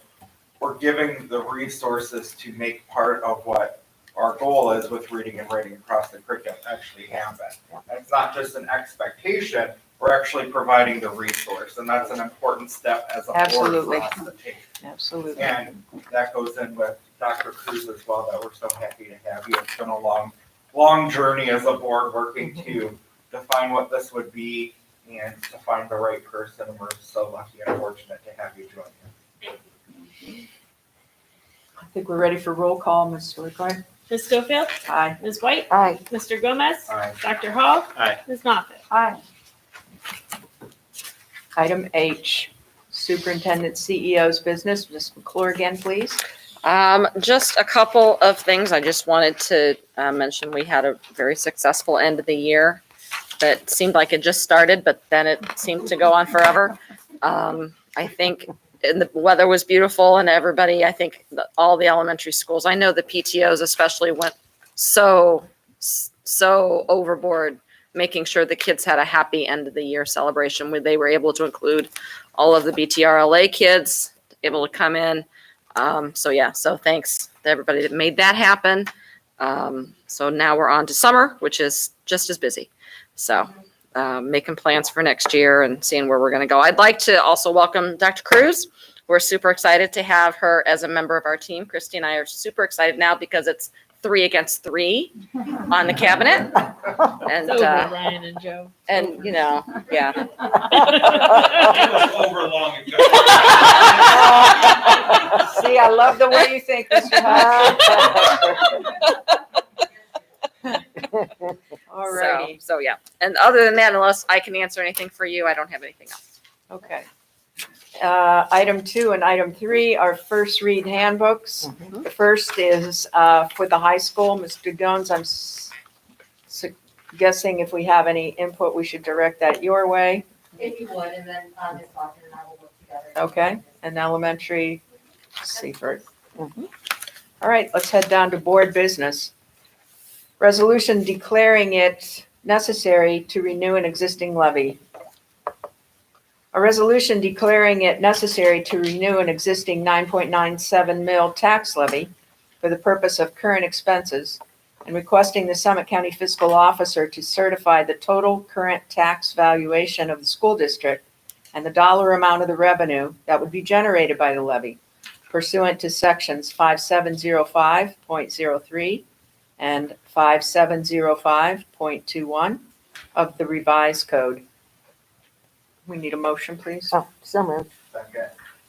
we're giving the resources to make part of what our goal is with reading and writing across the curriculum actually happen. And it's not just an expectation. We're actually providing the resource, and that's an important step as a board for us to take. Absolutely. And that goes in with Dr. Cruz as well, that we're so happy to have you. It's been a long journey as a board working to define what this would be and to find the right person. And we're so lucky and fortunate to have you join us. I think we're ready for roll call, Ms. LaCroix. Ms. Schofield? Aye. Ms. White? Aye. Mr. Gomez? Aye. Dr. Hall? Aye. Ms. Moffett? Aye. Item H, Superintendent CEO's business. Ms. McClure again, please. Just a couple of things. I just wanted to mention we had a very successful end of the year that seemed like it just started, but then it seemed to go on forever. I think and the weather was beautiful, and everybody, I think all the elementary schools, I know the PTOs especially went so overboard, making sure the kids had a happy end of the year celebration where they were able to include all of the BTRLA kids able to come in. So thanks to everybody that made that happen. So now we're on to summer, which is just as busy. So making plans for next year and seeing where we're going to go. I'd like to also welcome Dr. Cruz. We're super excited to have her as a member of our team. Christy and I are super excited now because it's 3 against 3 on the cabinet. And It's over, Ryan and Joe. And you know, yeah. It was over long ago. See, I love the way you think, Mr. Hodge. All righty. So yeah. And other than that, unless I can answer anything for you, I don't have anything else. Okay. Item 2 and item 3 are first read handbooks. The first is for the high school. Mr. Jones, I'm guessing if we have any input, we should direct that your way. If you would, and then Ms. Hoffman and I will work together. Okay, and elementary, Seaford. All right, let's head down to board business. Resolution declaring it necessary to renew an existing levy. A resolution declaring it necessary to renew an existing 9.97 mil tax levy for the purpose of current expenses and requesting the Summit County Fiscal Officer to certify the total current tax valuation of the school district and the dollar amount of the revenue that would be generated by the levy pursuant to sections 5705.03 and 5705.21 of the revised code. We need a motion, please. Oh, so moved.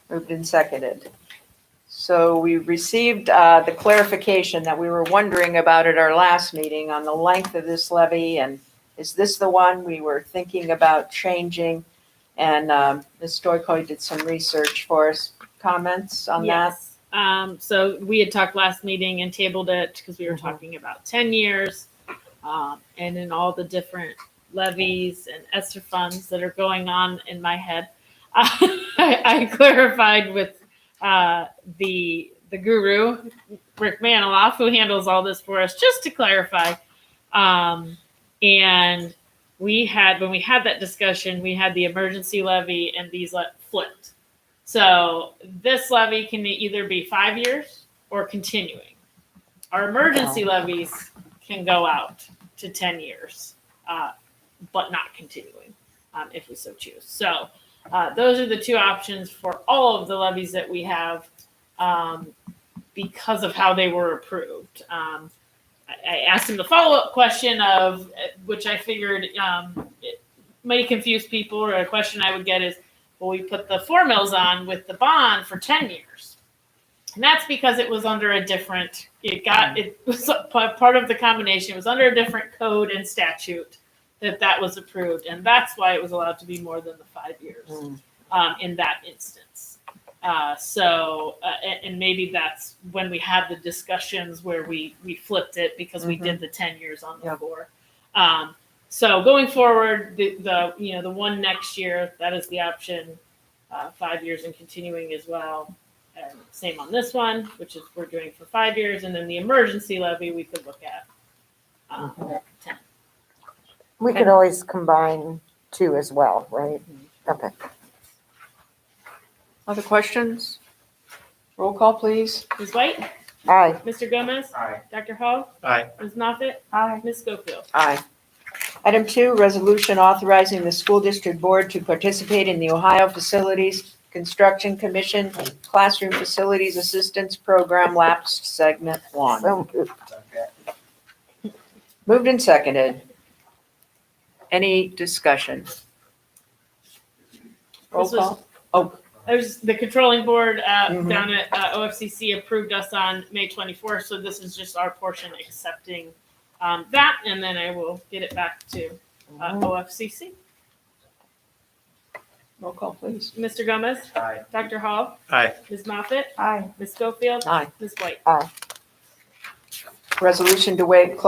Moved and seconded. So we received the clarification that we were wondering about at our last meeting on the length of this levy, and is this the one we were thinking about changing? And Ms. Stoyko did some research for us. Comments on that? Yes. So we had talked last meeting and tabled it because we were talking about 10 years and in all the different levies and ESSER funds that are going on in my head. I clarified with the guru, Rick Maniloff, who handles all this for us, just to clarify. And when we had that discussion, we had the emergency levy and these flipped. So this levy can either be 5 years or continuing. Our emergency levies can go out to 10 years. But not continuing, if we so choose. So those are the two options for all of the levies that we have because of how they were approved. I asked him the follow-up question of, which I figured it may confuse people, or a question I would get is, well, we put the 4 mills on with the bond for 10 years. And that's because it was under a different, it was part of the combination, it was under a different code and statute that was approved, and that's why it was allowed to be more than the 5 years in that instance. And maybe that's when we had the discussions where we flipped it because we did the 10 years on the 4. So going forward, the one next year, that is the option, 5 years and continuing as well. And same on this one, which is we're doing for 5 years, and then the emergency levy we could look at 10. We could always combine 2 as well, right? Okay. Other questions? Roll call, please. Ms. White? Aye. Mr. Gomez? Aye. Dr. Hall? Aye. Ms. Moffitt? Aye. Ms. Schofield? Aye. Item 2, resolution authorizing the school district board to participate in the Ohio Facilities Construction Commission Classroom Facilities Assistance Program Lapsed Segment 1. So moved. Moved and seconded. Any discussion? Roll This was- call. Oh, There's the controlling board Mhm. down at OFCC approved us on May 24th, so this is just our portion accepting that, and then I will get it back to OFCC. roll call, please. Mr. Gomez? Aye. Dr. Hall? Aye. Ms. Moffitt? Aye. Ms. Schofield? Aye. Ms. White? Resolution to waive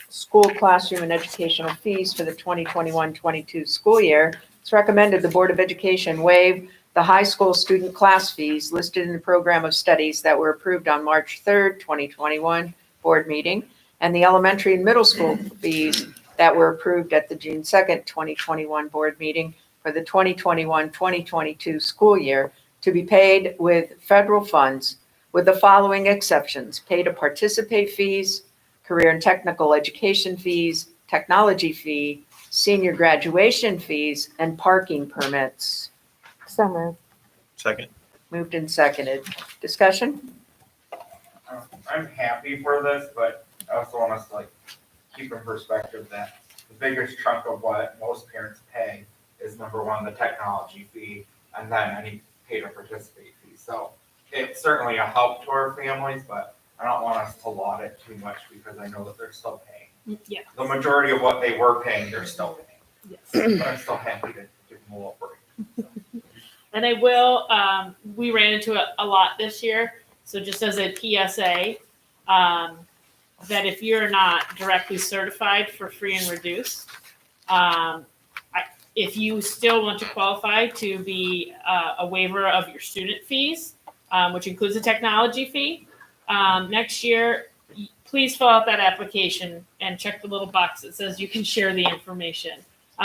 school classroom and educational fees for the 2021-22 school year. It's recommended the Board of Education waive the high school student class fees listed in the program of studies that were approved on March 3rd, 2021 board meeting, and the elementary and middle school fees that were approved at the June 2nd, 2021 board meeting for the 2021-2022 school year to be paid with federal funds with the following exceptions: pay to participate fees, career and technical education fees, technology fee, senior graduation fees, and parking permits. So moved. Second. Moved and seconded. Discussion? I'm happy for this, but I also want us to keep in perspective that the biggest chunk of what most parents pay is number one, the technology fee, and then any pay to participate fee. So it's certainly a help to our families, but I don't want us to laud it too much because I know that they're still paying. Yeah. The majority of what they were paying, they're still paying. Yes. But I'm still happy to give them a little break. And I will, we ran into it a lot this year. So just as a PSA, that if you're not directly certified for free and reduced, if you still want to qualify to be a waiver of your student fees, which includes a technology fee, next year, please fill out that application and check the little box that says you can share the information.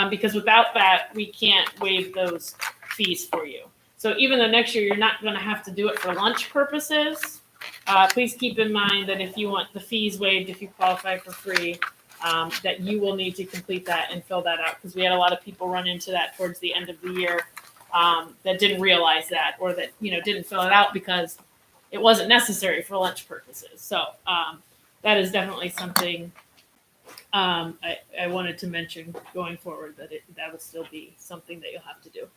Because without that, we can't waive those fees for you. So even though next year you're not going to have to do it for lunch purposes, please keep in mind that if you want the fees waived, if you qualify for free, that you will need to complete that and fill that out, because we had a lot of people run into that towards the end of the year that didn't realize that, or that didn't fill it out because it wasn't necessary for lunch purposes. So that is definitely something I wanted to mention going forward, that that would still be something that you'll have to do.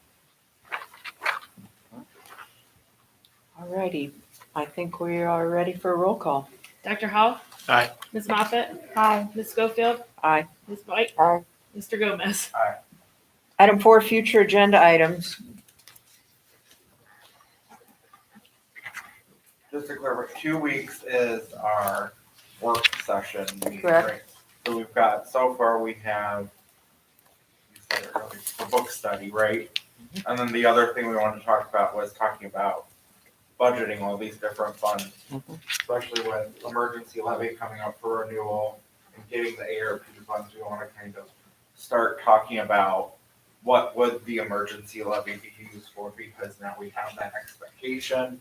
All righty. I think we are ready for a roll call. Dr. Hall? Aye. Ms. Moffett? Aye. Ms. Schofield? Aye. Ms. White? Aye. Mr. Gomez? Aye. Item 4, future agenda items. Just to clarify, 2 weeks is our work session meeting, Correct. right? So we've got, so far we have, you said it earlier, the book study, right? And then the other thing we wanted to talk about was talking about budgeting all these different funds, especially with emergency levy coming up for renewal and getting the ARP funds. We want to kind of start talking about what would the emergency levy be used for, because now we have that expectation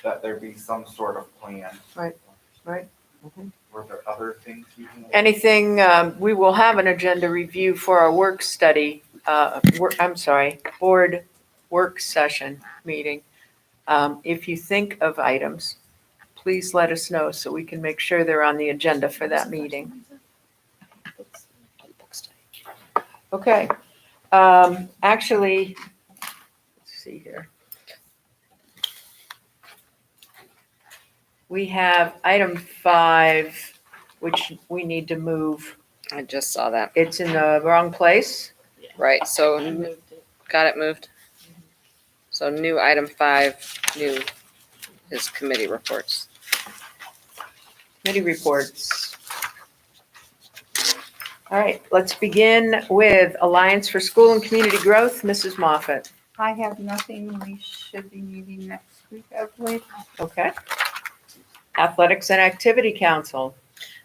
that there be some sort of plan. Right. Were there other things you can? Anything, we will have an agenda review for our work study, board work session meeting. If you think of items, please let us know so we can make sure they're on the agenda for that meeting. Okay. Actually, let's see here. We have item 5, which we need to move. I just saw that. It's in the wrong place. Right, so I moved it. got it moved. So new item 5, new is committee reports. Committee reports. All right, let's begin with Alliance for School and Community Growth, Mrs. Moffett. I have nothing. We should be meeting next week, I believe. Okay. Athletics and Activity Council.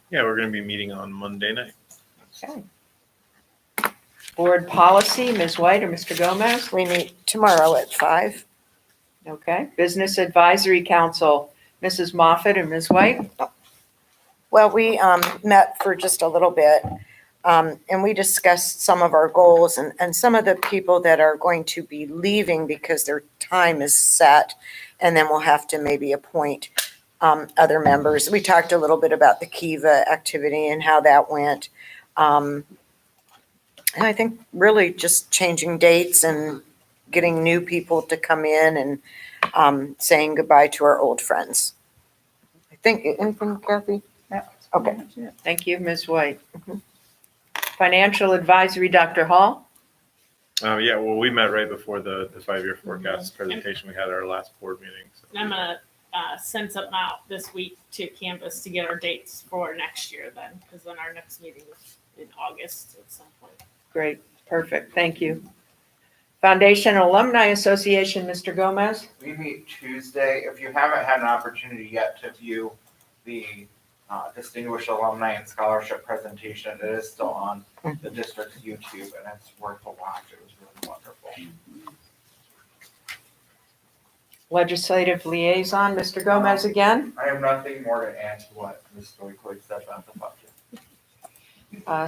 Yeah, we're going to be meeting on Monday night. Okay. Board Policy, Ms. White or Mr. Gomez? We meet tomorrow at 5. Okay. Business Advisory Council, Mrs. Moffett and Ms. White? Well, we met for just a little bit, and we discussed some of our goals and some of the people that are going to be leaving because their time is set, and then we'll have to maybe appoint other members. We talked a little bit about the Kiva activity and how that went. And I think really just changing dates and getting new people to come in and saying goodbye to our old friends. I think, anything, Kathy? Okay. Thank you, Ms. White. Financial Advisory, Dr. Hall? Yeah, well, we met right before the 5-year forecast presentation we had at our last board meeting. So. And I'm going to send something out this week to Canvas to get our dates for next year then, because then our next meeting is in August at some point. Great, perfect, thank you. Foundation Alumni Association, Mr. Gomez. We meet Tuesday. If you haven't had an opportunity yet to view the Distinguished Alumni and Scholarship presentation, it is still on the district's YouTube, and it's worth a watch. It was really wonderful. Legislative Liaison, Mr. Gomez again. I have nothing more to add to what Ms. Stoichkov said about the budget.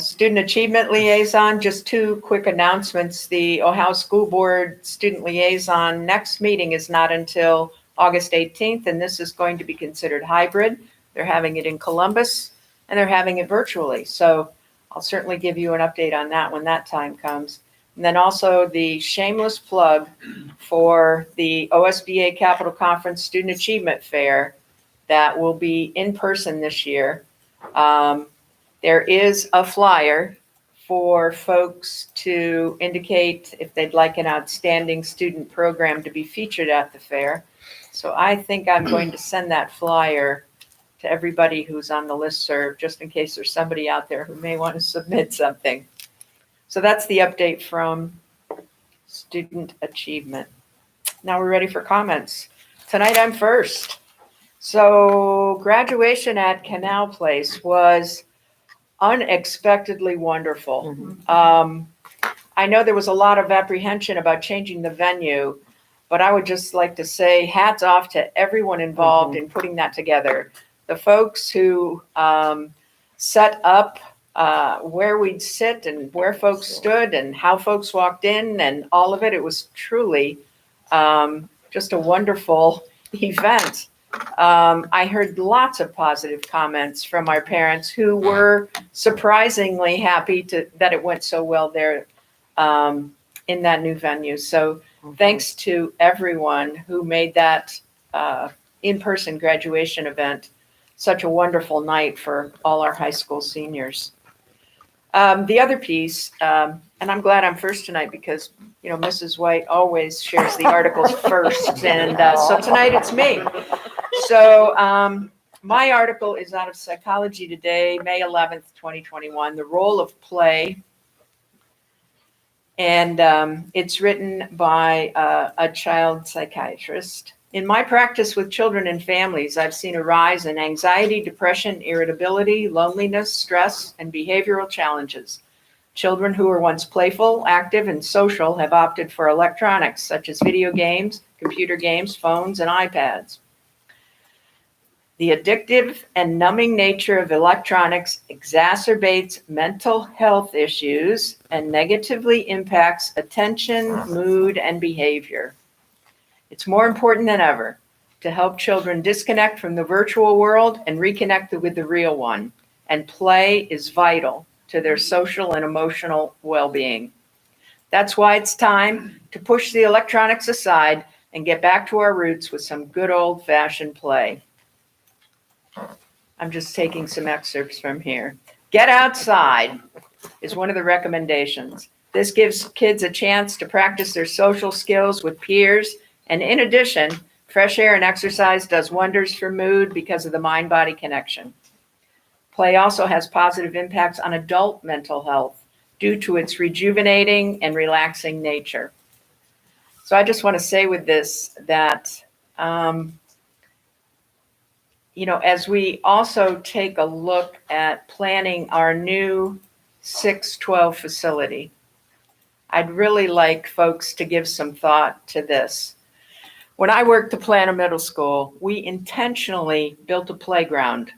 Student Achievement Liaison, just two quick announcements. The Ohio School Board Student Liaison next meeting is not until August 18th, and this is going to be considered hybrid. They're having it in Columbus, and they're having it virtually. So I'll certainly give you an update on that when that time comes. And then also the shameless plug for the OSBA Capital Conference Student Achievement Fair that will be in person this year. There is a flyer for folks to indicate if they'd like an outstanding student program to be featured at the fair. So I think I'm going to send that flyer to everybody who's on the listserv, just in case there's somebody out there who may want to submit something. So that's the update from Student Achievement. Now we're ready for comments. Tonight I'm first. So graduation at Canal Place was unexpectedly wonderful. I know there was a lot of apprehension about changing the venue, but I would just like to say hats off to everyone involved in putting that together. The folks who set up where we'd sit and where folks stood and how folks walked in and all of it. It was truly just a wonderful event. I heard lots of positive comments from our parents who were surprisingly happy that it went so well there in that new venue. So thanks to everyone who made that in-person graduation event such a wonderful night for all our high school seniors. The other piece, and I'm glad I'm first tonight because, you know, Mrs. White always shares the articles first, and so tonight it's me. So my article is out of Psychology Today, May 11th, 2021, The Role of Play. And it's written by a child psychiatrist. In my practice with children and families, I've seen a rise in anxiety, depression, irritability, loneliness, stress, and behavioral challenges. Children who were once playful, active, and social have opted for electronics such as video games, computer games, phones, and iPads. The addictive and numbing nature of electronics exacerbates mental health issues and negatively impacts attention, mood, and behavior. It's more important than ever to help children disconnect from the virtual world and reconnect with the real one. And play is vital to their social and emotional well-being. That's why it's time to push the electronics aside and get back to our roots with some good old-fashioned play. I'm just taking some excerpts from here. Get outside is one of the recommendations. This gives kids a chance to practice their social skills with peers. And in addition, fresh air and exercise does wonders for mood because of the mind-body connection. Play also has positive impacts on adult mental health due to its rejuvenating and relaxing nature. So I just want to say with this that, you know, as we also take a look at planning our new 612 facility, I'd really like folks to give some thought to this. When I worked to plan a middle school, we intentionally built a playground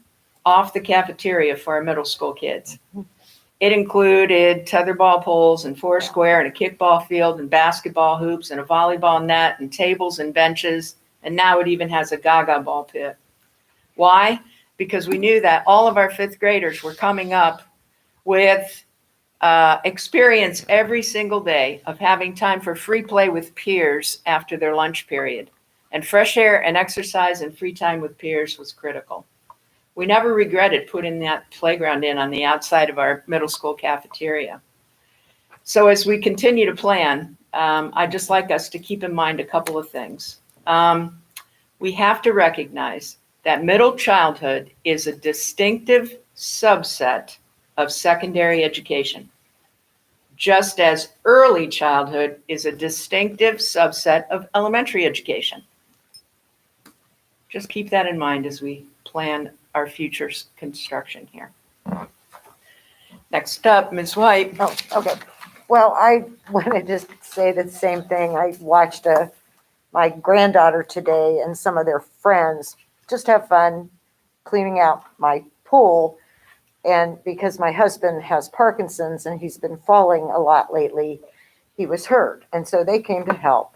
off the cafeteria for our middle school kids. It included tetherball poles and foursquare and a kickball field and basketball hoops and a volleyball net and tables and benches. And now it even has a gaga ball pit. Why? Because we knew that all of our fifth graders were coming up with experience every single day of having time for free play with peers after their lunch period. And fresh air and exercise and free time with peers was critical. We never regretted putting that playground in on the outside of our middle school cafeteria. So as we continue to plan, I'd just like us to keep in mind a couple of things. We have to recognize that middle childhood is a distinctive subset of secondary education. just as early childhood is a distinctive subset of elementary education. Just keep that in mind as we plan our future construction here. Next up, Ms. White. Oh, okay. Well, I wanted to say the same thing. I watched my granddaughter today and some of their friends just have fun cleaning out my pool. And because my husband has Parkinson's and he's been falling a lot lately, he was hurt. And so they came to help.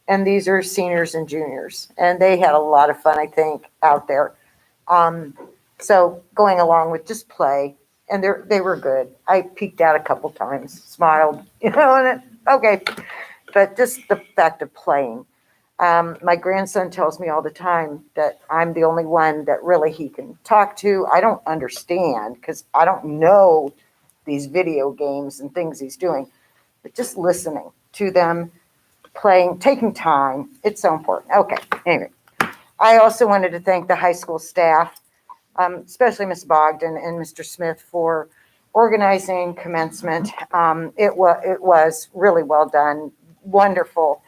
And these are seniors and juniors. And they had a lot of fun, I think, out there. So going along with just play. And they were good. I peeked out a couple times, smiled, and okay. But just the fact of playing. My grandson tells me all the time that I'm the only one that really he can talk to. I don't understand because I don't know these video games and things he's doing. But just listening to them, playing, taking time, it's so important. Okay, anyway. I also wanted to thank the high school staff, especially Ms. Bogdan and Mr. Smith for organizing commencement. It was really well done, wonderful.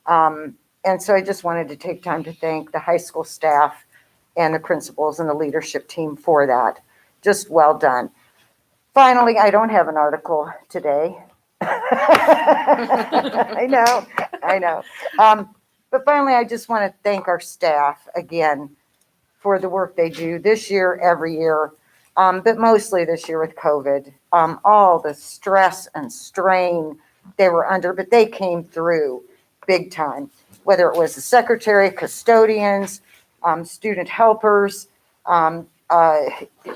And so I just wanted to take time to thank the high school staff and the principals and the leadership team for that. Just well done. Finally, I don't have an article today. I know. But finally, I just want to thank our staff again for the work they do this year, every year, but mostly this year with COVID. All the stress and strain they were under, but they came through big time, whether it was the secretary, custodians, student helpers,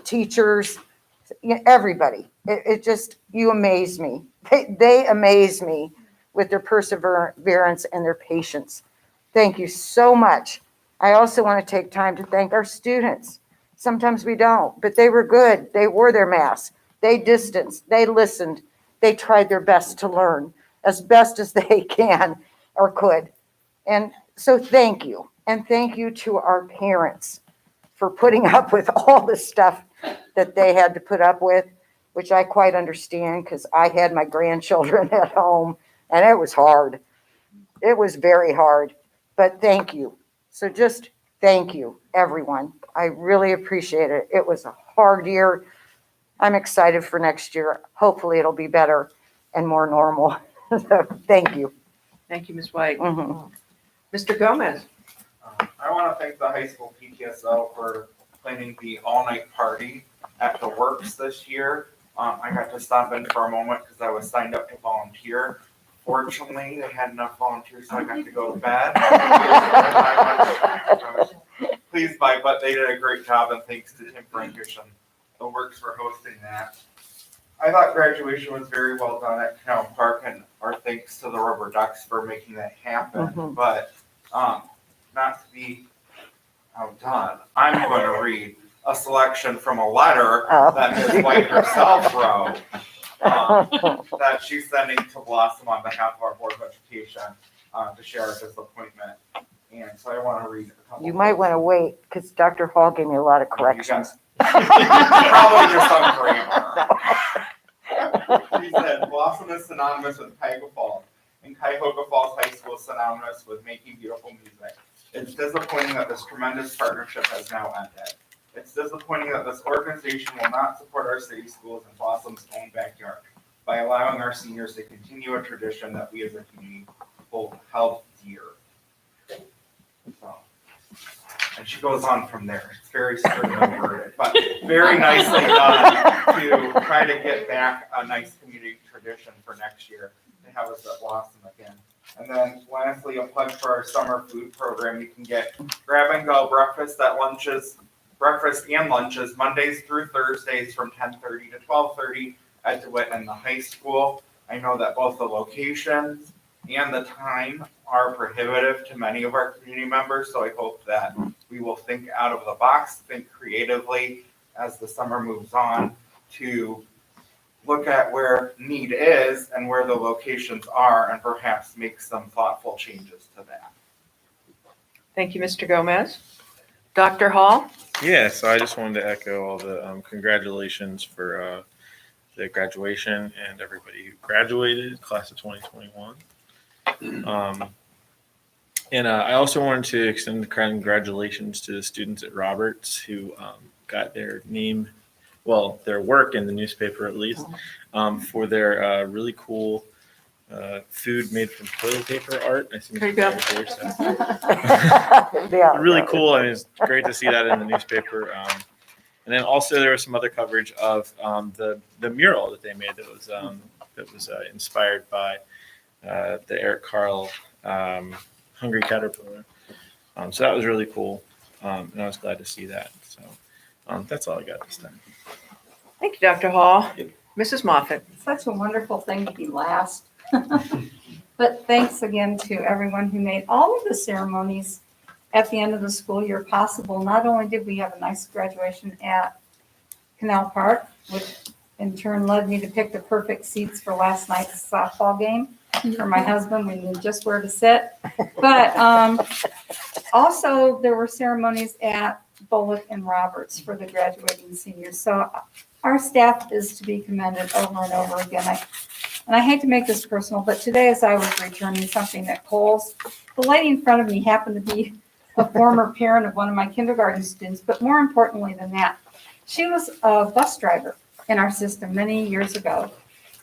teachers, everybody. It just, you amaze me. They amaze me with their perseverance and their patience. Thank you so much. I also want to take time to thank our students. Sometimes we don't, but they were good. They wore their masks. They distanced. They listened. They tried their best to learn as best as they can or could. And so thank you. And thank you to our parents for putting up with all the stuff that they had to put up with, which I quite understand because I had my grandchildren at home and it was hard. It was very hard, but thank you. So just thank you, everyone. I really appreciate it. It was a hard year. I'm excited for next year. Hopefully it'll be better and more normal. So thank you. Thank you, Ms. White. Mhm. Mr. Gomez. I want to thank the high school PTSO for planning the all-night party at the Works this year. I got to stop in for a moment because I was signed up to volunteer. Fortunately, they had enough volunteers, so I got to go to bed. I was pleased by, but they did a great job, and thanks to Tim Frankish and the Works for hosting that. I thought graduation was very well done at Town Park, and our thanks to the Rubber Ducks for making that happen. Mhm. But not to be outdone, I'm going to read a selection from a letter that Ms. White herself wrote that she's sending to Blossom on behalf of our Board of Education to share her disappointment. And so I want to read a couple. You might want to wait because Dr. Hall gave me a lot of corrections. Probably just on grammar. She said, Blossom is synonymous with Cuyahoga Falls, and Cuyahoga Falls High School is synonymous with making beautiful music. It's disappointing that this tremendous partnership has now ended. It's disappointing that this organization will not support our city schools in Blossom's own backyard by allowing our seniors to continue a tradition that we as a community held dear. So, and she goes on from there. It's very strictly worded, but very nicely done to try to get back a nice community tradition for next year to have us at Blossom again. And then lastly, a plug for our summer food program. You can get grab and go breakfast and lunches Mondays through Thursdays from 10:30 to 12:30 at DeWitt and the high school. I know that both the locations and the time are prohibitive to many of our community members, so I hope that we will think out of the box, think creatively as the summer moves on to look at where need is and where the locations are and perhaps make some thoughtful changes to that. Thank you, Mr. Gomez. Dr. Hall? Yeah, so I just wanted to echo all the congratulations for the graduation and everybody who graduated, class of 2021. And I also wanted to extend the congratulations to the students at Roberts who got their name, well, their work in the newspaper at least, for their really cool food made from toilet paper art. I think There you go. really cool. I mean, it's great to see that in the newspaper. And then also there was some other coverage of the mural that they made that was inspired by the Eric Carle Hungry Caterpillar. So that was really cool, and I was glad to see that. So that's all I got this time. Thank you, Dr. Hall. Mrs. Moffett. Such a wonderful thing to be last. But thanks again to everyone who made all of the ceremonies at the end of the school year possible. Not only did we have a nice graduation at Canal Park, which in turn led me to pick the perfect seats for last night's softball game for my husband. We knew just where to sit. But also there were ceremonies at Bullock and Roberts for the graduating seniors. So our staff is to be commended over and over again. And I hate to make this personal, but today as I was returning something at Kohl's, the lady in front of me happened to be a former parent of one of my kindergarten students, but more importantly than that, she was a bus driver in our system many years ago.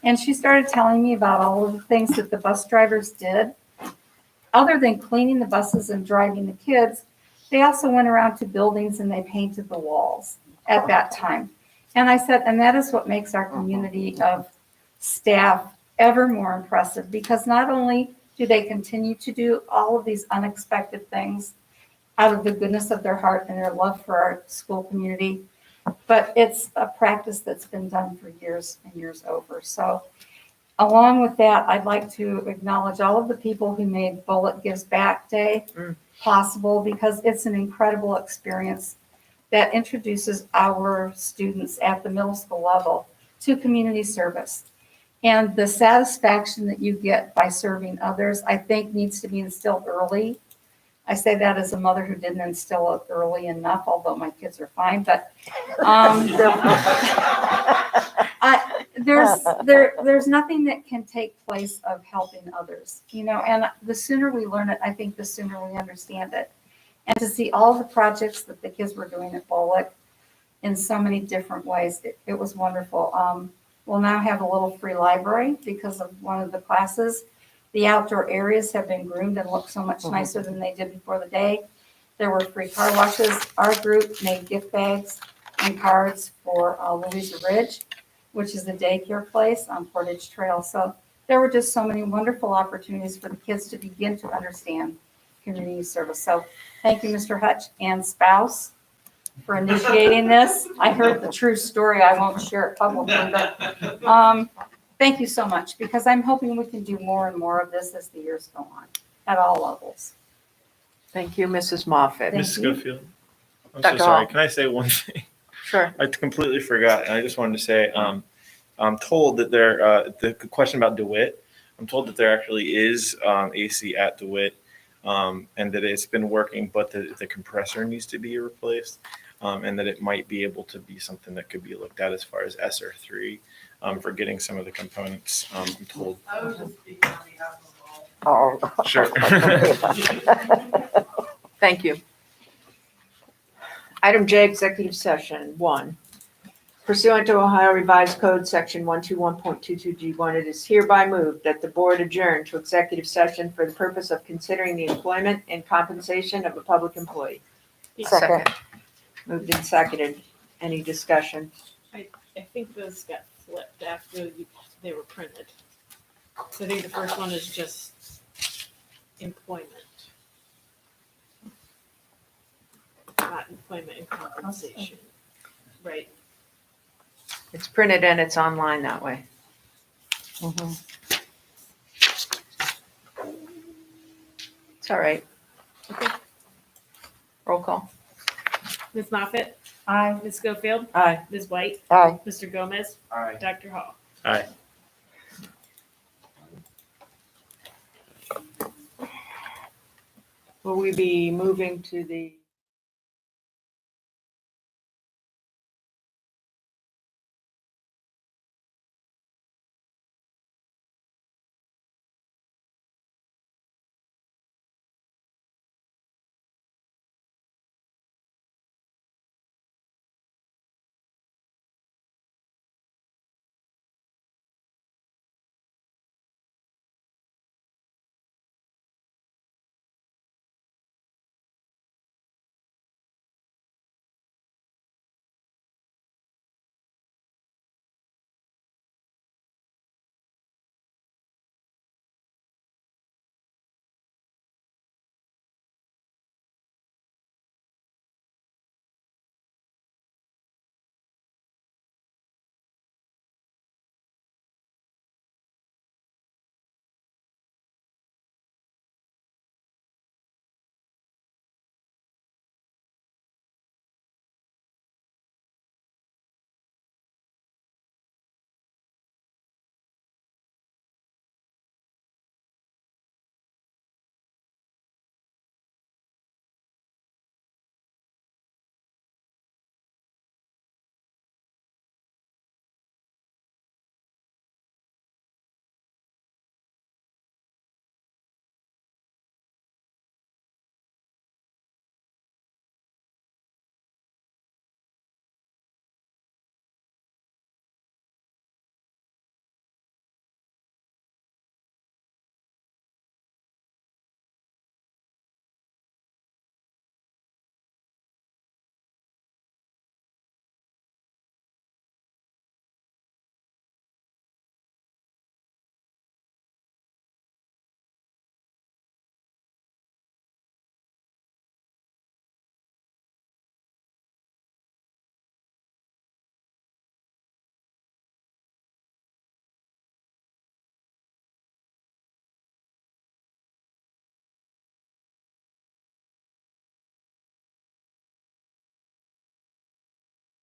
And she started telling me about all of the things that the bus drivers did. Other than cleaning the buses and driving the kids, they also went around to buildings and they painted the walls at that time. And I said, and that is what makes our community of staff ever more impressive, because not only do they continue to do all of these unexpected things out of the goodness of their heart and their love for our school community, but it's a practice that's been done for years and years over. So along with that, I'd like to acknowledge all of the people who made Bullock Gives Back Day possible, because it's an incredible experience that introduces our students at the middle school level to community service. And the satisfaction that you get by serving others, I think, needs to be instilled early. I say that as a mother who didn't instill it early enough, although my kids are fine. But there's nothing that can take place of helping others, you know. And the sooner we learn it, I think the sooner we understand it. And to see all the projects that the kids were doing at Bullock in so many different ways, it was wonderful. We'll now have a little free library because of one of the classes. The outdoor areas have been groomed and look so much nicer than they did before the day. There were free car washes. Our group made gift bags and cards for Louisa Ridge, which is the daycare place on Portage Trail. So there were just so many wonderful opportunities for the kids to begin to understand community service. So thank you, Mr. Hutch and spouse, for initiating this. I heard the true story. I won't share it publicly, but thank you so much, because I'm hoping we can do more and more of this as the years go on at all levels. Thank you, Mrs. Moffett. Ms. Schofield, I'm Dr. so sorry. Hall. Can I say one thing? Sure. I completely forgot, and I just wanted to say, I'm told that the question about DeWitt, I'm told that there actually is AC at DeWitt, and that it's been working, but the compressor needs to be replaced, and that it might be able to be something that could be looked at as far as SR3 for getting some of the components, I'm told. I was just speaking on behalf of all. Oh. Sure. Thank you. Item J, executive session 1. Pursuant to Ohio Revised Code, Section 121.22G1, it is hereby moved that the board adjourn to executive session for the purpose of considering the employment and compensation of a public employee. Second. Moved and seconded. Any discussion? I think those got flipped after they were printed. So I think the first one is just employment. Not employment and compensation, right? It's printed and it's online that way. It's all right. Okay. Roll call. Ms. Moffett? Aye. Ms. Schofield? Aye. Ms. White? Aye. Mr. Gomez? Aye. Dr. Hall? Aye. Will we be moving to the